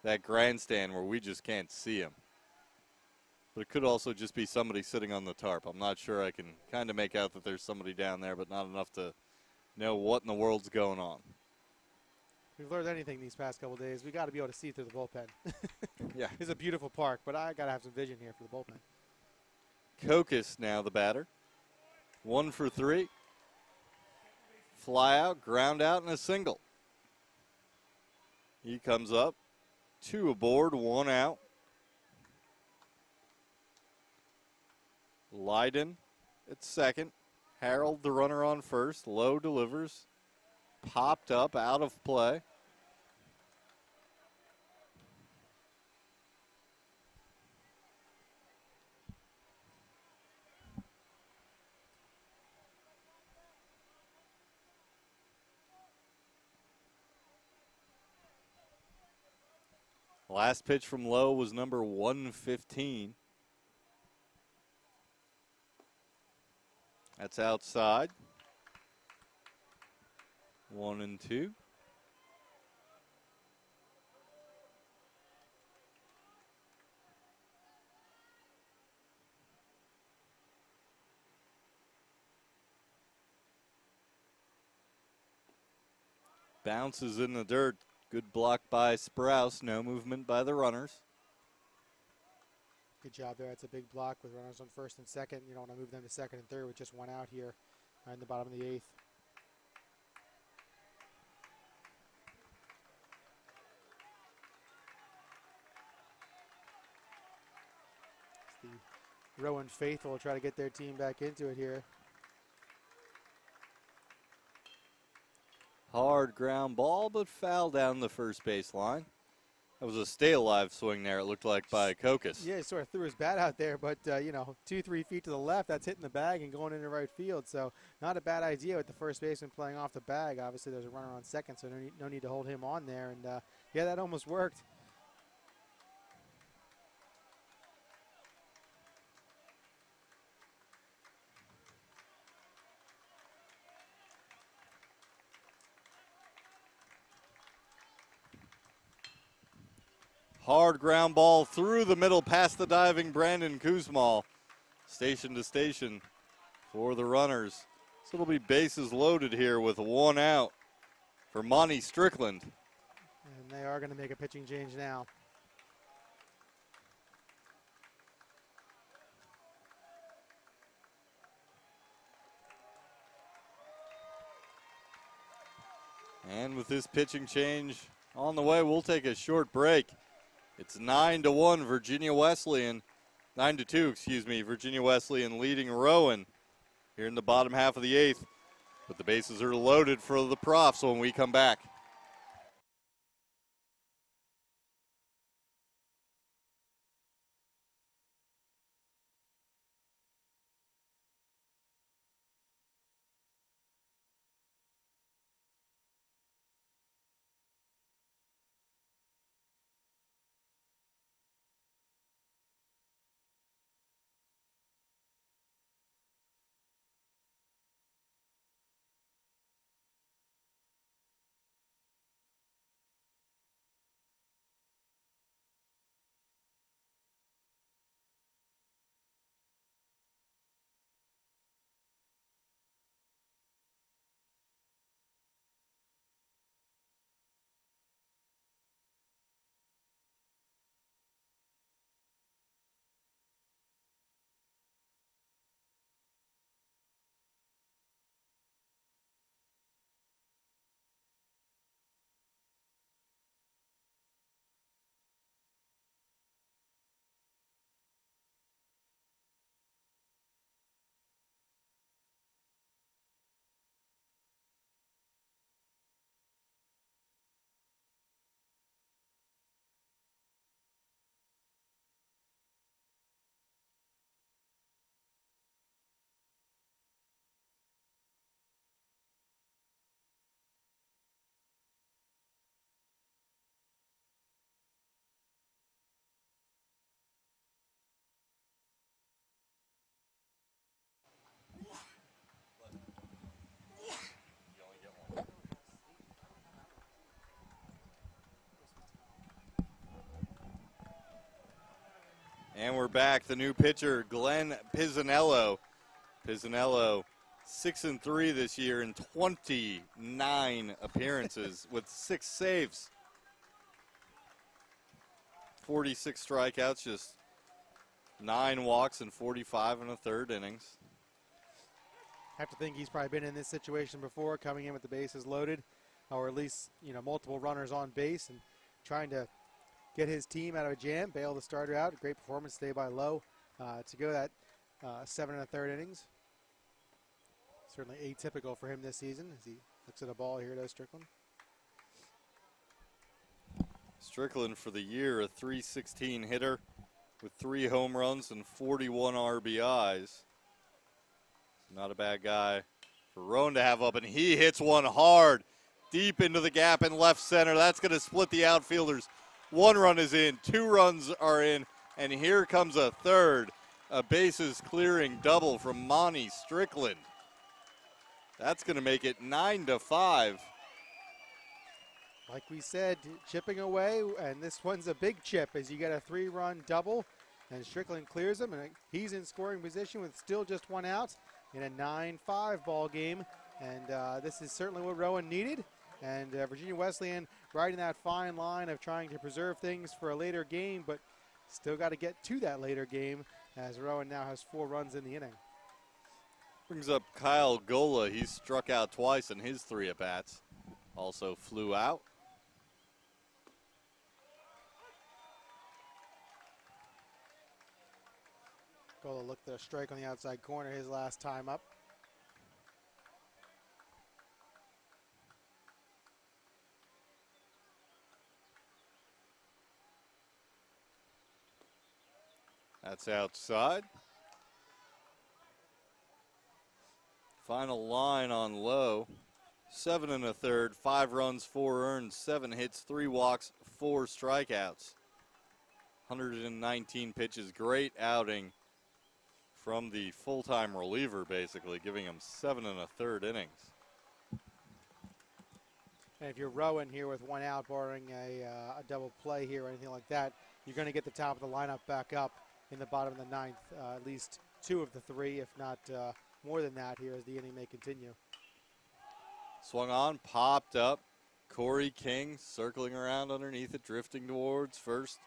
that grandstand where we just can't see him. But it could also just be somebody sitting on the tarp. I'm not sure. I can kind of make out that there's somebody down there, but not enough to know what in the world's going on. If we've learned anything these past couple of days, we got to be able to see through the bullpen. Yeah. It's a beautiful park, but I got to have some vision here for the bullpen. Kokis now the batter. 1 for 3. Fly out, ground out, and a single. He comes up. 2 aboard, 1 out. Leiden at second. Harold, the runner, on first. Lowe delivers. Popped up, out of play. Last pitch from Lowe was number 115. That's outside. 1-2. Bounces in the dirt. Good block by Sprouse. No movement by the runners. Good job there. That's a big block with runners on first and second. You don't want to move them to second and third with just 1 out here in the bottom of the 8th. The Rowan faithful will try to get their team back into it here. Hard ground ball, but foul down the first base line. That was a stay-alive swing there, it looked like, by Kokis. Yeah, he sort of threw his bat out there, but, 2-3 feet to the left, that's hitting the bag and going into right field. So not a bad idea with the first baseman playing off the bag. Obviously, there's a runner on second, so no need to hold him on there. And, yeah, that almost worked. Hard ground ball through the middle past the diving Brandon Kuzmal. Station to station for the runners. So it'll be bases loaded here with 1 out for Monty Strickland. And they are going to make a pitching change now. And with this pitching change on the way, we'll take a short break. It's 9-1 Virginia Wesleyan. 9-2, excuse me, Virginia Wesleyan leading Rowan here in the bottom half of the 8th. But the bases are loaded for the Profs when we come back. And we're back. The new pitcher, Glenn Pizzanello. Pizzanello, 6-3 this year in 29 appearances with 6 saves. 46 strikeouts, just 9 walks and 45 in the third innings. Have to think he's probably been in this situation before, coming in with the bases loaded, or at least, you know, multiple runners on base and trying to get his team out of a jam, bail the starter out. Great performance, stay by low to go that 7 1/3 innings. Certainly atypical for him this season as he looks at a ball here, does Strickland. Strickland for the year, a .316 hitter with 3 home runs and 41 RBIs. Not a bad guy for Rowan to have up, and he hits one hard deep into the gap in left center. That's going to split the outfielders. 1 run is in, 2 runs are in, and here comes a third. A bases clearing double from Monty Strickland. That's going to make it 9-5. Like we said, chipping away, and this one's a big chip as you get a 3-run double, and Strickland clears him, and he's in scoring position with still just 1 out in a 9-5 ball game, and this is certainly what Rowan needed, and Virginia Wesleyan riding that fine line of trying to preserve things for a later game, but still got to get to that later game as Rowan now has 4 runs in the inning. Brings up Kyle Gola. He's struck out twice in his 3 at-bats. Also flew out. Gola looked at a strike on the outside corner his last time up. That's outside. Final line on low. 7 1/3, 5 runs, 4 earned, 7 hits, 3 walks, 4 strikeouts. 119 pitches. Great outing from the full-time reliever, basically, giving him 7 1/3 innings. And if you're Rowan here with 1 out, barring a double play here or anything like that, you're going to get the top of the lineup back up in the bottom of the 9th, at least 2 of the 3, if not more than that here as the inning may continue. Swung on, popped up. Corey King circling around underneath it, drifting towards first.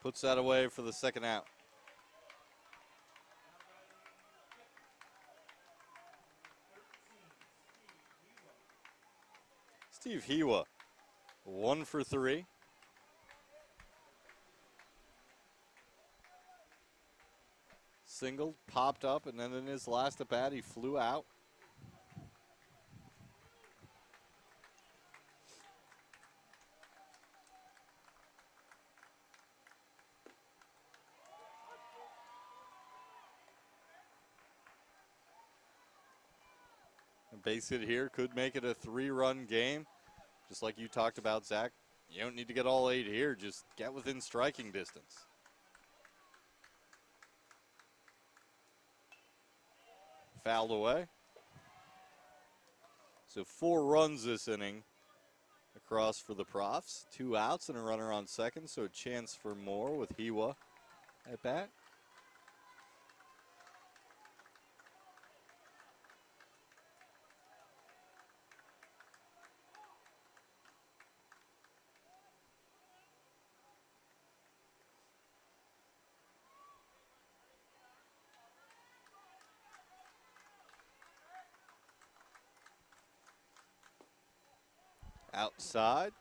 Puts that away for the 2nd out. Steve Hiwa, 1 for 3. Singled, popped up, and then in his last at bat, he flew out. A base hit here could make it a 3-run game. Just like you talked about, Zach. You don't need to get all 8 here. Just get within striking distance. Fouled away. So 4 runs this inning across for the Profs. 2 outs and a runner on second, so a chance for more with Hiwa at bat. Outside.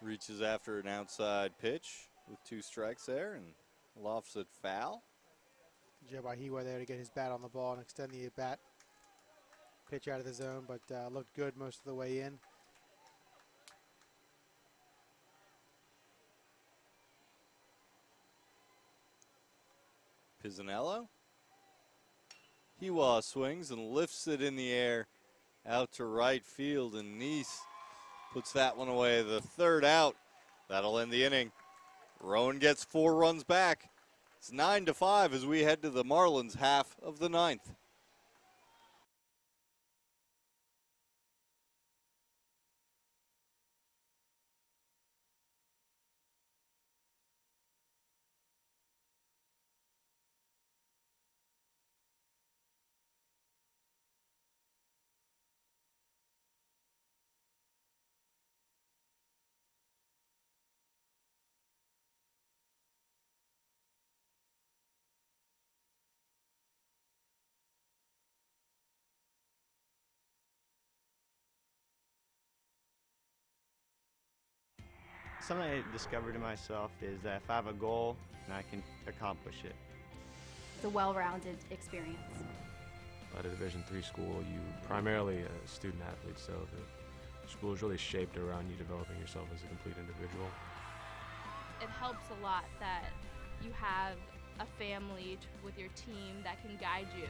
Reaches after an outside pitch with 2 strikes there and lofts it foul. Good job by Hiwa there to get his bat on the ball and extend the bat. Pitch out of the zone, but looked good most of the way in. Pisanello. Hiwa swings and lifts it in the air out to right field, and Neese puts that one away. The 3rd out. That'll end the inning. Rowan gets 4 runs back. It's 9-5 as we head to the Marlins half of the 9th. Something I discovered in myself is that if I have a goal, then I can accomplish it. It's a well-rounded experience. At a Division III school, you primarily a student athlete, so the school is really shaped around you developing yourself as a complete individual. It helps a lot that you have a family with your team that can guide you.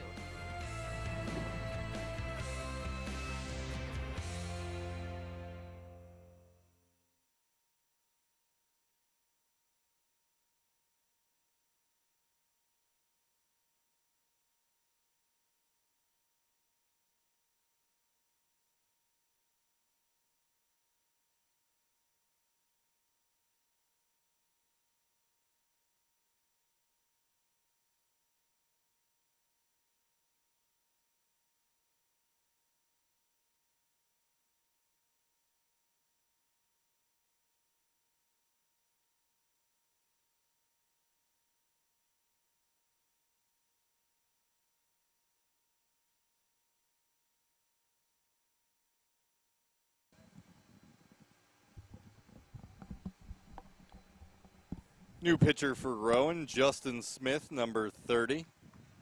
New pitcher for Rowan, Justin Smith, number 30.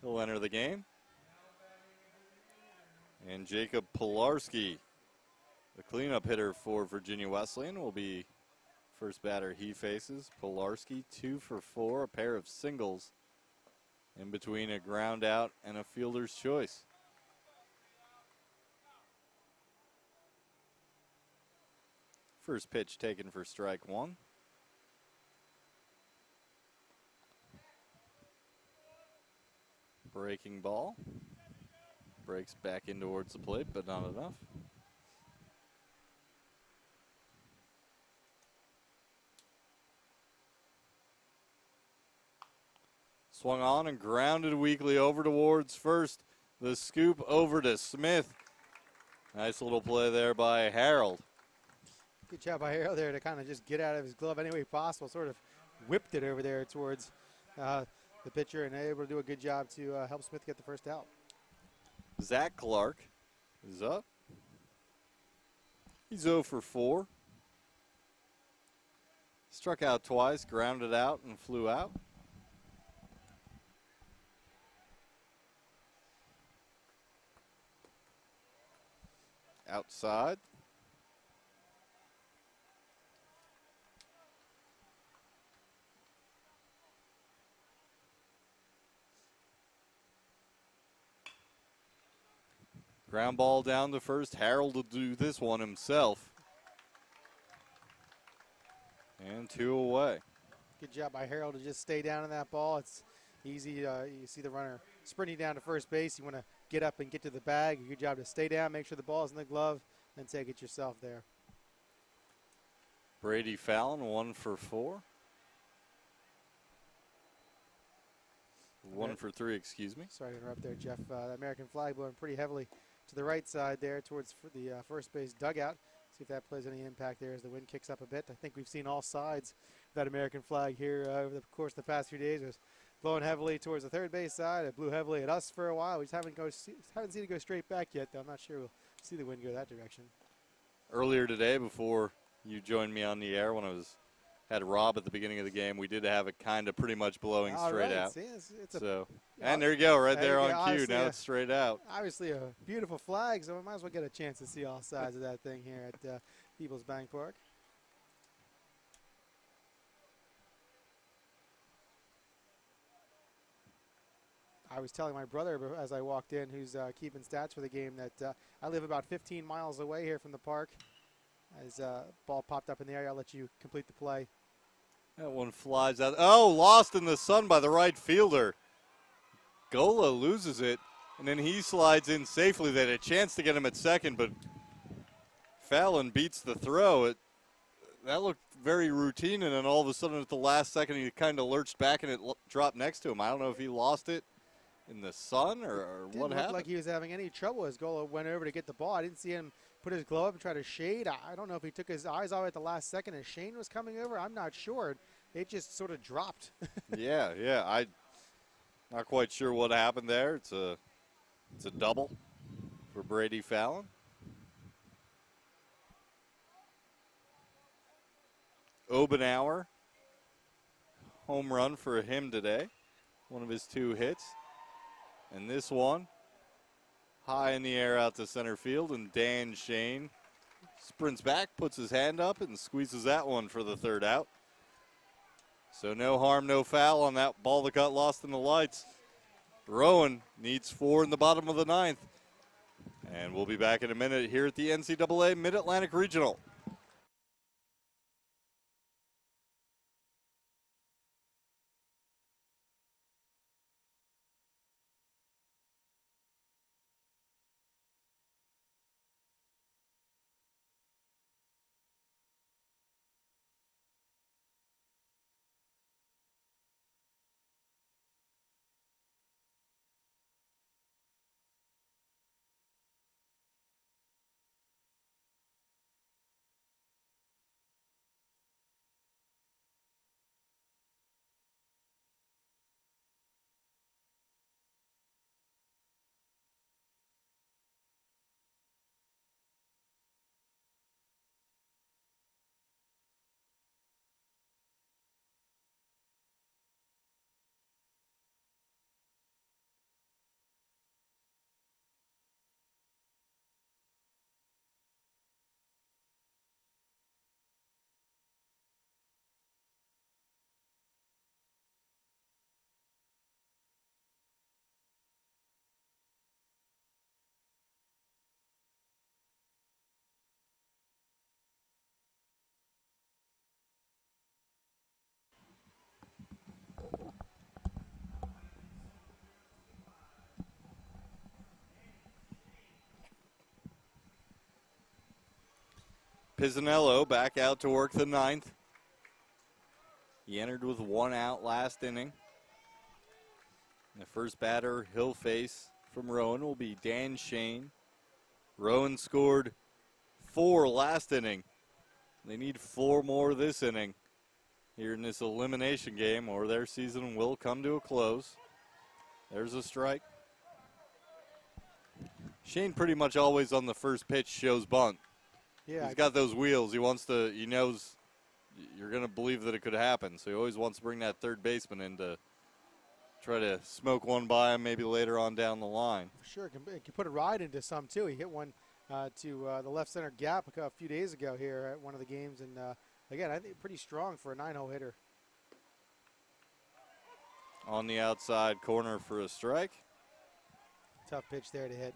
He'll enter the game. And Jacob Pilarski, the cleanup hitter for Virginia Wesleyan, will be first batter he faces. Pilarski, 2 for 4, a pair of singles in between a ground out and a fielder's choice. First pitch taken for strike 1. Breaking ball. Breaks back in towards the plate, but not enough. Swung on and grounded weakly over towards first. The scoop over to Smith. Nice little play there by Harold. Good job by Harold there to kind of just get out of his glove any way possible. Sort of whipped it over there towards the pitcher and able to do a good job to help Smith get the first out. Zach Clark is up. He's 0 for 4. Struck out twice, grounded out, and flew out. Outside. Ground ball down to first. Harold will do this one himself. And 2 away. Good job by Harold to just stay down in that ball. It's easy. You see the runner sprinting down to first base. You want to get up and get to the bag. Good job to stay down, make sure the ball's in the glove, then take it yourself there. Brady Fallon, 1 for 4. 1 for 3, excuse me. Sorry to interrupt there, Jeff. The American flag blowing pretty heavily to the right side there towards the first base dugout. See if that plays any impact there as the wind kicks up a bit. I think we've seen all sides of that American flag here over the course of the past few days. It was blowing heavily towards the third base side. It blew heavily at us for a while. We just haven't seen it go straight back yet, though. I'm not sure we'll see the wind go that direction. Earlier today, before you joined me on the air when I had Rob at the beginning of the game, we did have it kind of pretty much blowing straight out. See, and there you go, right there on cue. Now it's straight out. Obviously a beautiful flag, so we might as well get a chance to see all sides of that thing here at People's Bank Park. I was telling my brother as I walked in, who's keeping stats for the game, that I live about 15 miles away here from the park. As ball popped up in the air, I'll let you complete the play. That one flies out. Oh, lost in the sun by the right fielder. Gola loses it, and then he slides in safely. They had a chance to get him at second, but Fallon beats the throw. That looked very routine, and then all of a sudden at the last second he kind of lurched back and it dropped next to him. I don't know if he lost it in the sun or what Didn't happened. look like he was having any trouble as Gola went over to get the ball. I didn't see him put his glove up and try to shade. I don't know if he took his eyes off at the last second as Shane was coming over. I'm not sure. It just sort of dropped. yeah, I'm not quite sure what happened there. It's a double for Brady Fallon. Obenauer, home run for him today. One of his 2 hits. And this one, high in the air out to center field, and Dan Shane sprints back, puts his hand up, and squeezes that one for the 3rd out. So no harm, no foul on that ball that got lost in the lights. Rowan needs 4 in the bottom of the 9th. And we'll be back in a minute here at the NCAA Mid-Atlantic Regional. Pisanello back out to work the 9th. He entered with 1 out last inning. The first batter he'll face from Rowan will be Dan Shane. Rowan scored 4 last inning. They need 4 more this inning here in this elimination game, or their season will come to a close. There's a strike. Shane pretty much always on the first pitch shows bunt. Yeah, He's got those wheels. He knows you're going to believe that it could happen, so he always wants to bring that third baseman in to try to smoke one by him maybe later on down the line. For sure, it can put a ride into some, too. He hit one to the left center gap a few days ago here at one of the games, and again, I think pretty strong for a 9-hole hitter. On the outside corner for a strike. Tough pitch there to hit.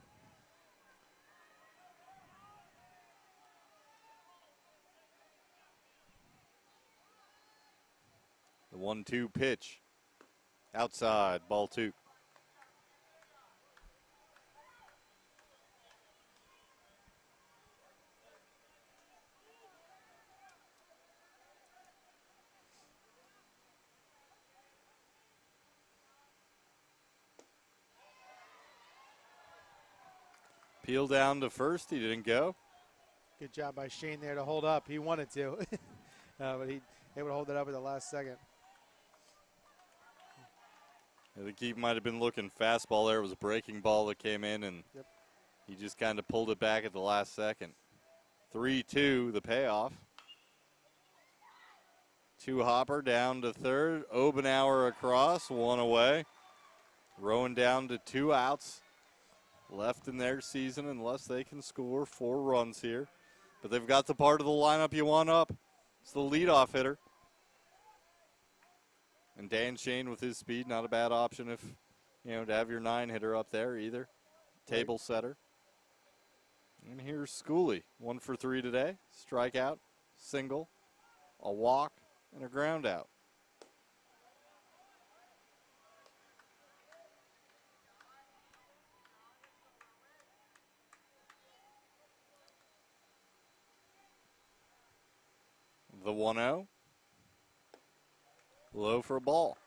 The 1-2 pitch. Outside, ball 2. Peel down to first. He didn't go. Good job by Shane there to hold up. He wanted to, but he able to hold it up at the last second. I think he might have been looking fastball there. It was a breaking ball that came in, and he just kind of pulled it back at the last second. 3-2, the payoff. 2 hopper down to third. Obenauer across, 1 away. Rowan down to 2 outs left in their season unless they can score 4 runs here. But they've got the part of the lineup you want up. It's the leadoff hitter. And Dan Shane with his speed, not a bad option if, to have your 9-hitter up there either. Table setter. And here's Schooley, 1 for 3 today. Strikeout, single, a walk, and a ground out. The 1-0. Low for a ball.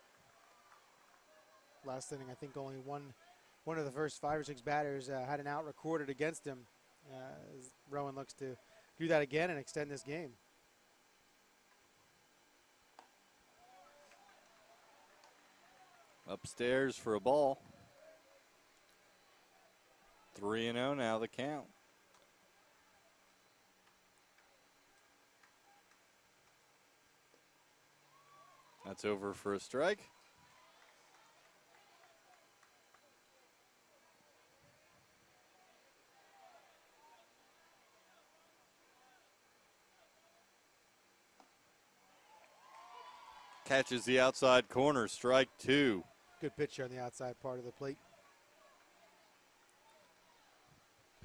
Last inning, I think only one of the first 5 or 6 batters had an out recorded against him. As Rowan looks to do that again and extend this game. Upstairs for a ball. 3-0 now the count. That's over for a strike. Catches the outside corner, strike 2. Good pitch here on the outside part of the plate.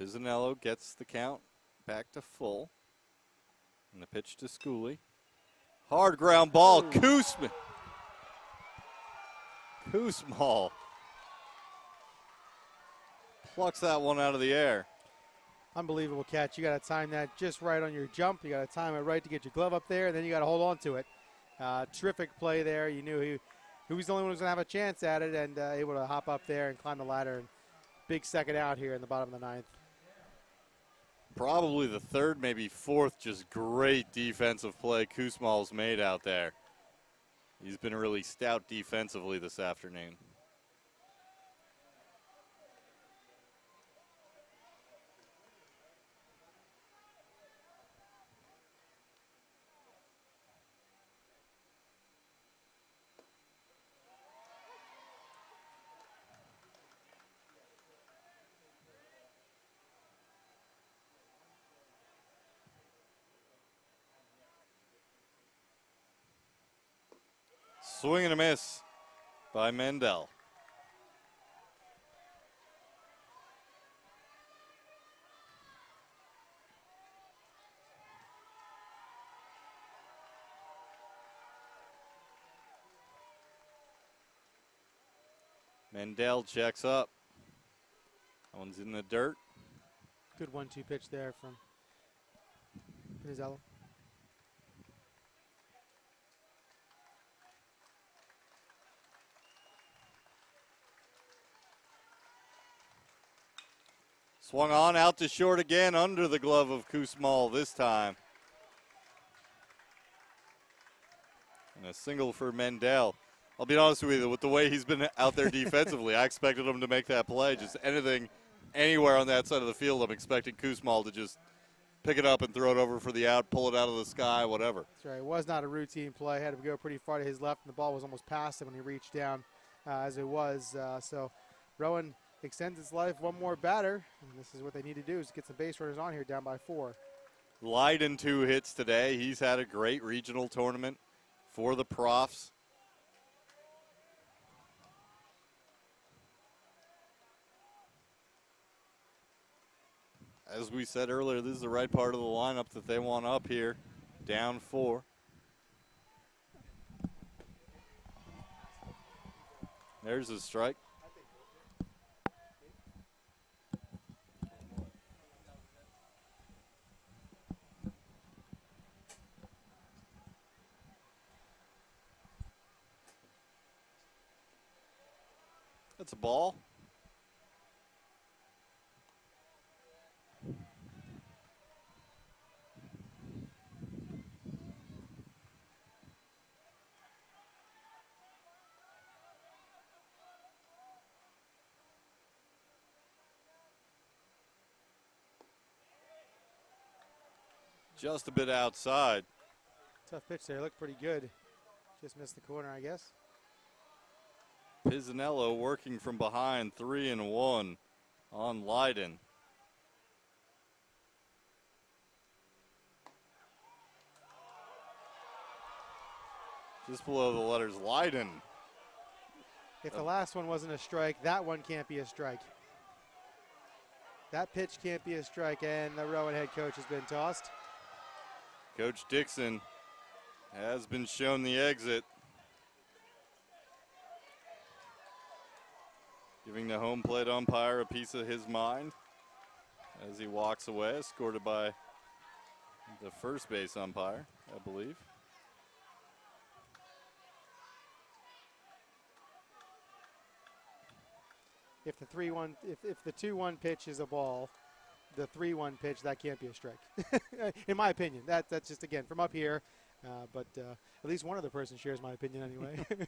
Pisanello gets the count back to full. And the pitch to Schooley. Hard ground ball, Koosman. Koosmal plucks that one out of the air. Unbelievable catch. You got to time that just right on your jump. You got to time it right to get your glove up there, and then you got to hold on to it. Terrific play there. You knew he was the only one who was going to have a chance at it, and able to hop up there and climb the ladder. And big second out here in the bottom of the 9th. Probably the 3rd, maybe 4th, just great defensive play Koosmal's made out there. He's been really stout defensively this afternoon. Swing and a miss by Mendel. Mendel checks up. That one's in the dirt. Good 1-2 pitch there from Pinizello. Swung on, out to short again, under the glove of Kusmal this time. And a single for Mendel. I'll be honest with you, with the way he's been out there defensively, I expected him to make that play. Just anything, anywhere on that side of the field, I'm expecting Kusmal to just pick it up and throw it over for the out, pull it out of the sky, whatever. That's right. It was not a routine play. Had to go pretty far to his left, and the ball was almost past him when he reached down as it was. So Rowan extends its life one more batter, and this is what they need to do is get some base runners on here down by 4. Leiden 2 hits today. He's had a great regional tournament for the Profs. As we said earlier, this is the right part of the lineup that they want up here, down 4. There's a strike. That's a ball. Just a bit outside. Tough pitch there. Looked pretty good. Just missed the corner, I guess. Pisanello working from behind, 3-1 on Leiden. Just below the letters Leiden. If the last one wasn't a strike, that one can't be a strike. That pitch can't be a strike, and the Rowan head coach has been tossed. Coach Dixon has been shown the exit. Giving the home plate umpire a piece of his mind as he walks away, escorted by the first base umpire, I believe. If the 3-1, if the 2-1 pitch is a ball, the 3-1 pitch, that can't be a strike. In my opinion, that's just, again, from up here, but at least one other person shares my opinion anyway.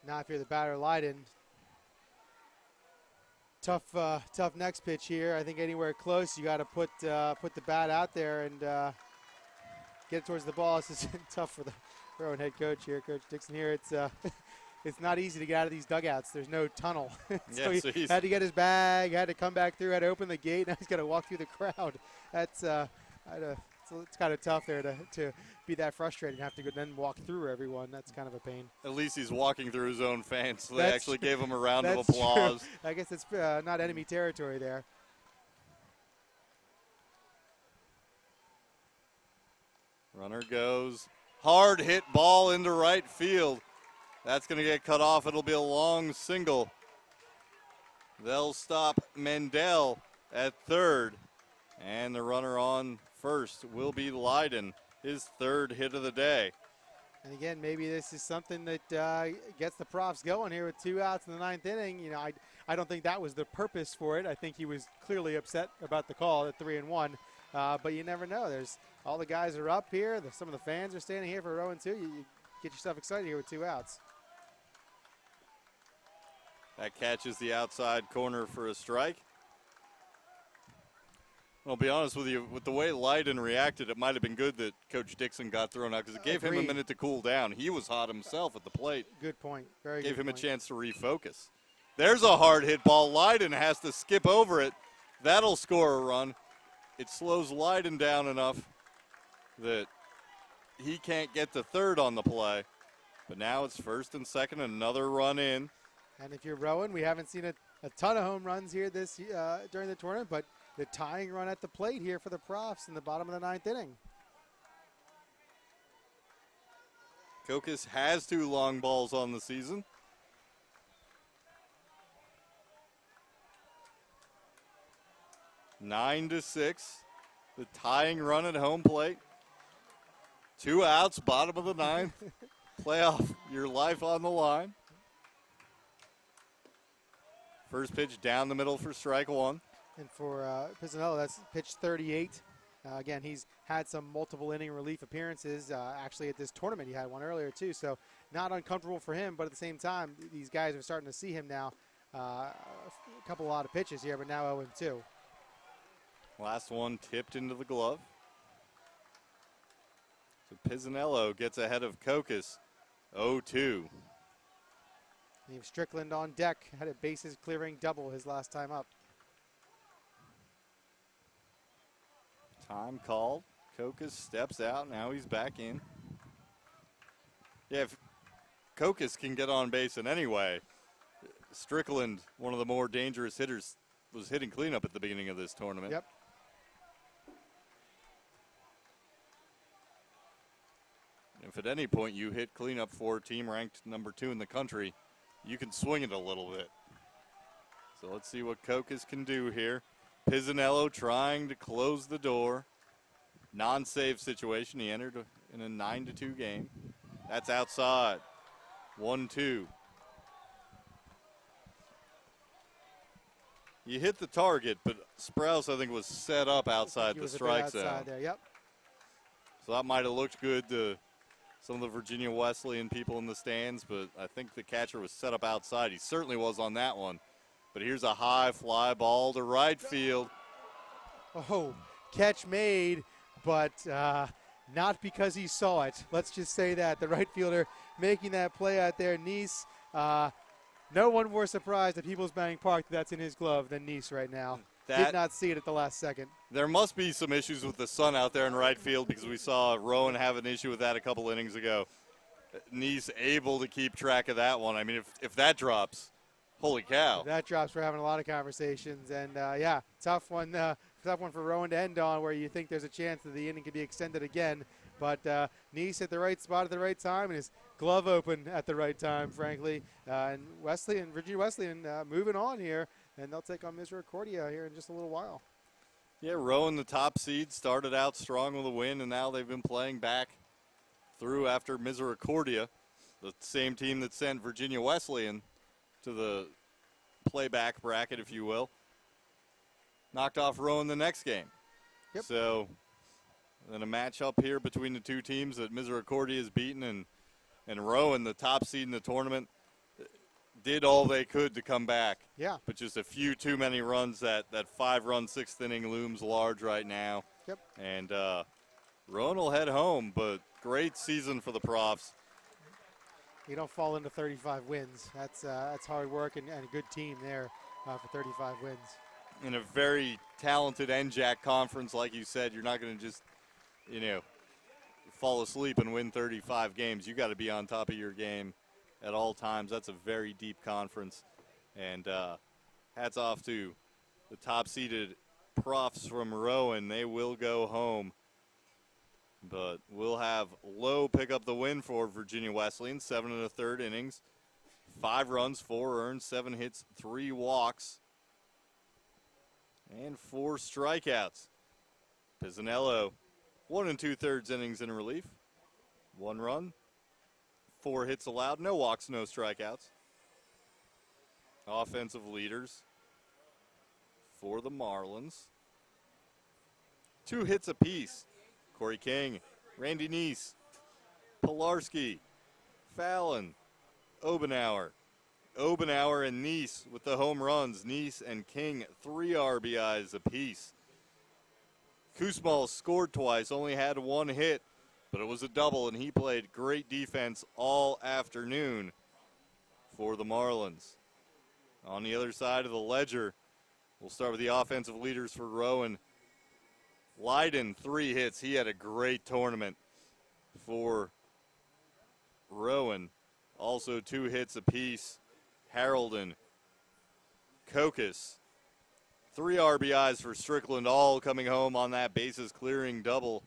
Now if you're the batter, Leiden, tough next pitch here. I think anywhere close, you got to put the bat out there and get it towards the ball. This is tough for the Rowan head coach here, Coach Dixon here. It's it's not easy to get out of these dugouts. There's no tunnel. So he had to get his bag, had to come back through, had to open the gate. Now he's got to walk through the crowd. That's it's kind of tough there to be that frustrated and have to go then walk through everyone. That's kind of a pain. At least he's walking through his own fans, so they That's actually true. gave him a round of That's applause. true. I guess it's not enemy territory there. Runner goes. Hard hit ball into right field. That's going to get cut off. It'll be a long single. They'll stop Mendel at third. And the runner on first will be Leiden, his third hit of the day. And again, maybe this is something that gets the Profs going here with 2 outs in the 9th inning. You know, I don't think that was the purpose for it. I think he was clearly upset about the call at 3-1. But you never know. There's all the guys are up here. Some of the fans are standing here for Rowan too. You get yourself excited here with 2 outs. That catches the outside corner for a strike. I'll be honest with you, with the way Leiden reacted, it might have been good that Coach Dixon got thrown out because it gave him a minute to cool down. He was hot himself at the plate. Good point. Very good. Gave him point. a chance to refocus. There's a hard hit ball. Leiden has to skip over it. That'll score a run. It slows Leiden down enough that he can't get to third on the play. But now it's first and second, another run in. And if you're Rowan, we haven't seen a ton of home runs here this during the tournament, but the tying run at the plate here for the Profs in the bottom of the 9th inning. Kokis has 2 long balls on the season. 9-6. The tying run at home plate. 2 outs, bottom of the 9th. Playoff, your life on the line. First pitch down the middle for strike 1. And for Pisanello, that's pitch 38. Again, he's had some multiple inning relief appearances. Actually, at this tournament, he had one earlier, too. So not uncomfortable for him, but at the same time, these guys are starting to see him now. A lot of pitches here, but now 0-2. Last one tipped into the glove. So Pisanello gets ahead of Kokis, 0-2. Steve Strickland on deck, had a bases clearing double his last time up. Time called. Kokis steps out. Now he's back in. Yeah, if Kokis can get on base in any way, Strickland, one of the more dangerous hitters, was hitting cleanup at the beginning of this tournament. Yep. If at any point you hit cleanup for a team ranked number 2 in the country, you can swing it a little bit. So let's see what Kokis can do here. Pisanello trying to close the door. Non-save situation. He entered in a 9-2 game. That's outside. 1-2. You hit the target, but Sprouse, I think, was set up outside the strike zone. There, yep. So that might have looked good to some of the Virginia Wesleyan people in the stands, but I think the catcher was set up outside. He certainly was on that one. But here's a high fly ball to right field. Oh, catch made, but not because he saw it. Let's just say that. The right fielder making that play out there, Nice. No one more surprised at People's Bank Park that's in his glove than Nice right now. Did not see it at the last second. There must be some issues with the sun out there in right field because we saw Rowan have an issue with that a couple innings ago. Nice able to keep track of that one. I mean, if that drops, holy cow. If that drops, we're having a lot of conversations. And, yeah, tough one for Rowan to end on where you think there's a chance that the inning could be extended again. But Nice at the right spot at the right time and his glove open at the right time, frankly. And Virginia Wesleyan moving on here, and they'll take on Misericordia here in just a little while. Yeah, Rowan, the top seed, started out strong with a win, and now they've been playing back through after Misericordia, the same team that sent Virginia Wesleyan to the playback bracket, if you will. Knocked off Rowan the next game. Yep. So then a matchup here between the two teams that Misericordia has beaten, and Rowan, the top seed in the tournament, did all they could to come back. Yeah. But just a few too many runs. That 5-run 6th inning looms large right now. Yep. And Rowan will head home, but great season for the Profs. You don't fall into 35 wins. That's hard work and a good team there for 35 wins. In a very talented NJAC conference, like you said, you're not going to just, fall asleep and win 35 games. You got to be on top of your game at all times. That's a very deep conference. And hats off to the top-seeded Profs from Rowan. They will go home. But we'll have Lowe pick up the win for Virginia Wesleyan. 7 1/3 innings. 5 runs, 4 earned, 7 hits, 3 walks, and 4 strikeouts. Pisanello, 1 2/3 innings in relief. 1 run, 4 hits allowed, no walks, no strikeouts. Offensive leaders for the Marlins. 2 hits apiece. Corey King, Randy Neese, Pilarski, Fallon, Obenauer. Obenauer and Neese with the home runs. Neese and King, 3 RBIs apiece. Kusmal scored twice, only had 1 hit, but it was a double, and he played great defense all afternoon for the Marlins. On the other side of the ledger, we'll start with the offensive leaders for Rowan. Leiden, 3 hits. He had a great tournament for Rowan. Also 2 hits apiece. Harolden, Kokis, 3 RBIs for Strickland, all coming home on that bases clearing double.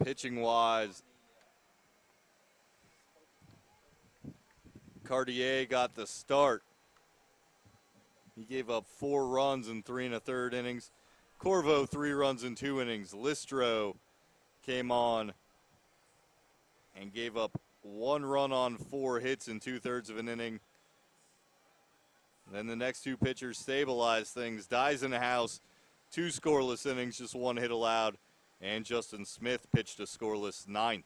Pitching wise, Cartier got the start. He gave up 4 runs in 3 1/3 innings. Corvo, 3 runs in 2 innings. Listro came on and gave up 1 run on 4 hits in 2/3 of an inning. Then the next 2 pitchers stabilized things. Deisenhouse, 2 scoreless innings, just 1 hit allowed. And Justin Smith pitched a scoreless 9th.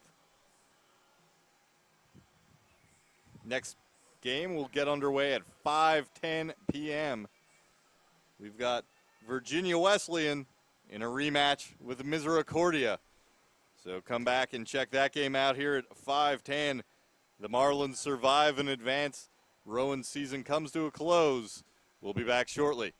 Next game will get underway at 5:10 p.m. We've got Virginia Wesleyan in a rematch with Misericordia. So come back and check that game out here at 5:10. The Marlins survive and advance. Rowan's season comes to a close. We'll be back shortly.